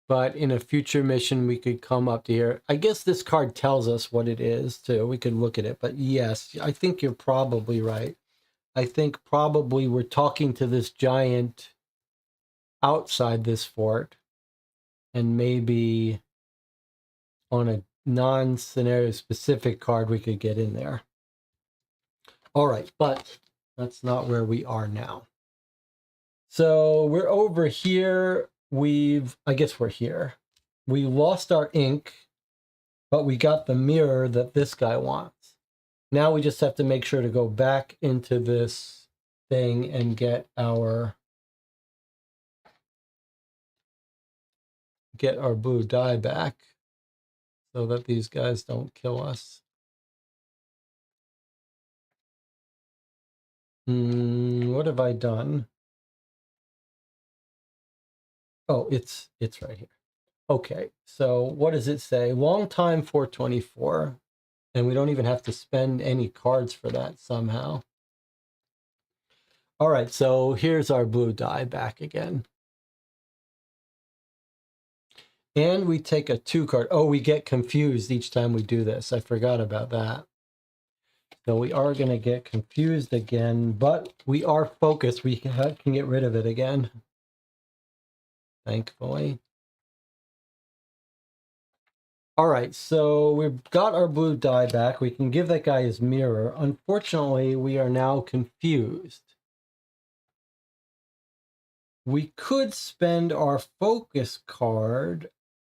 S1: but in a future mission we could come up to here. I guess this card tells us what it is too. We could look at it, but yes, I think you're probably right. I think probably we're talking to this giant outside this fort, and maybe on a non-scenario specific card we could get in there. All right, but that's not where we are now. So we're over here. I guess we're here. We lost our ink, but we got the mirror that this guy wants. Now we just have to make sure to go back into this thing and get our blue dye back. so that these guys don't kill us. What have I done? Oh, it's right here. Okay, so what does it say? Long time 424, and we don't even have to spend any cards for that somehow. All right, so here's our blue die back again. And we take a 2 card. Oh, we get confused each time we do this. I forgot about that. So we are going to get confused again, but we are focused. We can get rid of it again, thankfully. All right, so we've got our blue die back. We can give that guy his mirror. Unfortunately, we are now confused. We could spend our focus card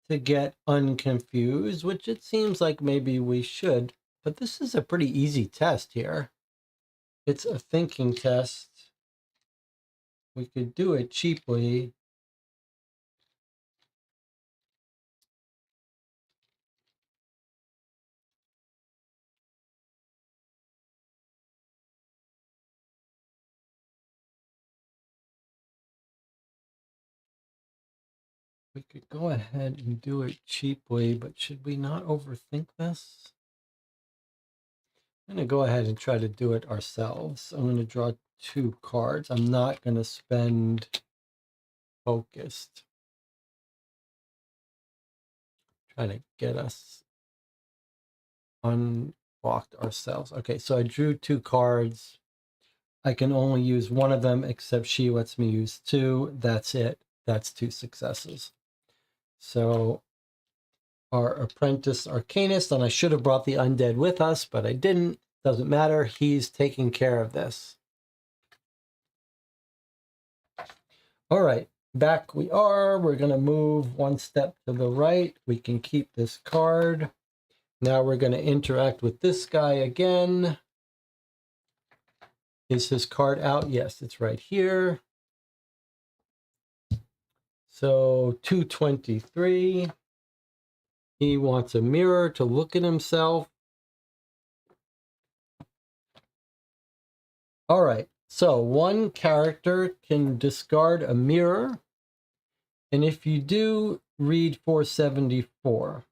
S1: to get unconfused, which it seems like maybe we should, but this is a pretty easy test here. It's a thinking test. We could do it cheaply. We could go ahead and do it cheaply, but should we not overthink this? I'm going to go ahead and try to do it ourselves. I'm going to draw 2 cards. I'm not going to spend focused. Trying to get us unblocked ourselves. Okay, so I drew 2 cards. I can only use one of them, except she lets me use 2. That's it. That's 2 successes. So our apprentice arcanist, and I should have brought the undead with us, but I didn't. Doesn't matter. He's taking care of this. All right, back we are. We're going to move 1 step to the right. We can keep this card. Now we're going to interact with this guy again. Is his card out? Yes, it's right here. So 223. He wants a mirror to look at himself. All right, so 1 character can discard a mirror. And if you do, read 474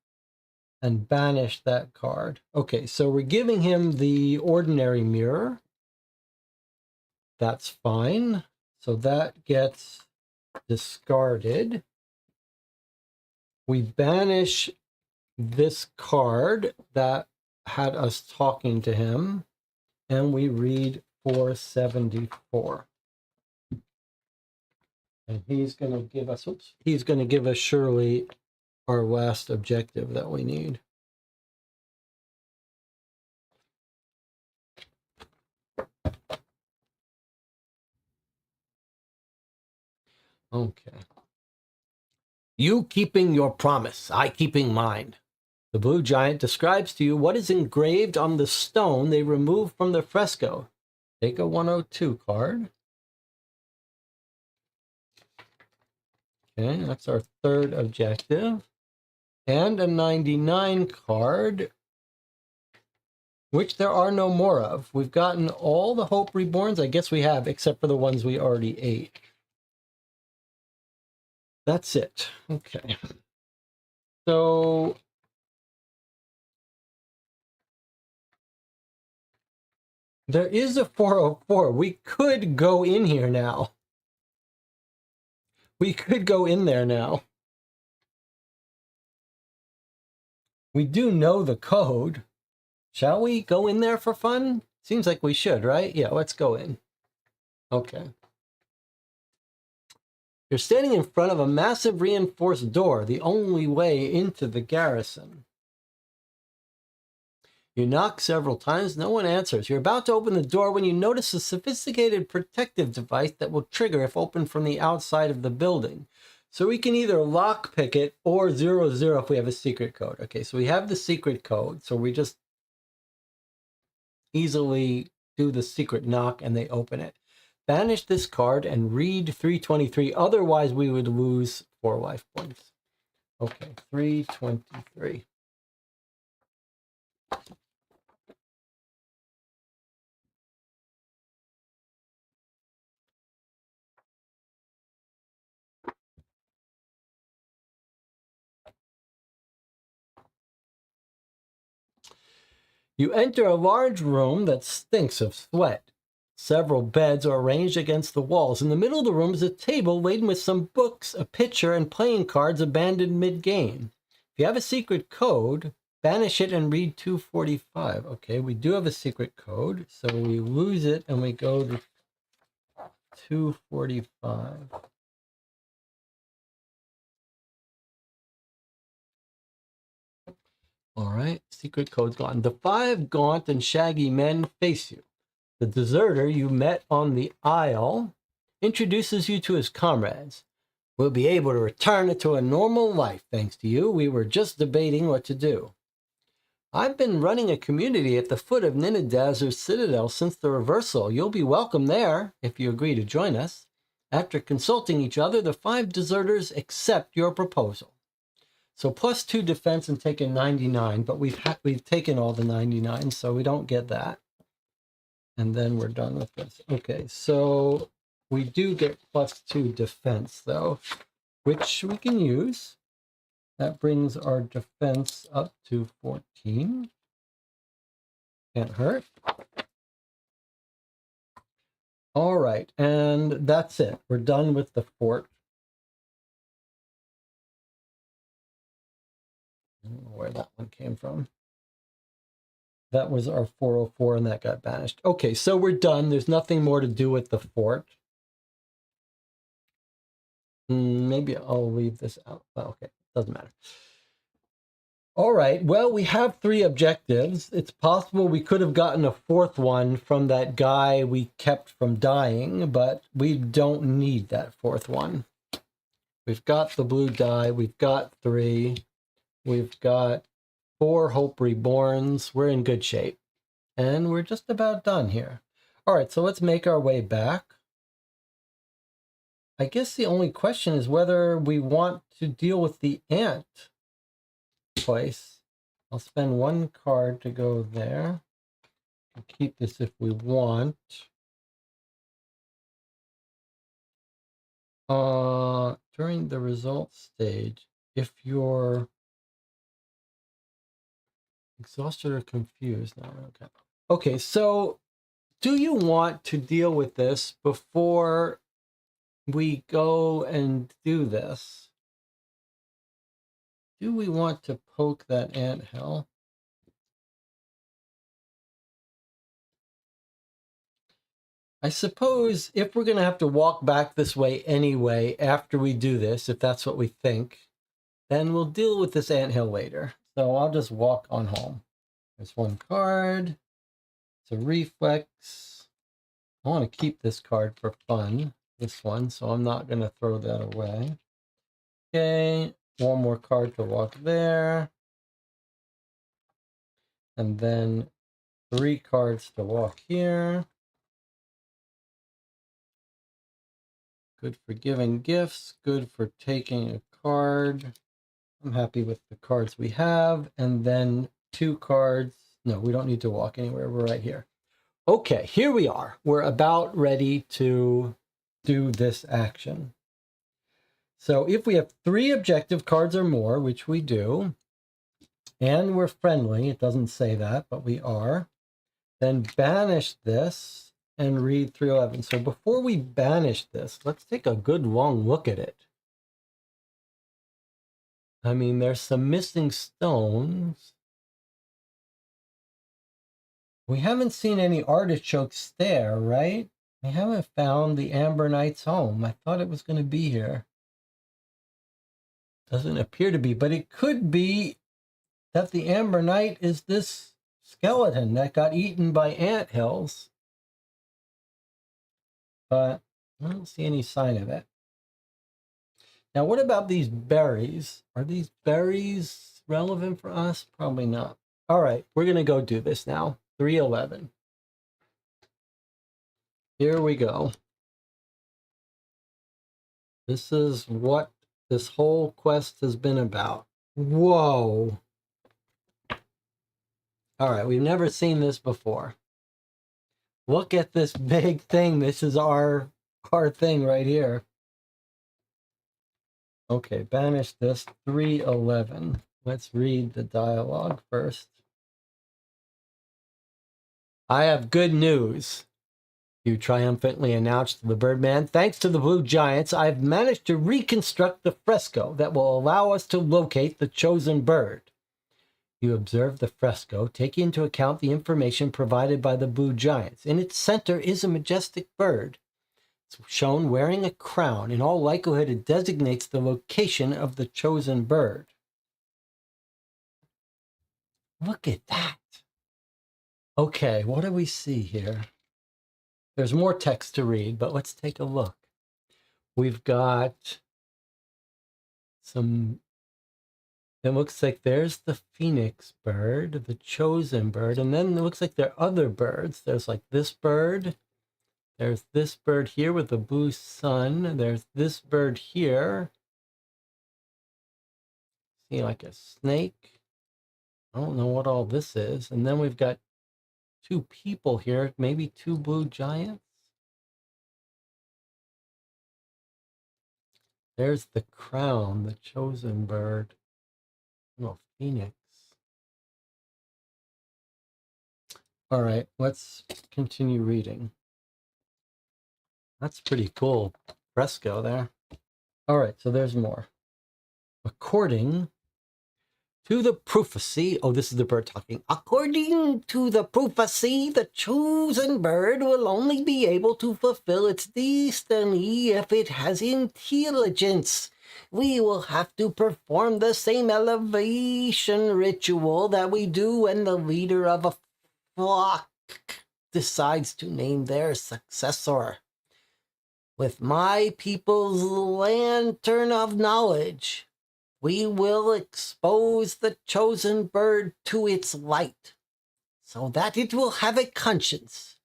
S1: and banish that card. Okay, so we're giving him the ordinary mirror. That's fine. So that gets discarded. We banish this card that had us talking to him, and we read 474. And he's going to give us, he's going to give us surely our last objective that we need. Okay. You keeping your promise, I keeping mine. The blue giant describes to you what is engraved on the stone they removed from the fresco. Take a 102 card. Okay, that's our 3rd objective. And a 99 card, which there are no more of. We've gotten all the Hope Reborns, I guess we have, except for the ones we already ate. That's it. Okay. So there is a 404. We could go in here now. We could go in there now. We do know the code. Shall we go in there for fun? Seems like we should, right? Yeah, let's go in. Okay. You're standing in front of a massive reinforced door, the only way into the garrison. You knock several times, no one answers. You're about to open the door when you notice a sophisticated protective device that will trigger if opened from the outside of the building. So we can either lockpick it or 00 if we have a secret code. Okay, so we have the secret code, so we just easily do the secret knock and they open it. Banish this card and read 323, otherwise we would lose 4 life points. Okay, 323. You enter a large room that stinks of sweat. Several beds are arranged against the walls. In the middle of the room is a table laden with some books, a pitcher, and playing cards abandoned mid-game. If you have a secret code, banish it and read 245. Okay, we do have a secret code, so we lose it and we go to 245. All right, secret code's gone. The 5 gaunt and shaggy men face you. The deserter you met on the Isle introduces you to his comrades. We'll be able to return to a normal life thanks to you. We were just debating what to do. I've been running a community at the foot of Ninadazur's Citadel since the reversal. You'll be welcome there if you agree to join us. After consulting each other, the 5 deserters accept your proposal. So +2 defense and taken 99, but we've taken all the 99, so we don't get that. And then we're done with this. Okay, so we do get +2 defense, though, which we can use. That brings our defense up to 14. Can't hurt. All right, and that's it. We're done with the fort. I don't know where that one came from. That was our 404, and that got banished. Okay, so we're done. There's nothing more to do with the fort. Maybe I'll leave this out. Well, okay, doesn't matter. All right, well, we have 3 objectives. It's possible we could have gotten a 4th one from that guy we kept from dying, but we don't need that 4th one. We've got the blue die. We've got 3. We've got 4 Hope Reborns. We're in good shape. And we're just about done here. All right, so let's make our way back. I guess the only question is whether we want to deal with the ant place. I'll spend 1 card to go there. We'll keep this if we want. During the results stage, if you're exhausted or confused. No, okay. Okay, so do you want to deal with this before we go and do this? Do we want to poke that anthill? I suppose if we're going to have to walk back this way anyway after we do this, if that's what we think, then we'll deal with this anthill later. So I'll just walk on home. There's 1 card. It's a reflex. I want to keep this card for fun, this one, so I'm not going to throw that away. Okay, 1 more card to walk there. And then 3 cards to walk here. Good for giving gifts, good for taking a card. I'm happy with the cards we have. And then 2 cards. No, we don't need to walk anywhere. We're right here. Okay, here we are. We're about ready to do this action. So if we have 3 objective cards or more, which we do, and we're friendly, it doesn't say that, but we are, then banish this and read 311. So before we banish this, let's take a good long look at it. I mean, there's some missing stones. We haven't seen any artichokes there, right? We haven't found the Amber Knight's home. I thought it was going to be here. Doesn't appear to be, but it could be that the Amber Knight is this skeleton that got eaten by anthills. But I don't see any sign of it. Now, what about these berries? Are these berries relevant for us? Probably not. All right, we're going to go do this now. 311. Here we go. This is what this whole quest has been about. Whoa. All right, we've never seen this before. Look at this big thing. This is our thing right here. Okay, banish this 311. Let's read the dialogue first. I have good news, you triumphantly announced to the Birdman. Thanks to the Blue Giants, I've managed to reconstruct the fresco that will allow us to locate the chosen bird. You observe the fresco, taking into account the information provided by the Blue Giants. In its center is a majestic bird. It's shown wearing a crown. In all likelihood, it designates the location of the chosen bird. Look at that. Okay, what do we see here? There's more text to read, but let's take a look. We've got some, it looks like there's the phoenix bird, the chosen bird, and then it looks like there are other birds. There's like this bird. There's this bird here with the blue sun. There's this bird here. See, like a snake. I don't know what all this is. And then we've got two people here, maybe two blue giants. There's the crown, the chosen bird. Oh, phoenix. All right, let's continue reading. That's pretty cool fresco there. All right, so there's more. According to the prophecy, oh, this is the bird talking. According to the prophecy, the chosen bird will only be able to fulfill its destiny if it has intelligence. We will have to perform the same elevation ritual that we do when the leader of a flock decides to name their successor. With my people's lantern of knowledge, we will expose the chosen bird to its light, so that it will have a conscience.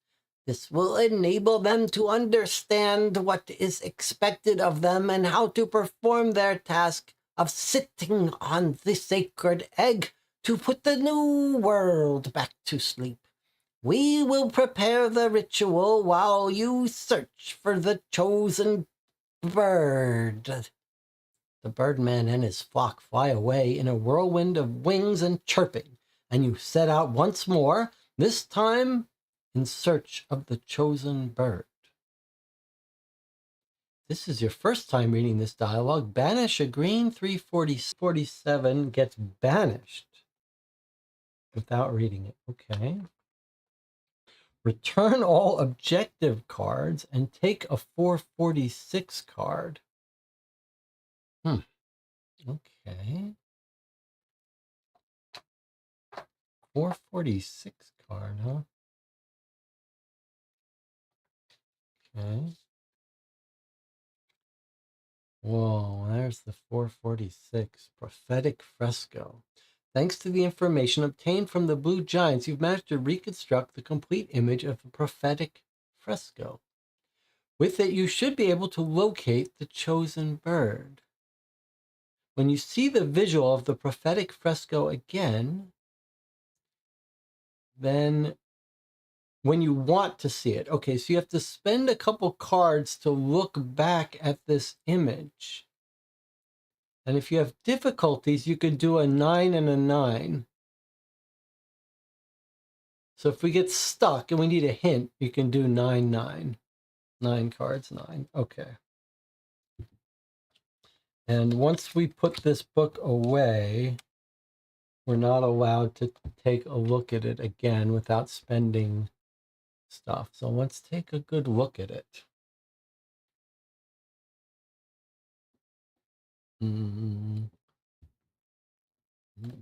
S1: This will enable them to understand what is expected of them and how to perform their task of sitting on the sacred egg to put the new world back to sleep. We will prepare the ritual while you search for the chosen bird. The birdman and his flock fly away in a whirlwind of wings and chirping, and you set out once more, this time in search of the chosen bird. This is your first time reading this dialogue. Banish a green 347 gets banished without reading it. Okay. Return all objective cards and take a 446 card. Okay. 446 card, huh? Okay. Whoa, there's the 446 prophetic fresco. Thanks to the information obtained from the Blue Giants, you've managed to reconstruct the complete image of the prophetic fresco. With it, you should be able to locate the chosen bird. When you see the visual of the prophetic fresco again, then when you want to see it, okay, so you have to spend a couple cards to look back at this image. And if you have difficulties, you could do a 9 and a 9. So if we get stuck and we need a hint, you can do 9, 9. 9 cards, 9. Okay. And once we put this book away, we're not allowed to take a look at it again without spending stuff. So let's take a good look at it. Let me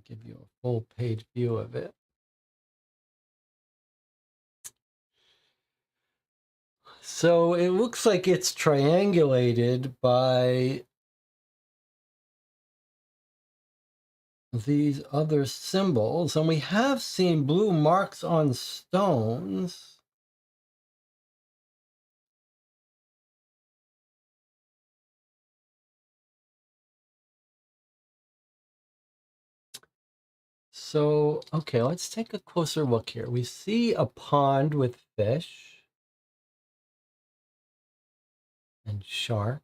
S1: give you a full page view of it. So it looks like it's triangulated by these other symbols, and we have seen blue marks on stones. So, okay, let's take a closer look here. We see a pond with fish and sharks,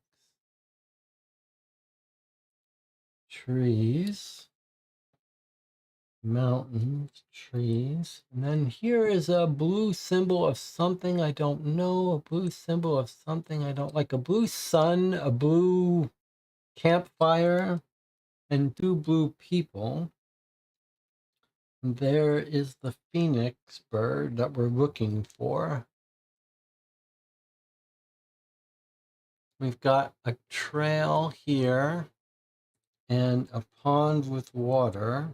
S1: trees, mountains, trees. And then here is a blue symbol of something I don't know, a blue symbol of something I don't like, a blue sun, a blue campfire, and two blue people. And there is the phoenix bird that we're looking for. We've got a trail here and a pond with water.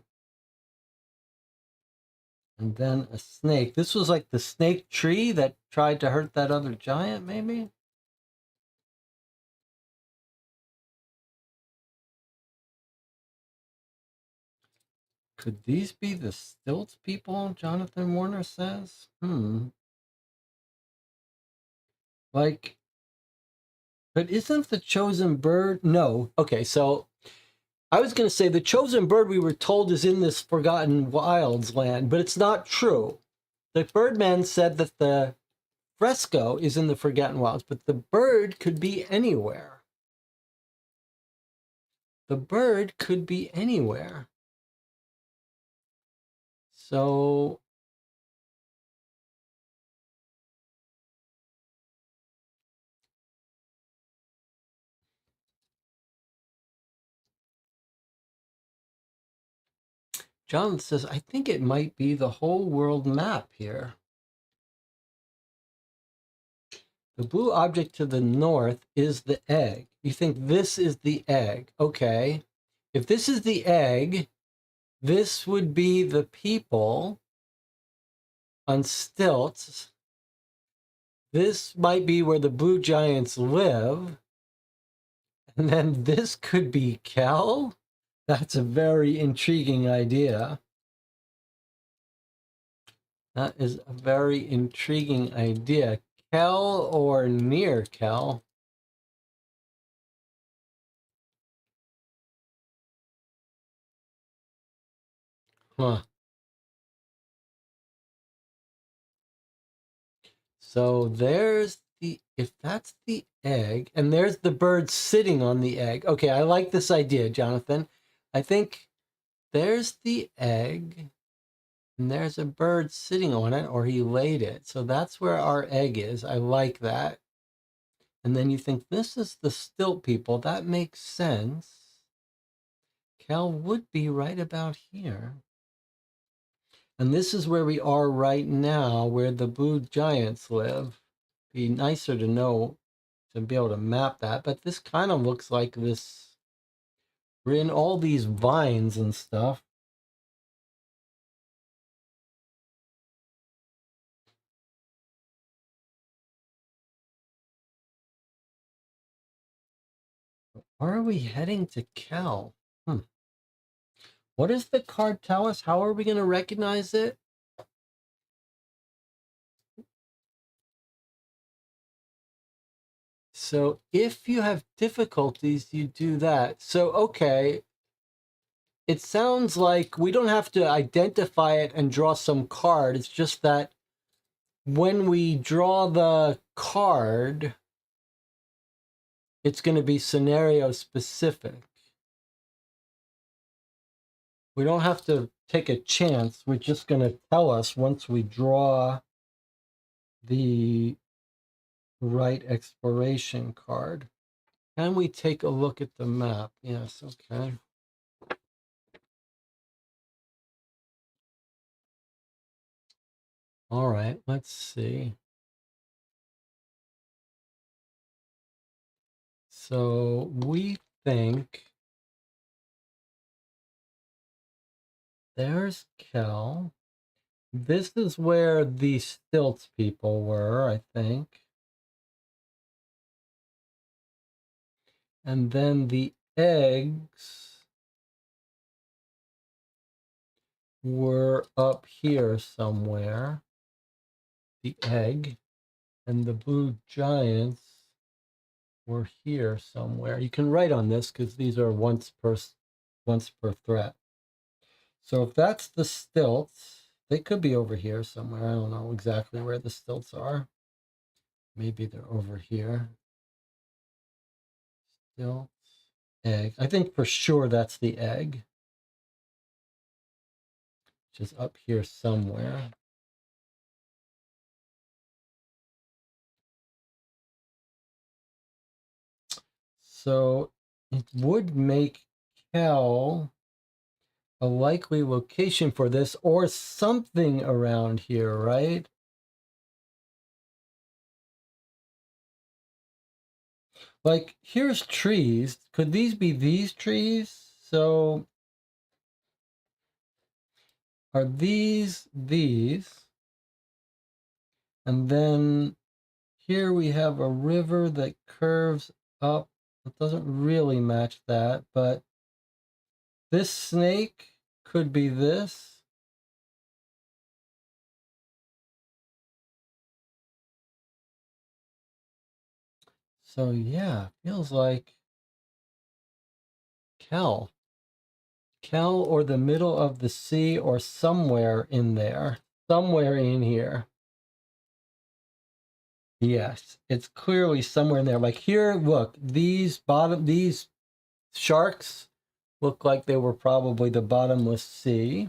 S1: And then a snake. This was like the snake tree that tried to hurt that other giant, maybe? Could these be the stilts people, Jonathan Warner says? Like, but isn't the chosen bird? No. Okay, so I was going to say the chosen bird we were told is in this Forgotten Wilds land, but it's not true. The Birdman said that the fresco is in the Forgotten Wilds, but the bird could be anywhere. The bird could be anywhere. So John says, I think it might be the whole world map here. The blue object to the north is the egg. You think this is the egg. Okay. If this is the egg, this would be the people on stilts. This might be where the blue giants live. And then this could be Kel. That's a very intriguing idea. That is a very intriguing idea. Kel or near Kel? Huh. So there's the, if that's the egg, and there's the bird sitting on the egg. Okay, I like this idea, Jonathan. I think there's the egg, and there's a bird sitting on it, or he laid it. So that's where our egg is. I like that. And then you think this is the stilt people. That makes sense. Kel would be right about here. And this is where we are right now, where the blue giants live. Be nicer to know, to be able to map that, but this kind of looks like this. We're in all these vines and stuff. Where are we heading to Cal? What does the card tell us? How are we going to recognize it? So if you have difficulties, you do that. So, okay, it sounds like we don't have to identify it and draw some card. It's just that when we draw the card, it's going to be scenario specific. We don't have to take a chance. We're just going to tell us once we draw the right exploration card. Can we take a look at the map? Yes, okay. All right, let's see. So we think there's Kel. This is where the stilts people were, I think. And then the eggs were up here somewhere. The egg. And the blue giants were here somewhere. You can write on this because these are once per threat. So if that's the stilts, they could be over here somewhere. I don't know exactly where the stilts are. Maybe they're over here. Stilts, egg. I think for sure that's the egg, which is up here somewhere. So it would make Cal a likely location for this, or something around here, right? Like, here's trees. Could these be these trees? So are these? And then here we have a river that curves up. It doesn't really match that, but this snake could be this. So yeah, feels like Kel. Kel or the middle of the sea or somewhere in there. Somewhere in here. Yes, it's clearly somewhere in there. Like here, look, these sharks look like they were probably the bottomless sea.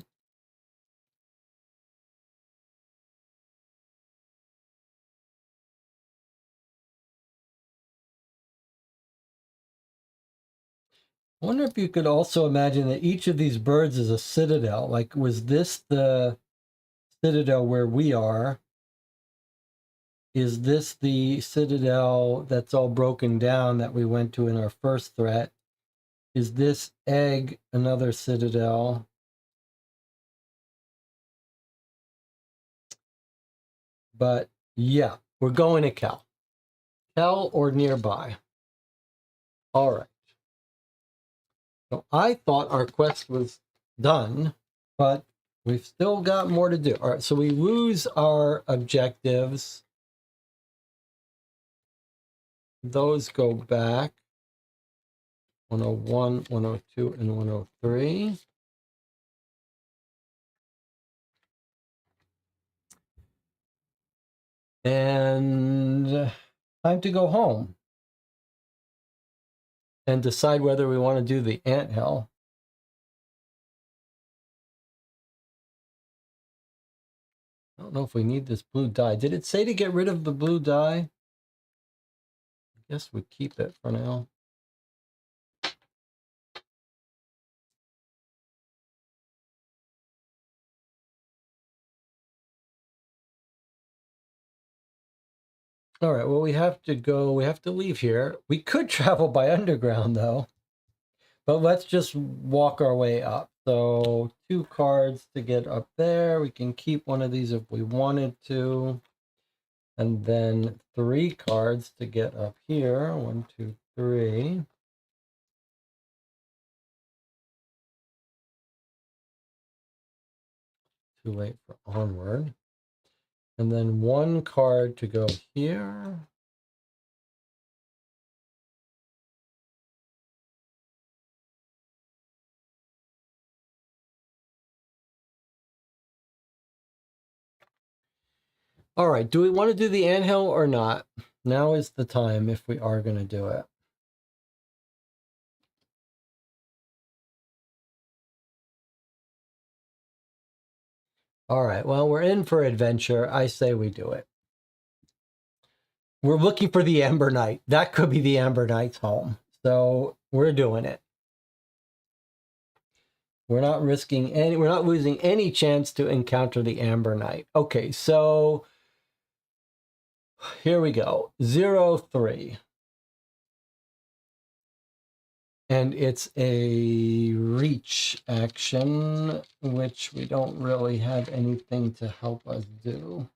S1: I wonder if you could also imagine that each of these birds is a citadel. Like, was this the citadel where we are? Is this the citadel that's all broken down that we went to in our first threat? Is this egg another citadel? But yeah, we're going to Cal. Cal or nearby. All right. So I thought our quest was done, but we've still got more to do. All right, so we lose our objectives. Those go back. 101, 102, and 103. And time to go home and decide whether we want to do the anthill. I don't know if we need this blue dye. Did it say to get rid of the blue dye? I guess we keep it for now. All right, well, we have to leave here. We could travel by underground, though. But let's just walk our way up. So 2 cards to get up there. We can keep one of these if we wanted to. And then 3 cards to get up here. 1, 2, 3. Too late for onward. And then 1 card to go here. All right, do we want to do the anthill or not? Now is the time if we are going to do it. All right, well, we're in for adventure. I say we do it. We're looking for the Amber Knight. That could be the Amber Knight's home. So we're doing it. We're not losing any chance to encounter the Amber Knight. Okay, so here we go. 0-3. And it's a reach action, which we don't really have anything to help us do.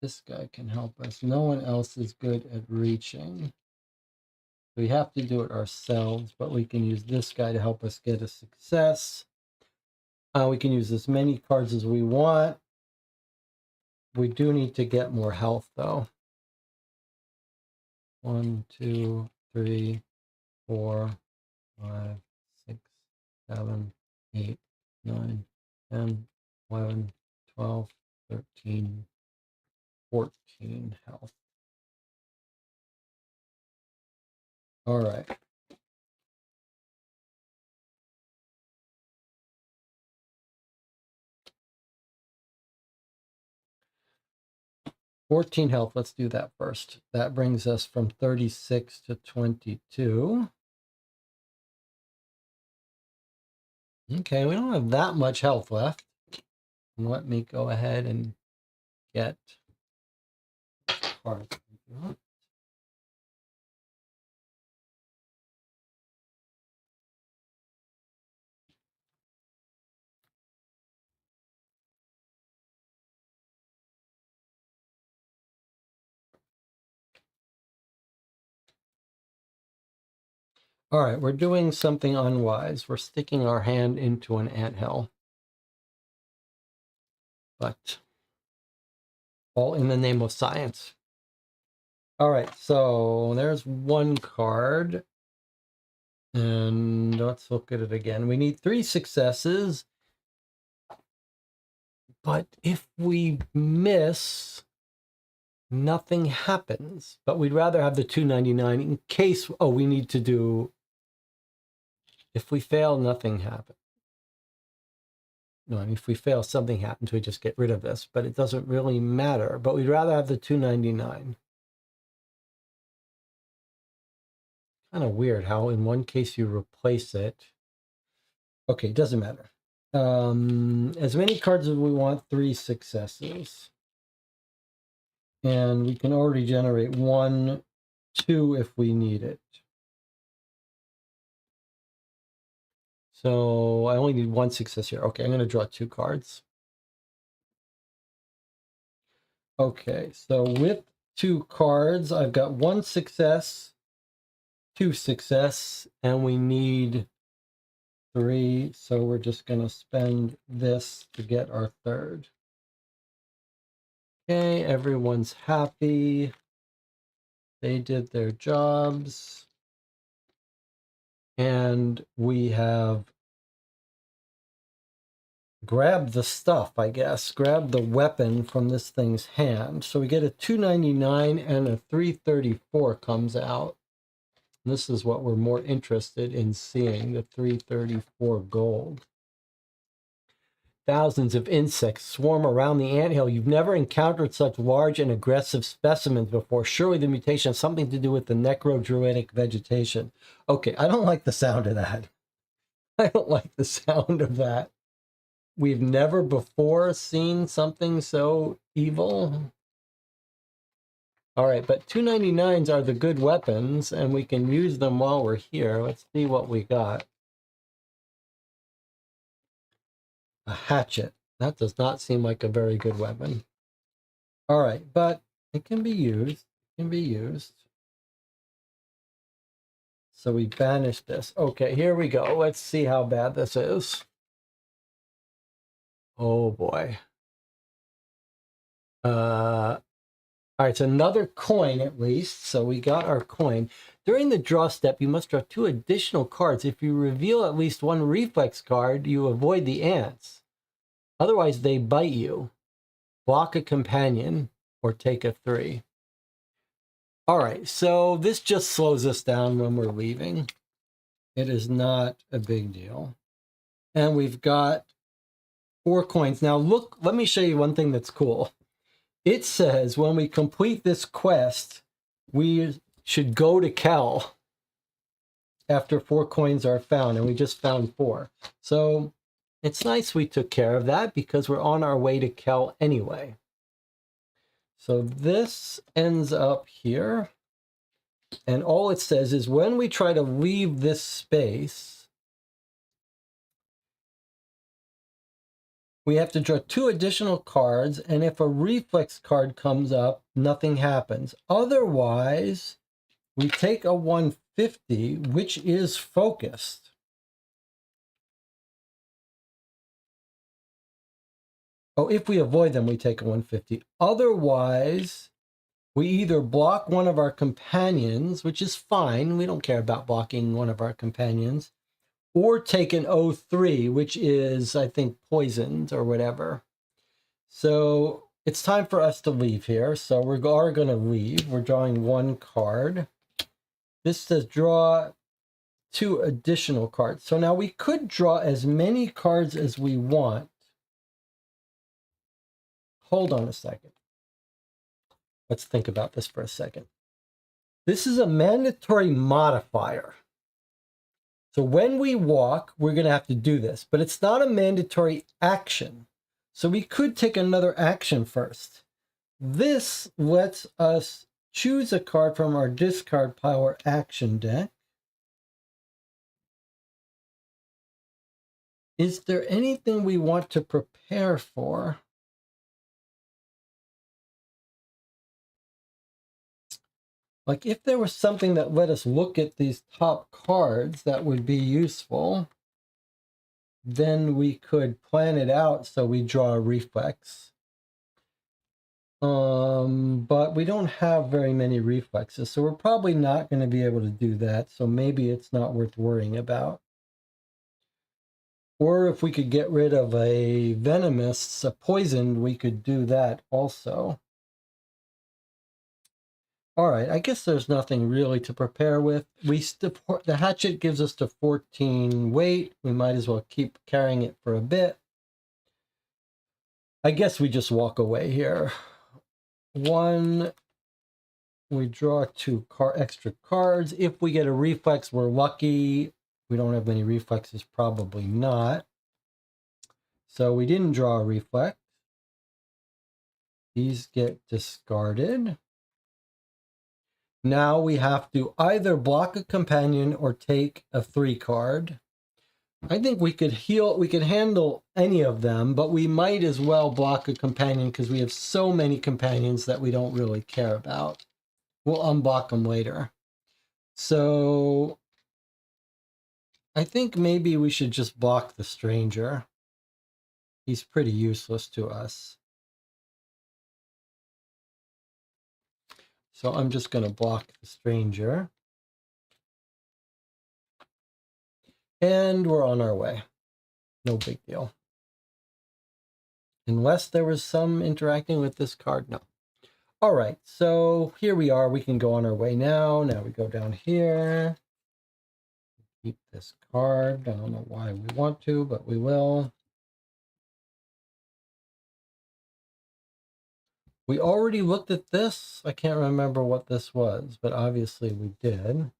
S1: This guy can help us. No one else is good at reaching. We have to do it ourselves, but we can use this guy to help us get a success. We can use as many cards as we want. We do need to get more health, though. 1, 2, 3, 4, 5, 6, 7, 8, 9, 10, 11, 12, 13, 14 health. All right. $14 health. Let's do that first. That brings us from 36 to 22. Okay, we don't have that much health left. Let me go ahead and get cards. All right, we're doing something unwise. We're sticking our hand into an anthill. But all in the name of science. All right, so there's one card. And let's look at it again. We need 3 successes. But if we miss, nothing happens. But we'd rather have the 299 in case, oh, we need to do, if we fail, nothing happens. No, I mean, if we fail, something happens. We just get rid of this. But it doesn't really matter. But we'd rather have the 299. Kind of weird how in one case you replace it. Okay, it doesn't matter. As many cards as we want, 3 successes. And we can already generate 1, 2 if we need it. So I only need 1 success here. Okay, I'm going to draw 2 cards. Okay, so with 2 cards, I've got 1 success, 2 success, and we need 3. So we're just going to spend this to get our 3rd. Okay, everyone's happy. They did their jobs. And we have grabbed the stuff, I guess. Grabbed the weapon from this thing's hand. So we get a 299 and a 334 comes out. This is what we're more interested in seeing, the 334 gold. Thousands of insects swarm around the anthill. You've never encountered such large and aggressive specimens before. Surely the mutation has something to do with the necro-druidic vegetation. Okay, I don't like the sound of that. I don't like the sound of that. We've never before seen something so evil. All right, but 299s are the good weapons, and we can use them while we're here. Let's see what we got. A hatchet. That does not seem like a very good weapon. All right, but it can be used. It can be used. So we banish this. Okay, here we go. Let's see how bad this is. Oh boy. All right, it's another coin at least. So we got our coin. During the draw step, you must draw 2 additional cards. If you reveal at least 1 reflex card, you avoid the ants. Otherwise, they bite you. Block a companion or take a 3. All right, so this just slows us down when we're leaving. It is not a big deal. And we've got 4 coins. Now look, let me show you one thing that's cool. It says when we complete this quest, we should go to Kel after 4 coins are found, and we just found 4. So it's nice we took care of that because we're on our way to Kel anyway. So this ends up here, and all it says is when we try to leave this space, we have to draw 2 additional cards, and if a reflex card comes up, nothing happens. Otherwise, we take a 150, which is focused. Oh, if we avoid them, we take a 150. Otherwise, we either block one of our companions, which is fine. We don't care about blocking one of our companions. or take an O3, which is, I think, poisoned or whatever. So it's time for us to leave here. So we are going to leave. We're drawing one card. This says draw 2 additional cards. So now we could draw as many cards as we want. Hold on a second. Let's think about this for a second. This is a mandatory modifier. So when we walk, we're going to have to do this, but it's not a mandatory action. So we could take another action first. This lets us choose a card from our discard pile or action deck. Is there anything we want to prepare for? Like if there was something that let us look at these top cards that would be useful, then we could plan it out so we draw a reflex. But we don't have very many reflexes, so we're probably not going to be able to do that. So maybe it's not worth worrying about. Or if we could get rid of a venomous, a poisoned, we could do that also. All right, I guess there's nothing really to prepare with. The hatchet gives us the 14 weight. We might as well keep carrying it for a bit. I guess we just walk away here. One, we draw 2 extra cards. If we get a reflex, we're lucky. We don't have many reflexes, probably not. So we didn't draw a reflex. These get discarded. Now we have to either block a companion or take a 3 card. I think we could handle any of them, but we might as well block a companion because we have so many companions that we don't really care about. We'll unblock them later. So I think maybe we should just block the stranger. He's pretty useless to us. So I'm just going to block the stranger. And we're on our way. No big deal. Unless there was some interacting with this card. No. All right. So here we are. We can go on our way now. Now we go down here. Keep this card. I don't know why we want to, but we will. We already looked at this. I can't remember what this was, but obviously we did.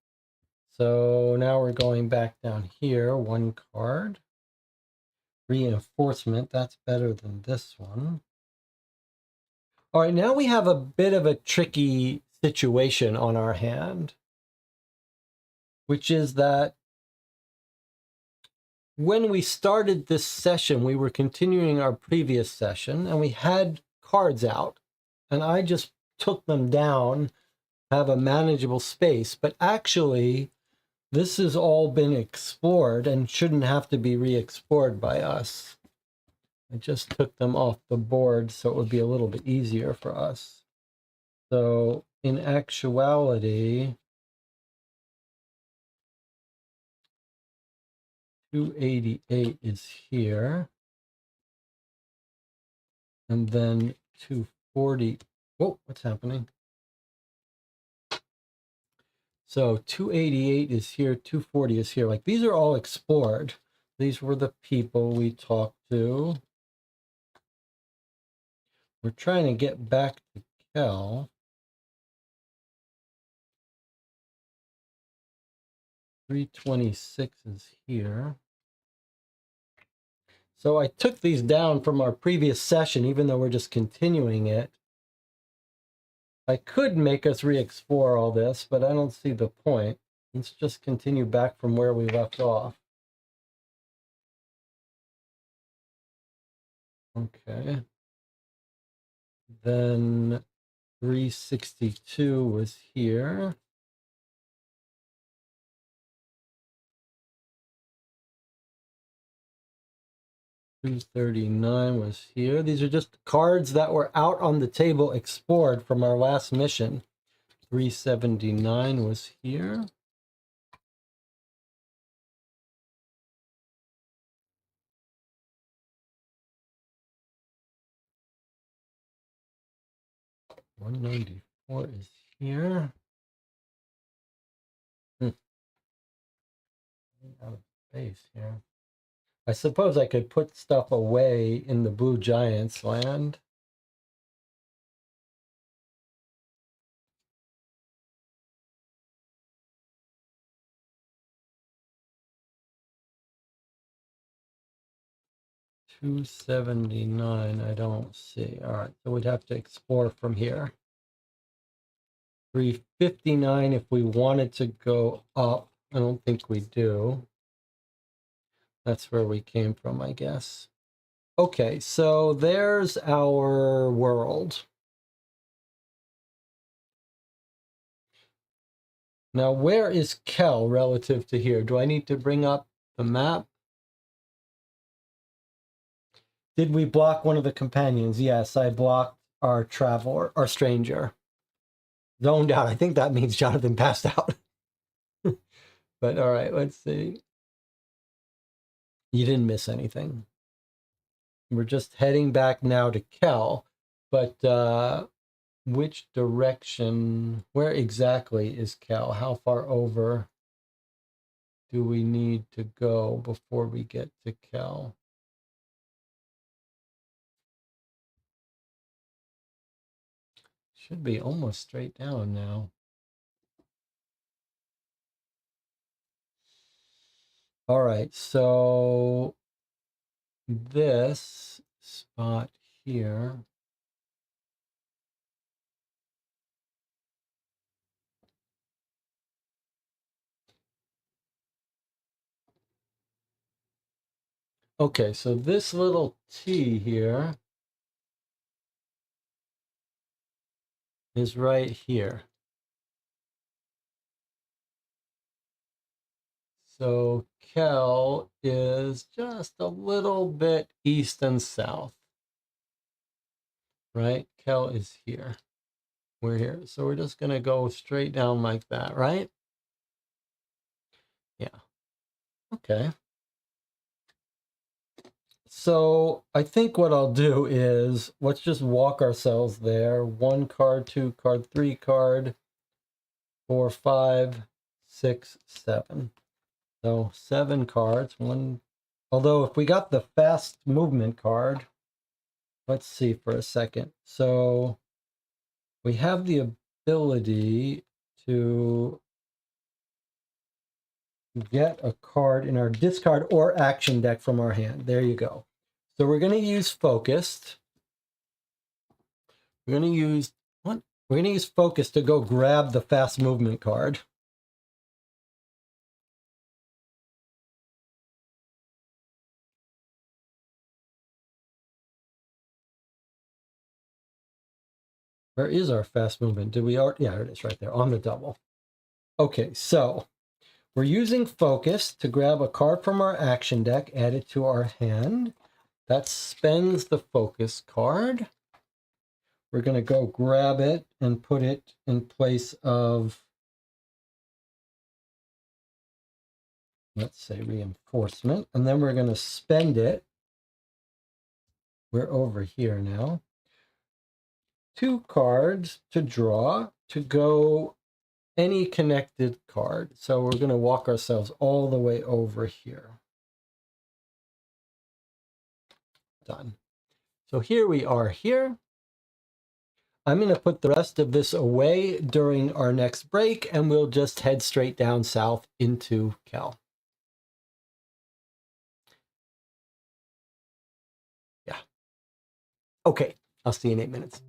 S1: So now we're going back down here. 1 card. Reinforcement. That's better than this one. All right, now we have a bit of a tricky situation on our hand, which is that when we started this session, we were continuing our previous session, and we had cards out, and I just took them down, have a manageable space, but actually, this has all been explored and shouldn't have to be re-explored by us. I just took them off the board so it would be a little bit easier for us. So in actuality, 288 is here. And then 240. Whoa, what's happening? So 288 is here, 240 is here. Like these are all explored. These were the people we talked to. We're trying to get back to Kel. 326 is here. So I took these down from our previous session, even though we're just continuing it. I could make us re-explore all this, but I don't see the point. Let's just continue back from where we left off. Okay. Then 362 was here. $239 was here. These are just cards that were out on the table explored from our last mission. 379 was here. 194 is here. Out of space here. I suppose I could put stuff away in the Blue Giants land. $279, I don't see. All right, so we'd have to explore from here. 359 if we wanted to go up. I don't think we do. That's where we came from, I guess. Okay, so there's our world. Now, where is Kel relative to here? Do I need to bring up the map? Did we block one of the companions? Yes, I blocked our traveler, our stranger. Zoned out. I think that means Jonathan passed out. But all right, let's see. You didn't miss anything. We're just heading back now to Kel, but which direction, where exactly is Kel? How far over do we need to go before we get to Kel? Should be almost straight down now. All right, so this spot here. Okay, so this little T here is right here. So Kel is just a little bit east and south, right? Kel is here. We're here. So we're just going to go straight down like that, right? Yeah. Okay. So I think what I'll do is let's just walk ourselves there. 1 card, 2 card, 3 card, 4, 5, 6, 7. So 7 cards. Although if we got the fast movement card, let's see for a second. So we have the ability to get a card in our discard or action deck from our hand. There you go. So we're going to use Focused. We're going to use what? We're going to use Focus to go grab the fast movement card. Where is our fast movement? Did we already? Yeah, it is right there on the double. Okay, so we're using Focus to grab a card from our action deck, add it to our hand. That spends the Focus card. We're going to go grab it and put it in place of, let's say, Reinforcement. And then we're going to spend it. We're over here now. 2 cards to draw to go any connected card. So we're going to walk ourselves all the way over here. Done. So here we are here. I'm going to put the rest of this away during our next break, and we'll just head straight down south into Kel. Yeah. Okay, I'll see you in 8 minutes.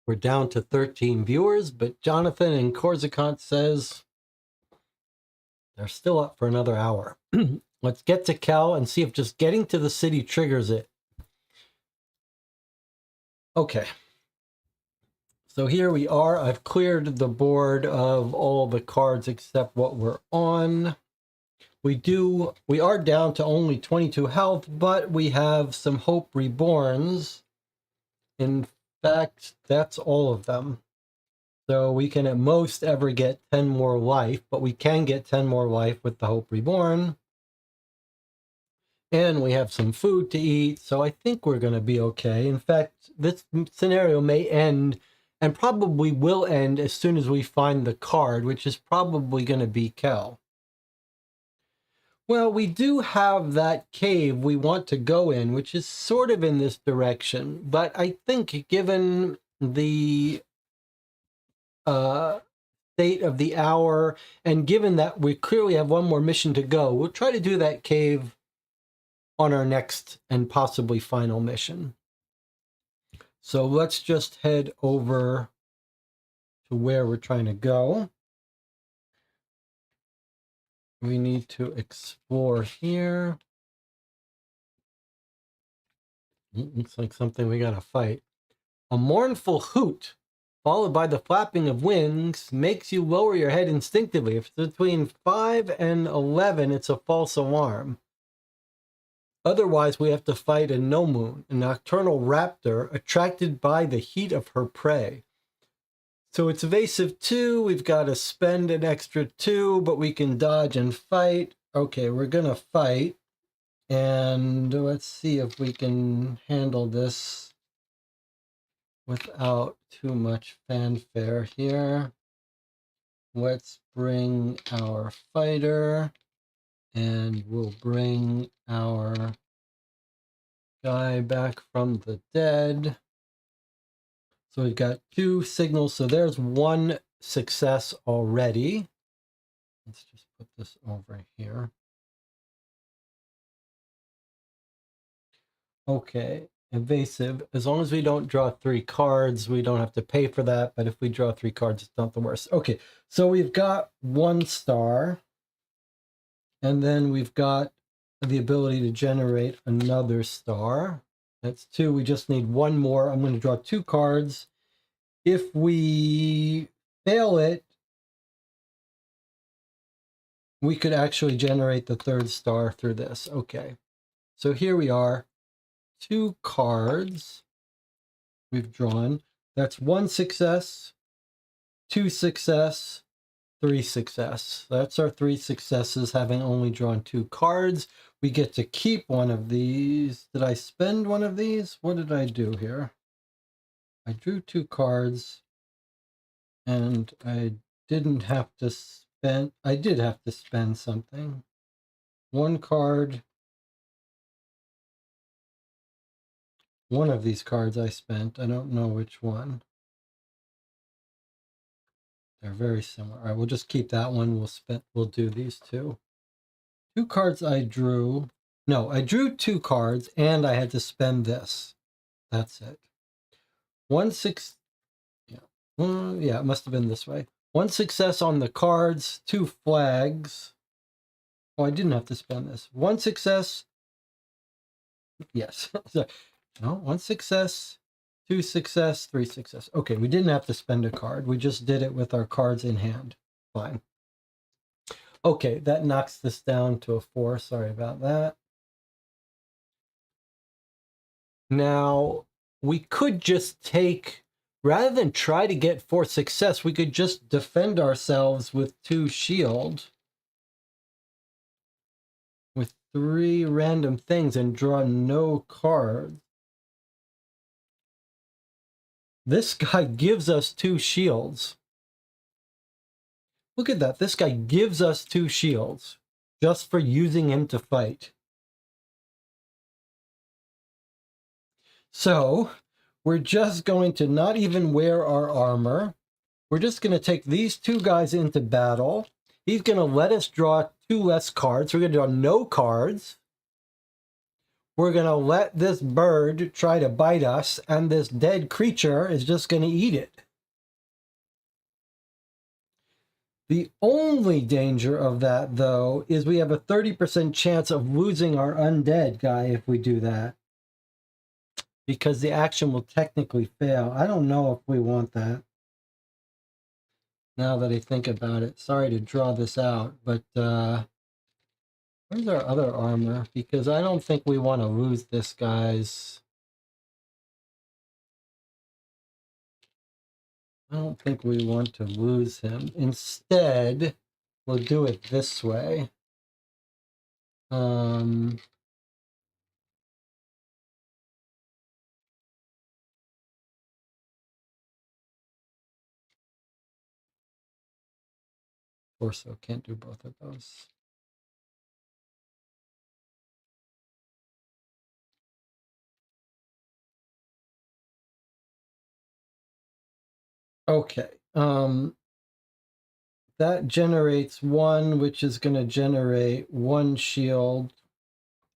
S1: We're down to 13 viewers, but Jonathan in Corsican says they're still up for another hour. Let's get to Kel and see if just getting to the city triggers it. Okay. So here we are. I've cleared the board of all the cards except what we're on. We are down to only 22 health, but we have some Hope Reborns. In fact, that's all of them. So we can at most ever get 10 more life, but we can get 10 more life with the Hope Reborn. And we have some food to eat, so I think we're going to be okay. In fact, this scenario may end, and probably will end as soon as we find the card, which is probably going to be Kel. Well, we do have that cave we want to go in, which is sort of in this direction. But I think given the state of the hour, and given that we clearly have one more mission to go, we'll try to do that cave on our next and possibly final mission. So let's just head over to where we're trying to go. We need to explore here. Looks like something we gotta fight. A mournful hoot, followed by the flapping of wings, makes you lower your head instinctively. If it's between 5 and 11, it's a false alarm. Otherwise, we have to fight a no moon, a nocturnal raptor attracted by the heat of her prey. So it's evasive 2. We've got to spend an extra 2, but we can dodge and fight. Okay, we're going to fight. And let's see if we can handle this without too much fanfare here. Let's bring our fighter. And we'll bring our guy back from the dead. So we've got 2 signals. So there's 1 success already. Let's just put this over here. Okay, evasive. As long as we don't draw 3 cards, we don't have to pay for that. But if we draw 3 cards, it's not the worst. Okay, so we've got 1 star. And then we've got the ability to generate another star. That's 2. We just need 1 more. I'm going to draw 2 cards. If we fail it, we could actually generate the 3rd star through this. Okay. So here we are. 2 cards we've drawn. That's 1 success, 2 success, 3 success. That's our 3 successes, having only drawn 2 cards. We get to keep one of these. Did I spend one of these? What did I do here? I drew 2 cards, and I didn't have to spend... I did have to spend something. 1 card. One of these cards I spent. I don't know which one. They're very similar. All right, we'll just keep that one. We'll do these 2. 2 cards I drew. No, I drew 2 cards and I had to spend this. That's it. 1 6. Yeah. Yeah, it must have been this way. 1 success on the cards, 2 flags. Oh, I didn't have to spend this. 1 success. Yes. No, 1 success, 2 success, 3 success. Okay, we didn't have to spend a card. We just did it with our cards in hand. Fine. Okay, that knocks this down to a 4. Sorry about that. Now, we could just take, rather than try to get 4 success, we could just defend ourselves with 2 shield. With 3 random things and draw no cards. This guy gives us 2 shields. Look at that. This guy gives us 2 shields just for using him to fight. So we're just going to not even wear our armor. We're just going to take these 2 guys into battle. He's going to let us draw 2 less cards. We're going to draw no cards. We're going to let this bird try to bite us, and this dead creature is just going to eat it. The only danger of that, though, is we have a 30% chance of losing our undead guy if we do that. because the action will technically fail. I don't know if we want that. Now that I think about it, sorry to draw this out, but where's our other armor? Because I don't think we want to lose this guy's. I don't think we want to lose him. Instead, we'll do it this way. Torso, can't do both of those. Okay. That generates one, which is going to generate one shield.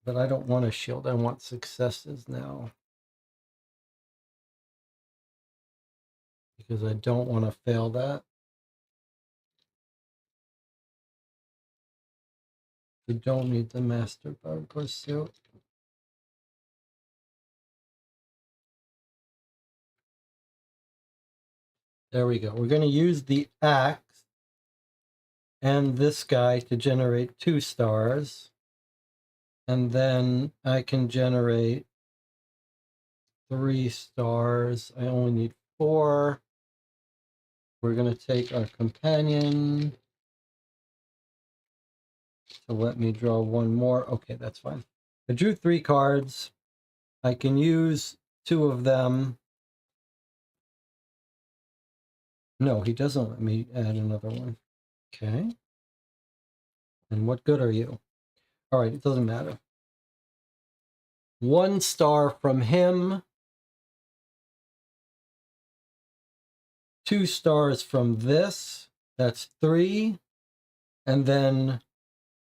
S1: But I don't want a shield. I want successes now. Because I don't want to fail that. We don't need the Master Bug Pursuit. There we go. We're going to use the axe and this guy to generate 2 stars. And then I can generate 3 stars. I only need 4. We're going to take our companion to let me draw 1 more. Okay, that's fine. I drew 3 cards. I can use 2 of them. No, he doesn't let me add another one. Okay. And what good are you? All right, it doesn't matter. 1 star from him. 2 stars from this. That's 3. And then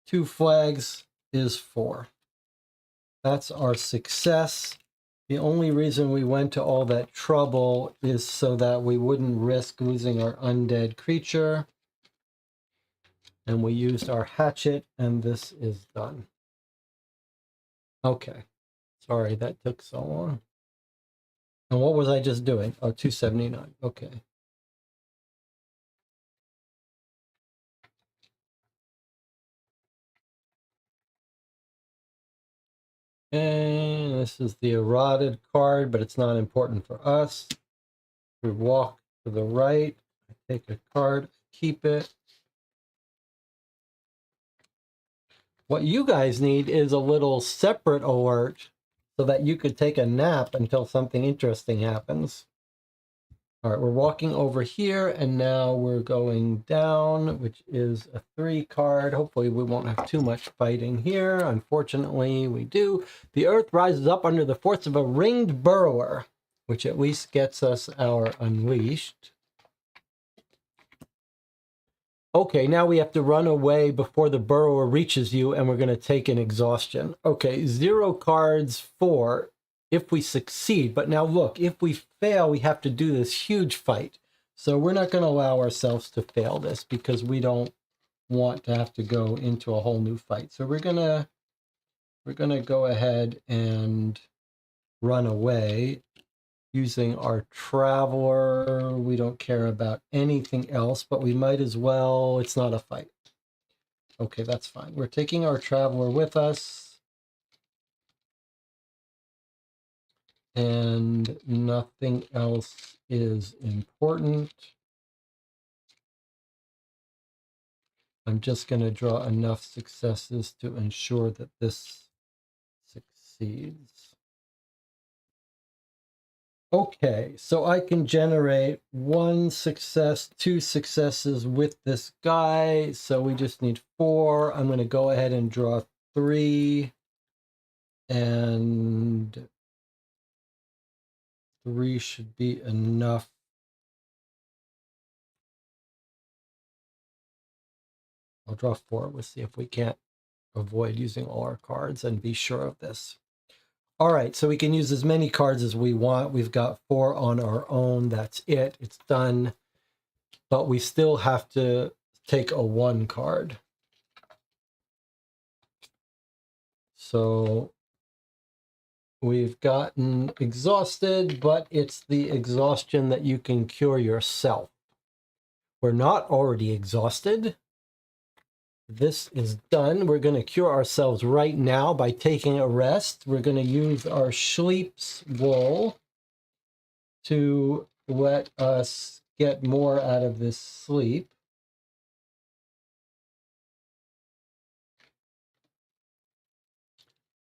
S1: 2 flags is 4. That's our success. The only reason we went to all that trouble is so that we wouldn't risk losing our undead creature. And we used our hatchet, and this is done. Okay. Sorry, that took so long. And what was I just doing? Oh, 279. Okay. And this is the eroded card, but it's not important for us. We walk to the right. I take a card, keep it. What you guys need is a little separate alert so that you could take a nap until something interesting happens. All right, we're walking over here, and now we're going down, which is a 3 card. Hopefully we won't have too much fighting here. Unfortunately, we do. The earth rises up under the force of a ringed burrower, which at least gets us our unleashed. Okay, now we have to run away before the burrower reaches you, and we're going to take an exhaustion. Okay, 0 cards for if we succeed. But now look, if we fail, we have to do this huge fight. So we're not going to allow ourselves to fail this because we don't want to have to go into a whole new fight. So we're gonna go ahead and run away using our traveler. We don't care about anything else, but we might as well. It's not a fight. Okay, that's fine. We're taking our traveler with us. And nothing else is important. I'm just going to draw enough successes to ensure that this succeeds. Okay, so I can generate 1 success, 2 successes with this guy. So we just need 4. I'm going to go ahead and draw 3. And 3 should be enough. I'll draw 4. We'll see if we can't avoid using all our cards and be sure of this. All right, so we can use as many cards as we want. We've got 4 on our own. That's it. It's done. But we still have to take a 1 card. So We've gotten exhausted, but it's the exhaustion that you can cure yourself. We're not already exhausted. This is done. We're going to cure ourselves right now by taking a rest. We're going to use our Sleep's wool to let us get more out of this sleep.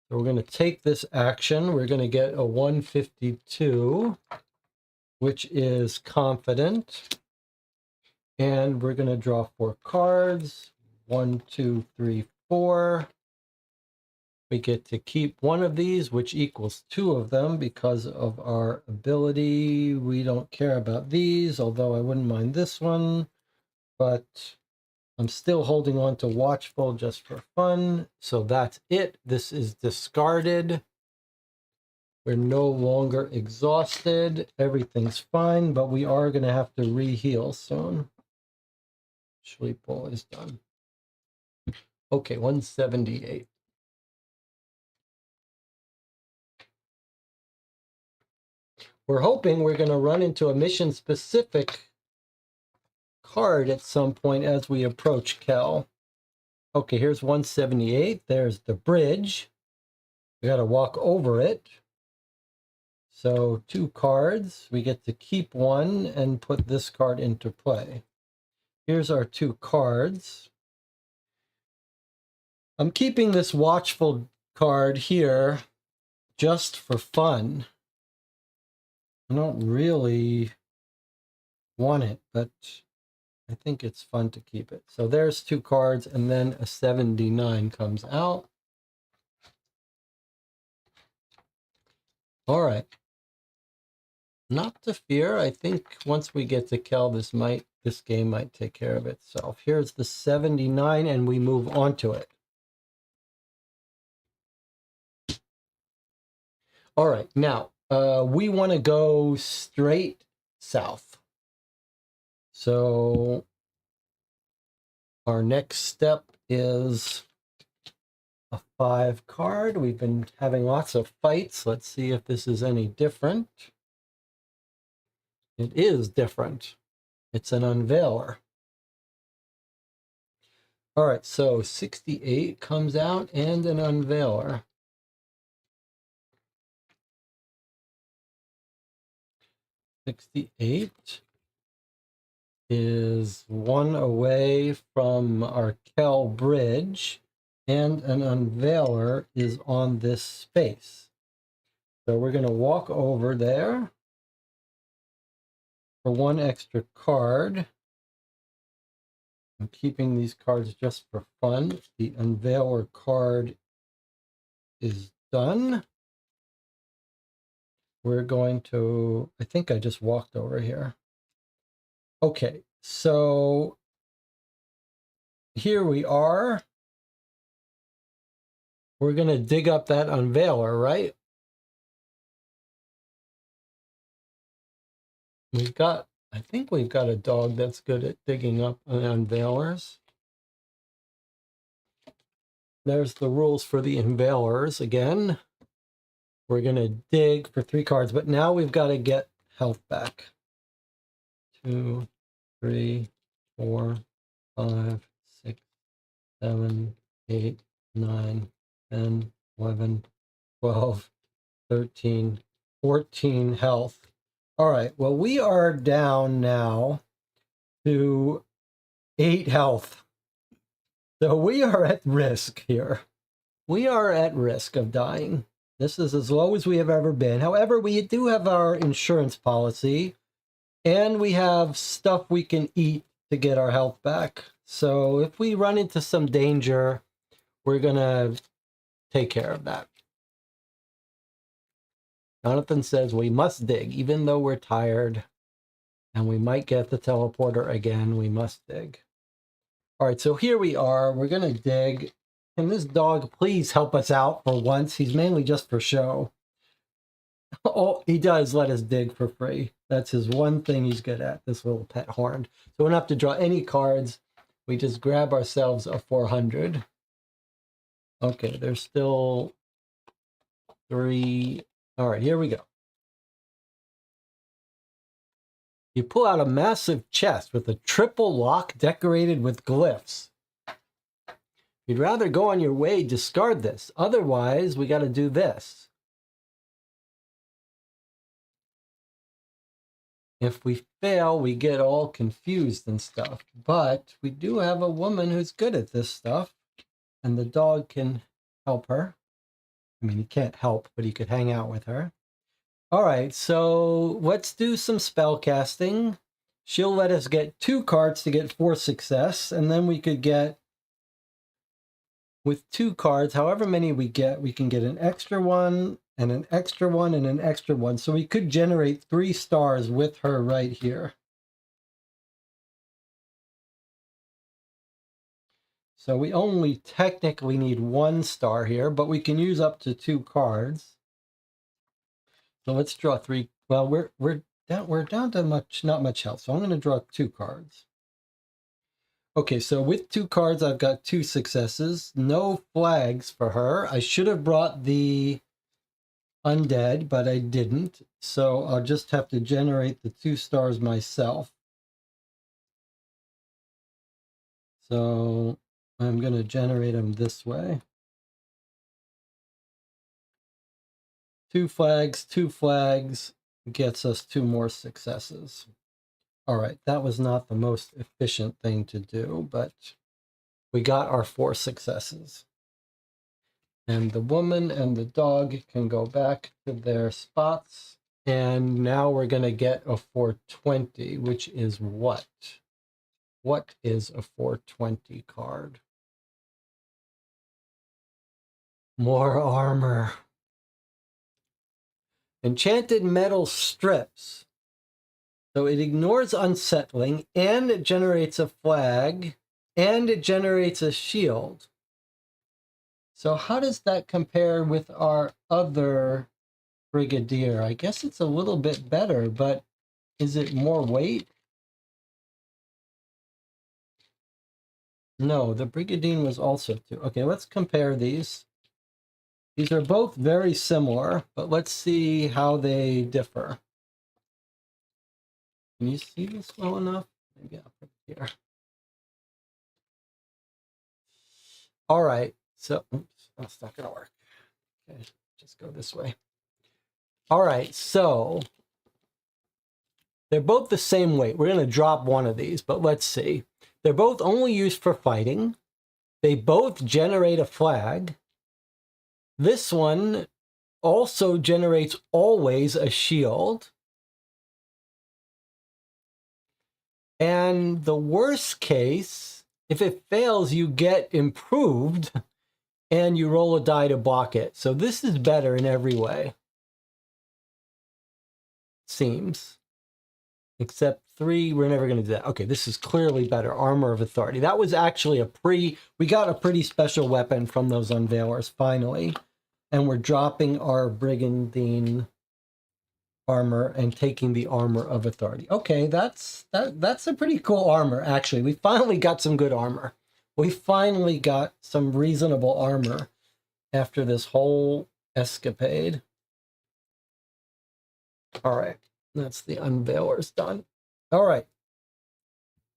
S1: So we're going to take this action. We're going to get a 152, which is confident. And we're going to draw 4 cards. 1, 2, 3, 4. We get to keep one of these, which equals 2 of them because of our ability. We don't care about these, although I wouldn't mind this one. But I'm still holding on to Watchful just for fun. So that's it. This is discarded. We're no longer exhausted. Everything's fine, but we are going to have to re-heal soon. Sleep Ball is done. Okay, 178. We're hoping we're going to run into a mission-specific card at some point as we approach Kel. Okay, here's 178. There's the bridge. We got to walk over it. So 2 cards. We get to keep one and put this card into play. Here's our 2 cards. I'm keeping this Watchful card here just for fun. I don't really want it, but I think it's fun to keep it. So there's 2 cards, and then a 79 comes out. All right. Not to fear. I think once we get to Kel, this game might take care of itself. Here's the 79, and we move on to it. All right, now we want to go straight south. So our next step is a 5 card. We've been having lots of fights. Let's see if this is any different. It is different. It's an Unveiler. All right, so 68 comes out and an Unveiler. 68 is 1 away from our Kel Bridge, and an Unveiler is on this space. So we're going to walk over there for 1 extra card. I'm keeping these cards just for fun. The Unveiler card is done. We're going to, I think I just walked over here. Okay, so here we are. We're going to dig up that Unveiler, right? I think we've got a dog that's good at digging up Unveilers. There's the rules for the Unveilers again. We're going to dig for 3 cards, but now we've got to get health back. 2, 3, 4, 5, 6, 7, 8, 9, 10, 11, 12, 13, 14 health. All right, well, we are down now to 8 health. So we are at risk here. We are at risk of dying. This is as low as we have ever been. However, we do have our insurance policy, and we have stuff we can eat to get our health back. So if we run into some danger, we're going to take care of that. Jonathan says we must dig, even though we're tired, and we might get the teleporter again, we must dig. All right, so here we are. We're going to dig. Can this dog please help us out for once? He's mainly just for show. Oh, he does let us dig for free. That's his one thing he's good at, this little pet horn. So we don't have to draw any cards. We just grab ourselves a 400. Okay, there's still 3. All right, here we go. You pull out a massive chest with a triple lock decorated with glyphs. If you'd rather go on your way, discard this. Otherwise, we got to do this. If we fail, we get all confused and stuff. But we do have a woman who's good at this stuff. And the dog can help her. I mean, he can't help, but he could hang out with her. All right, so let's do some spell casting. She'll let us get 2 cards to get 4 success. And then we could get, with 2 cards, however many we get, we can get an extra one and an extra one and an extra one. So we could generate 3 stars with her right here. So we only technically need 1 star here, but we can use up to 2 cards. So let's draw 3. Well, we're down to not much health. So I'm going to draw 2 cards. Okay, so with 2 cards, I've got 2 successes. No flags for her. I should have brought the undead, but I didn't. So I'll just have to generate the 2 stars myself. So I'm going to generate them this way. 2 flags, 2 flags gets us 2 more successes. All right, that was not the most efficient thing to do, but we got our 4 successes. And the woman and the dog can go back to their spots. And now we're going to get a 420, which is what? What is a 420 card? More armor. Enchanted metal strips. So it ignores unsettling, and it generates a flag, and it generates a shield. So how does that compare with our other Brigadier? I guess it's a little bit better, but is it more weight? No, the Brigadier was also 2. Okay, let's compare these. These are both very similar, but let's see how they differ. Can you see this well enough? Maybe I'll put it here. All right, so oops, that's not gonna work. Okay, just go this way. All right, so they're both the same weight. We're gonna drop one of these, but let's see. They're both only used for fighting. They both generate a flag. This one also generates always a shield. And the worst case, if it fails, you get improved and you roll a die to block it. So this is better in every way. Seems. Except 3, we're never going to do that. Okay, this is clearly better. Armor of Authority. That was actually we got a pretty special weapon from those Unveilers, finally. And we're dropping our Brigandine armor and taking the Armor of Authority. Okay, that's a pretty cool armor, actually. We finally got some good armor. We finally got some reasonable armor after this whole escapade. All right, that's the Unveilers done. All right.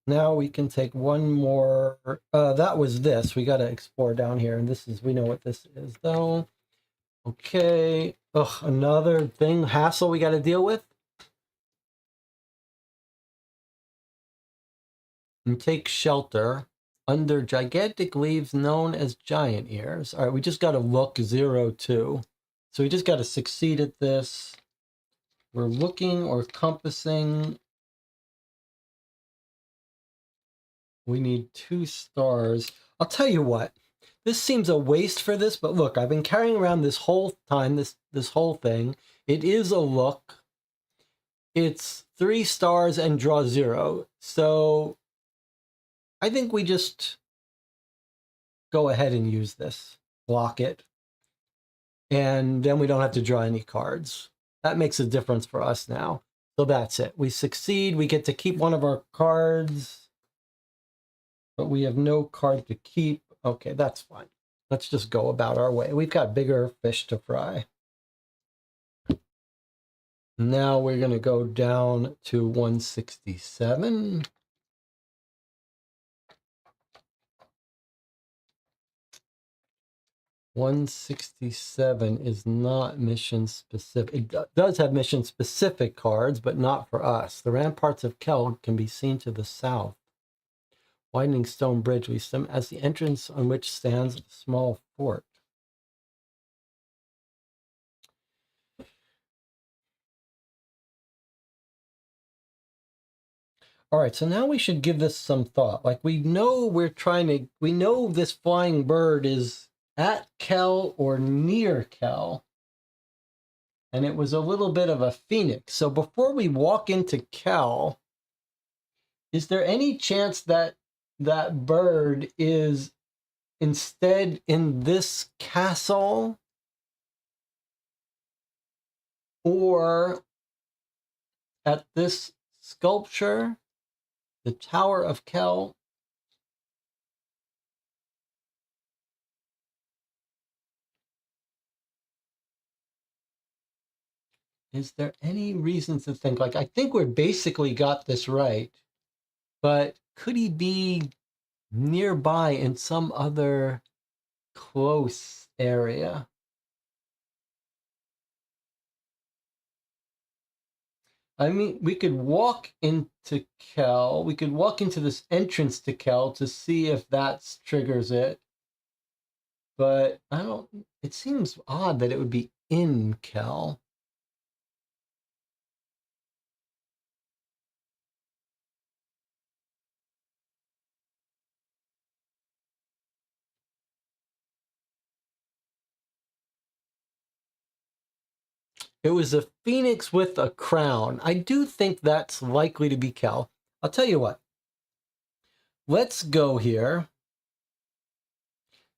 S1: Now we can take one more. That was this. We got to explore down here, and this is, we know what this is, though. Okay. Ugh, another thing, hassle we got to deal with. And take shelter under gigantic leaves known as giant ears. All right, we just got to look 0-2. So we just got to succeed at this. We're looking or compassing. We need 2 stars. I'll tell you what. This seems a waste for this, but look, I've been carrying around this whole time, this whole thing. It is a look. It's 3 stars and draw 0. So I think we just go ahead and use this. Block it. And then we don't have to draw any cards. That makes a difference for us now. So that's it. We succeed. We get to keep one of our cards. But we have no card to keep. Okay, that's fine. Let's just go about our way. We've got bigger fish to fry. Now we're going to go down to 167. $167 is not mission specific. It does have mission specific cards, but not for us. The ramparts of Kel can be seen to the south. Widening stone bridge leads them as the entrance on which stands a small fort. All right, so now we should give this some thought. Like we know we know this flying bird is at Kel or near Kel. And it was a little bit of a phoenix. So before we walk into Kel, is there any chance that that bird is instead in this castle or at this sculpture, the Tower of Kel? Is there any reason to think, like, I think we're basically got this right, but could he be nearby in some other close area? I mean, we could walk into Kel. We could walk into this entrance to Kel to see if that triggers it. But I don't, it seems odd that it would be in Kel. It was a phoenix with a crown. I do think that's likely to be Kel. I'll tell you what. Let's go here.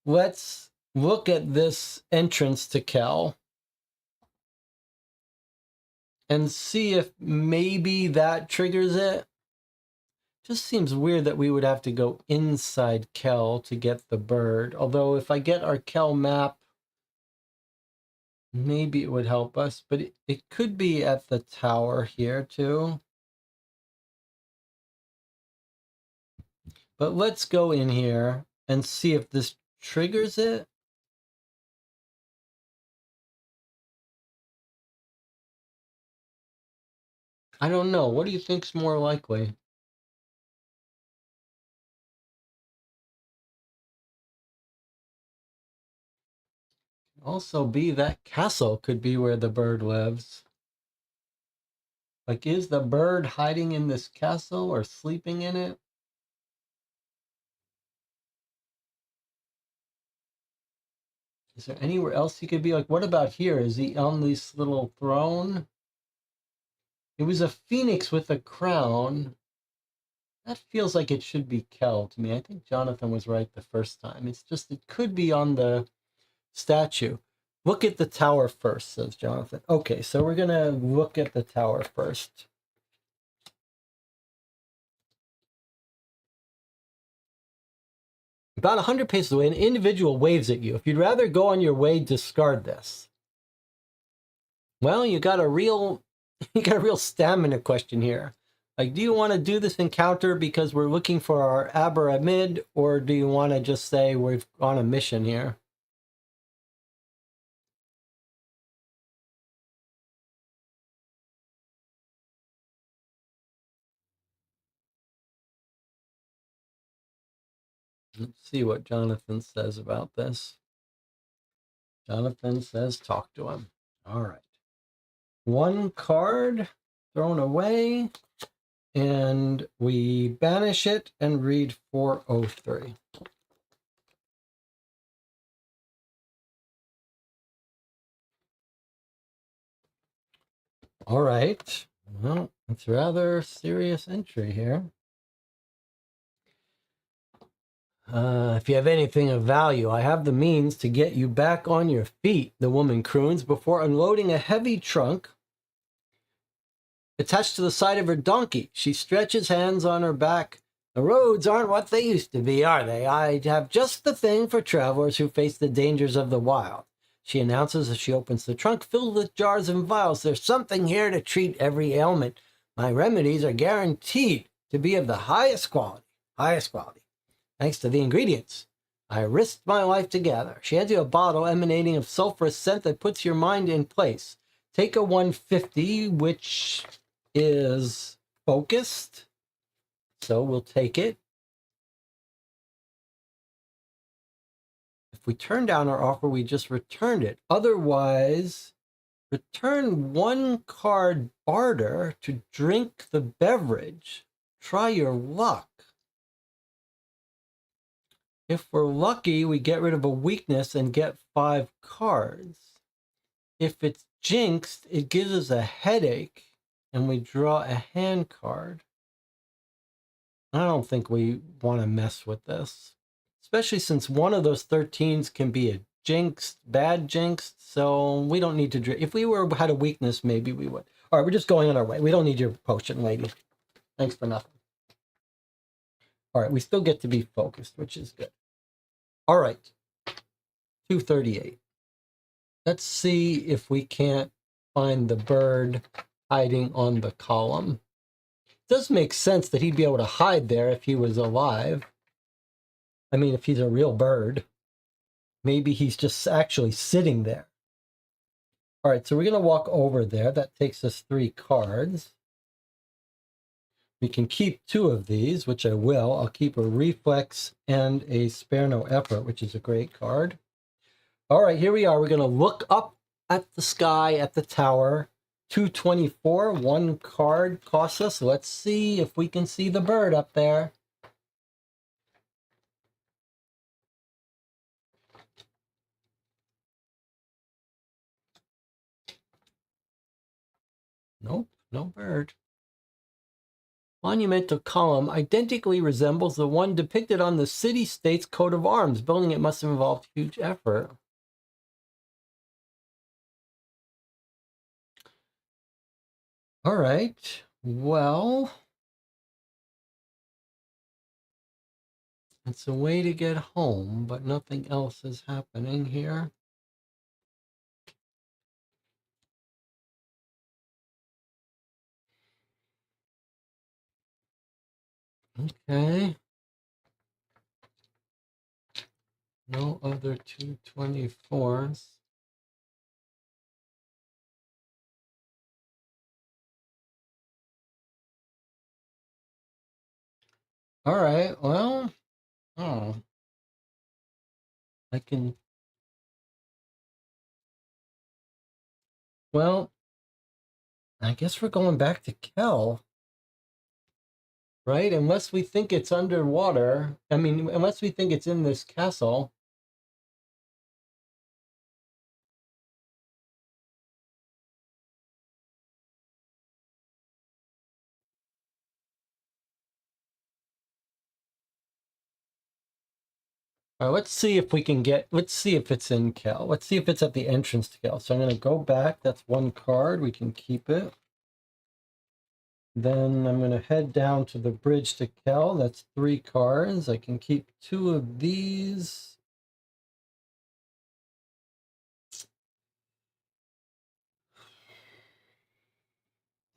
S1: Let's look at this entrance to Kel and see if maybe that triggers it. Just seems weird that we would have to go inside Kel to get the bird. Although if I get our Kel map, maybe it would help us. But it could be at the tower here too. But let's go in here and see if this triggers it. I don't know. What do you think's more likely? Also be that castle could be where the bird lives. Like, is the bird hiding in this castle or sleeping in it? Is there anywhere else he could be? Like, what about here? Is he on this little throne? It was a phoenix with a crown. That feels like it should be Kel to me. I think Jonathan was right the first time. It's just, it could be on the statue. Look at the tower first, says Jonathan. Okay, so we're going to look at the tower first. About 100 paces away, an individual waves at you. If you'd rather go on your way, discard this. Well, you got a real stamina question here. Like, do you want to do this encounter because we're looking for our Abaramid, or do you want to just say we're on a mission here? Let's see what Jonathan says about this. Jonathan says talk to him. All right. One card thrown away, and we banish it and read 403. All right. Well, it's a rather serious entry here. If you have anything of value, I have the means to get you back on your feet, the woman croons before unloading a heavy trunk attached to the side of her donkey. She stretches hands on her back. The roads aren't what they used to be, are they? I have just the thing for travelers who face the dangers of the wild. She announces as she opens the trunk filled with jars and vials. There's something here to treat every ailment. My remedies are guaranteed to be of the highest quality. Highest quality. Thanks to the ingredients I risked my life to gather. She hands you a bottle emanating of sulfurous scent that puts your mind in place. Take a 150, which is focused. So we'll take it. If we turn down our offer, we just returned it. Otherwise, return 1 card barter to drink the beverage. Try your luck. If we're lucky, we get rid of a weakness and get 5 cards. If it's jinxed, it gives us a headache and we draw a hand card. I don't think we want to mess with this, especially since one of those 13s can be a jinxed, bad jinxed, so we don't need to drink. If we had a weakness, maybe we would. All right, we're just going on our way. We don't need your potion, lady. Thanks for nothing. All right, we still get to be focused, which is good. All right, 238. Let's see if we can't find the bird hiding on the column. It does make sense that he'd be able to hide there if he was alive. I mean, if he's a real bird. Maybe he's just actually sitting there. All right, so we're going to walk over there. That takes us 3 cards. We can keep 2 of these, which I will. I'll keep a reflex and a spare no effort, which is a great card. All right, here we are. We're going to look up at the sky, at the tower. 224, 1 card costs us. Let's see if we can see the bird up there. Nope, no bird. Monumental column identically resembles the one depicted on the city-state's coat of arms. Building it must have involved huge effort. All right, well, it's a way to get home, but nothing else is happening here. Okay. No other 224s. All right, well, oh, I can, well, I guess we're going back to Kel, right? Unless we think it's underwater. I mean, unless we think it's in this castle. All right, let's see if we can get, let's see if it's in Kel. Let's see if it's at the entrance to Kel. So I'm going to go back. That's 1 card. We can keep it. Then I'm going to head down to the bridge to Kel. That's 3 cards. I can keep 2 of these.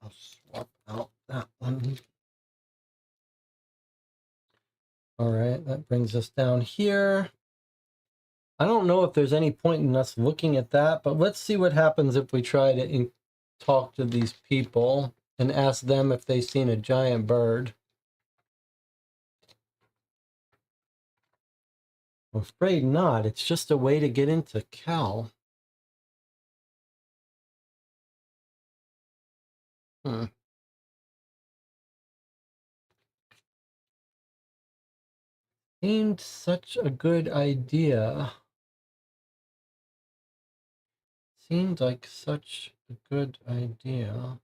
S1: I'll swap out that one. All right, that brings us down here. I don't know if there's any point in us looking at that, but let's see what happens if we try to talk to these people and ask them if they've seen a giant bird. I'm afraid not. It's just a way to get into Cal. Seemed such a good idea. Seemed like such a good idea.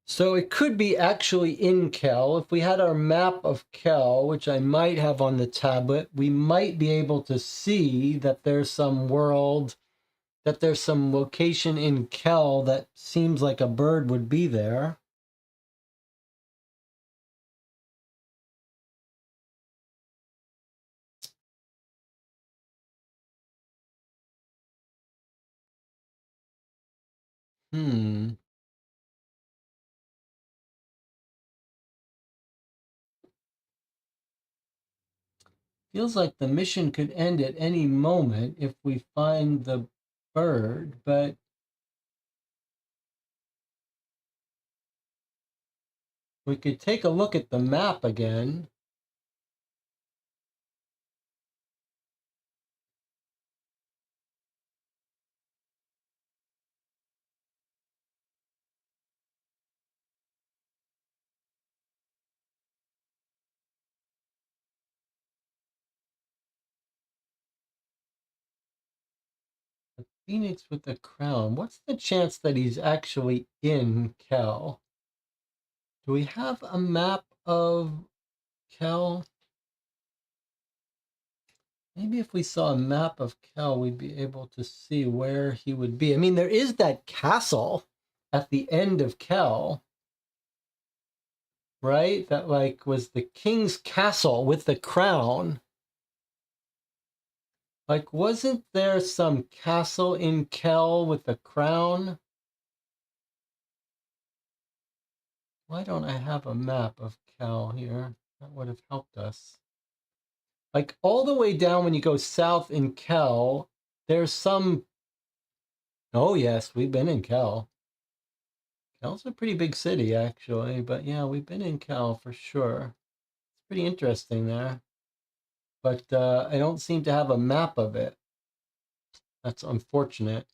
S1: So it could be actually in Kel. If we had our map of Kel, which I might have on the tablet, we might be able to see that there's some world, that there's some location in Kel that seems like a bird would be there. Hmm. Feels like the mission could end at any moment if we find the bird, but we could take a look at the map again. The Phoenix with the crown. What's the chance that he's actually in Kel? Do we have a map of Kel? Maybe if we saw a map of Kel, we'd be able to see where he would be. I mean, there is that castle at the end of Kel, right? That like was the king's castle with the crown. Like, wasn't there some castle in Kel with the crown? Why don't I have a map of Kel here? That would have helped us. Like all the way down when you go south in Kel, there's some. Oh yes, we've been in Kel. Kel's a pretty big city actually, but yeah, we've been in Kel for sure. It's pretty interesting there, but I don't seem to have a map of it. That's unfortunate.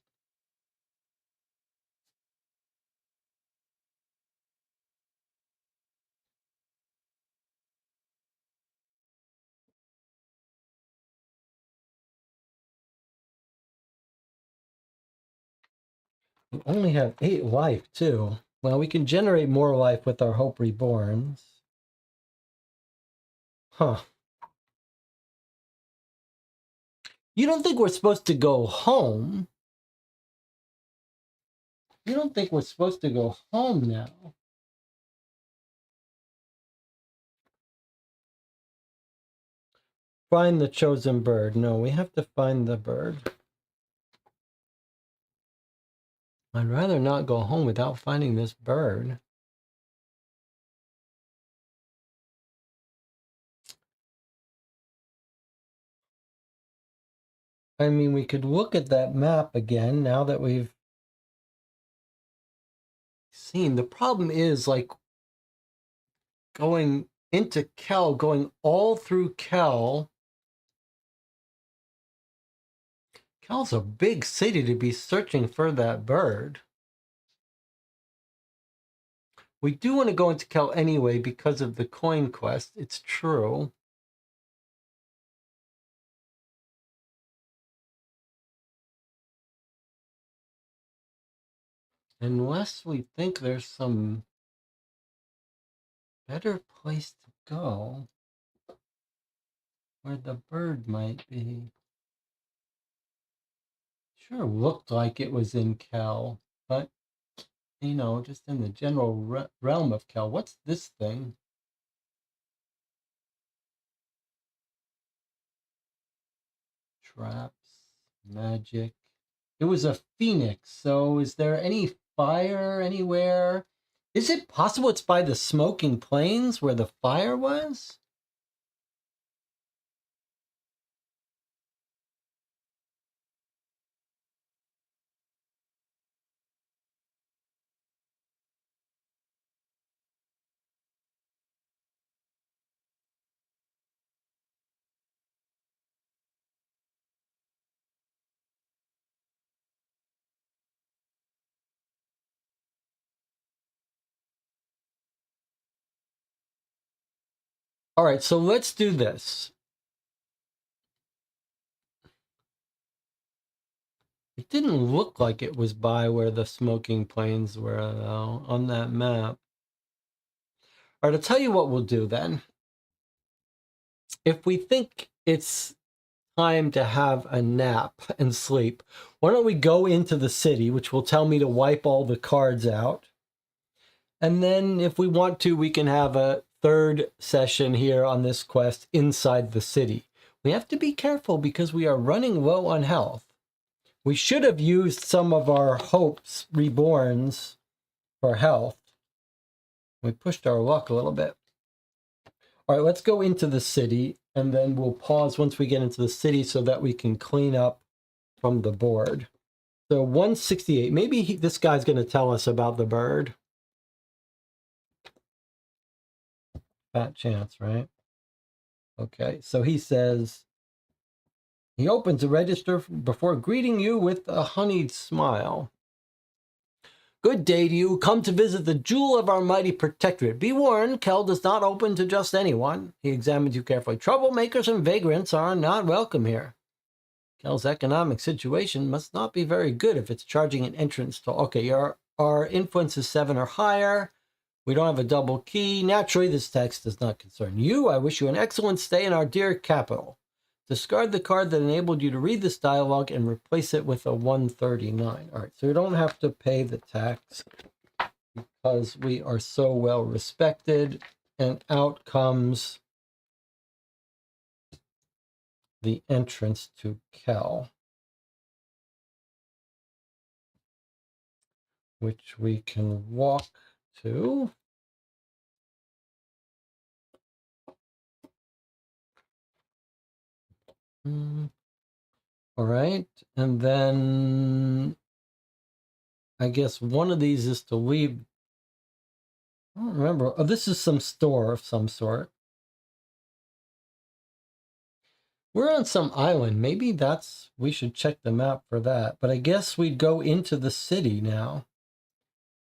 S1: We only have 8 life too. Well, we can generate more life with our Hope Reborns. Huh. You don't think we're supposed to go home? You don't think we're supposed to go home now? Find the chosen bird. No, we have to find the bird. I'd rather not go home without finding this bird. I mean, we could look at that map again now that we've seen. The problem is, like, going into Kel, going all through Kel. Kel's a big city to be searching for that bird. We do want to go into Kel anyway because of the coin quest. It's true. Unless we think there's some better place to go where the bird might be. Sure looked like it was in Kel, but, you know, just in the general realm of Kel. What's this thing? Traps, magic. It was a phoenix, so is there any fire anywhere? Is it possible it's by the smoking plains where the fire was? All right, so let's do this. It didn't look like it was by where the smoking plains were, though, on that map. All right, I'll tell you what we'll do then. If we think it's time to have a nap and sleep, why don't we go into the city, which will tell me to wipe all the cards out. And then if we want to, we can have a third session here on this quest inside the city. We have to be careful because we are running low on health. We should have used some of our hopes reborns for health. We pushed our luck a little bit. All right, let's go into the city, and then we'll pause once we get into the city so that we can clean up from the board. So 168. Maybe this guy's going to tell us about the bird. Fat chance, right? Okay, so he says, he opens a register before greeting you with a honeyed smile. Good day to you. Come to visit the jewel of our mighty protectorate. Be warned, Kel does not open to just anyone. He examines you carefully. Troublemakers and vagrants are not welcome here. Kel's economic situation must not be very good if it's charging an entrance toll. Okay, our influence is 7 or higher. We don't have a double key. Naturally, this text does not concern you. I wish you an excellent stay in our dear capital. Discard the card that enabled you to read this dialogue and replace it with a 139. All right, so we don't have to pay the tax because we are so well respected. And out comes the entrance to Kel, which we can walk to. All right, and then I guess one of these is to leave. I don't remember. Oh, this is some store of some sort. We're on some island. Maybe we should check the map for that. But I guess we'd go into the city now.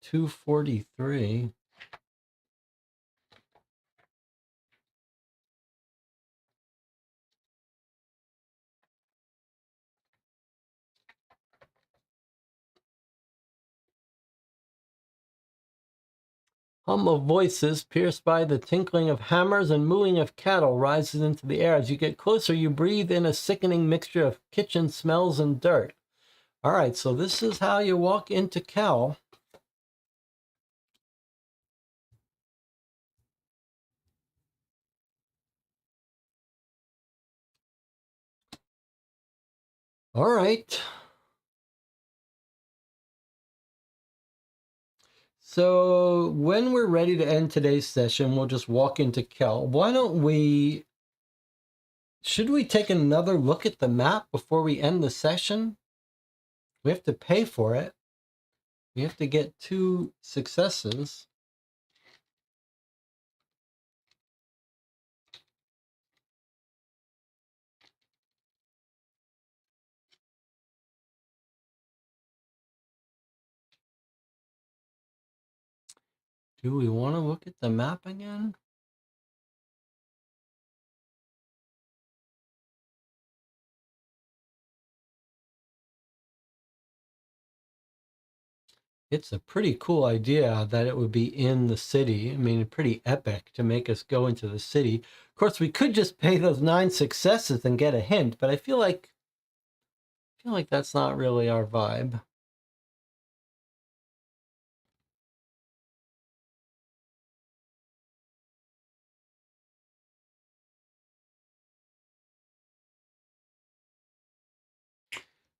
S1: 243. Hum of voices pierced by the tinkling of hammers and mooing of cattle rises into the air. As you get closer, you breathe in a sickening mixture of kitchen smells and dirt. All right, so this is how you walk into Kel. All right. So when we're ready to end today's session, we'll just walk into Kel. Should we take another look at the map before we end the session? We have to pay for it. We have to get 2 successes. Do we want to look at the map again? It's a pretty cool idea that it would be in the city. I mean, pretty epic to make us go into the city. Of course, we could just pay those 9 successes and get a hint, but I feel like that's not really our vibe.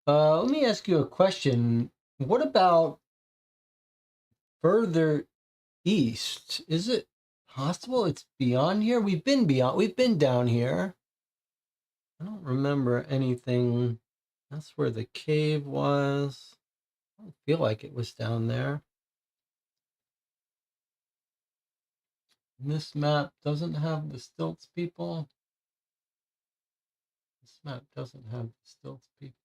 S1: Let me ask you a question. What about further east? Is it possible it's beyond here? We've been down here. I don't remember anything. That's where the cave was. I don't feel like it was down there. This map doesn't have the stilts people. This map doesn't have the stilts people.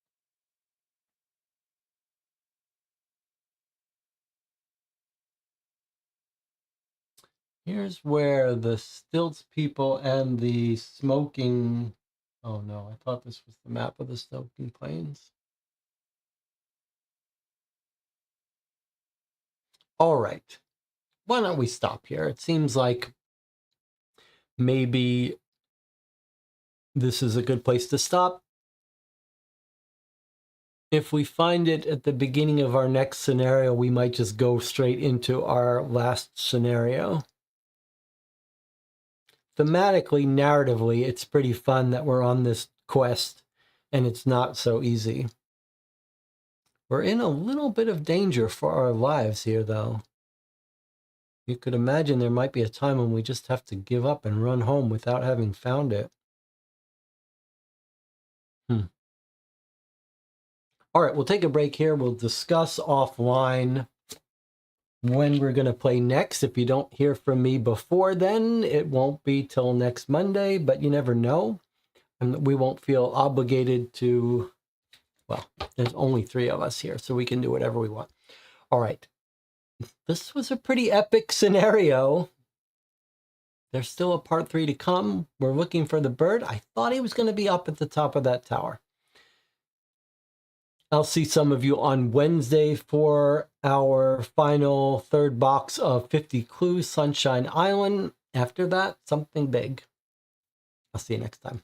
S1: Here's where the stilts people and the smoking... Oh no, I thought this was the map of the smoking plains. All right. Why don't we stop here? It seems like maybe this is a good place to stop. If we find it at the beginning of our next scenario, we might just go straight into our last scenario. Thematically, narratively, it's pretty fun that we're on this quest and it's not so easy. We're in a little bit of danger for our lives here, though. You could imagine there might be a time when we just have to give up and run home without having found it. All right, we'll take a break here. We'll discuss offline when we're going to play next. If you don't hear from me before then, it won't be till next Monday, but you never know. And we won't feel obligated to, well, there's only 3 of us here, so we can do whatever we want. All right. This was a pretty epic scenario. There's still a part 3 to come. We're looking for the bird. I thought he was going to be up at the top of that tower. I'll see some of you on Wednesday for our final 3rd box of 50 Clues, Sunshine Island. After that, something big. I'll see you next time.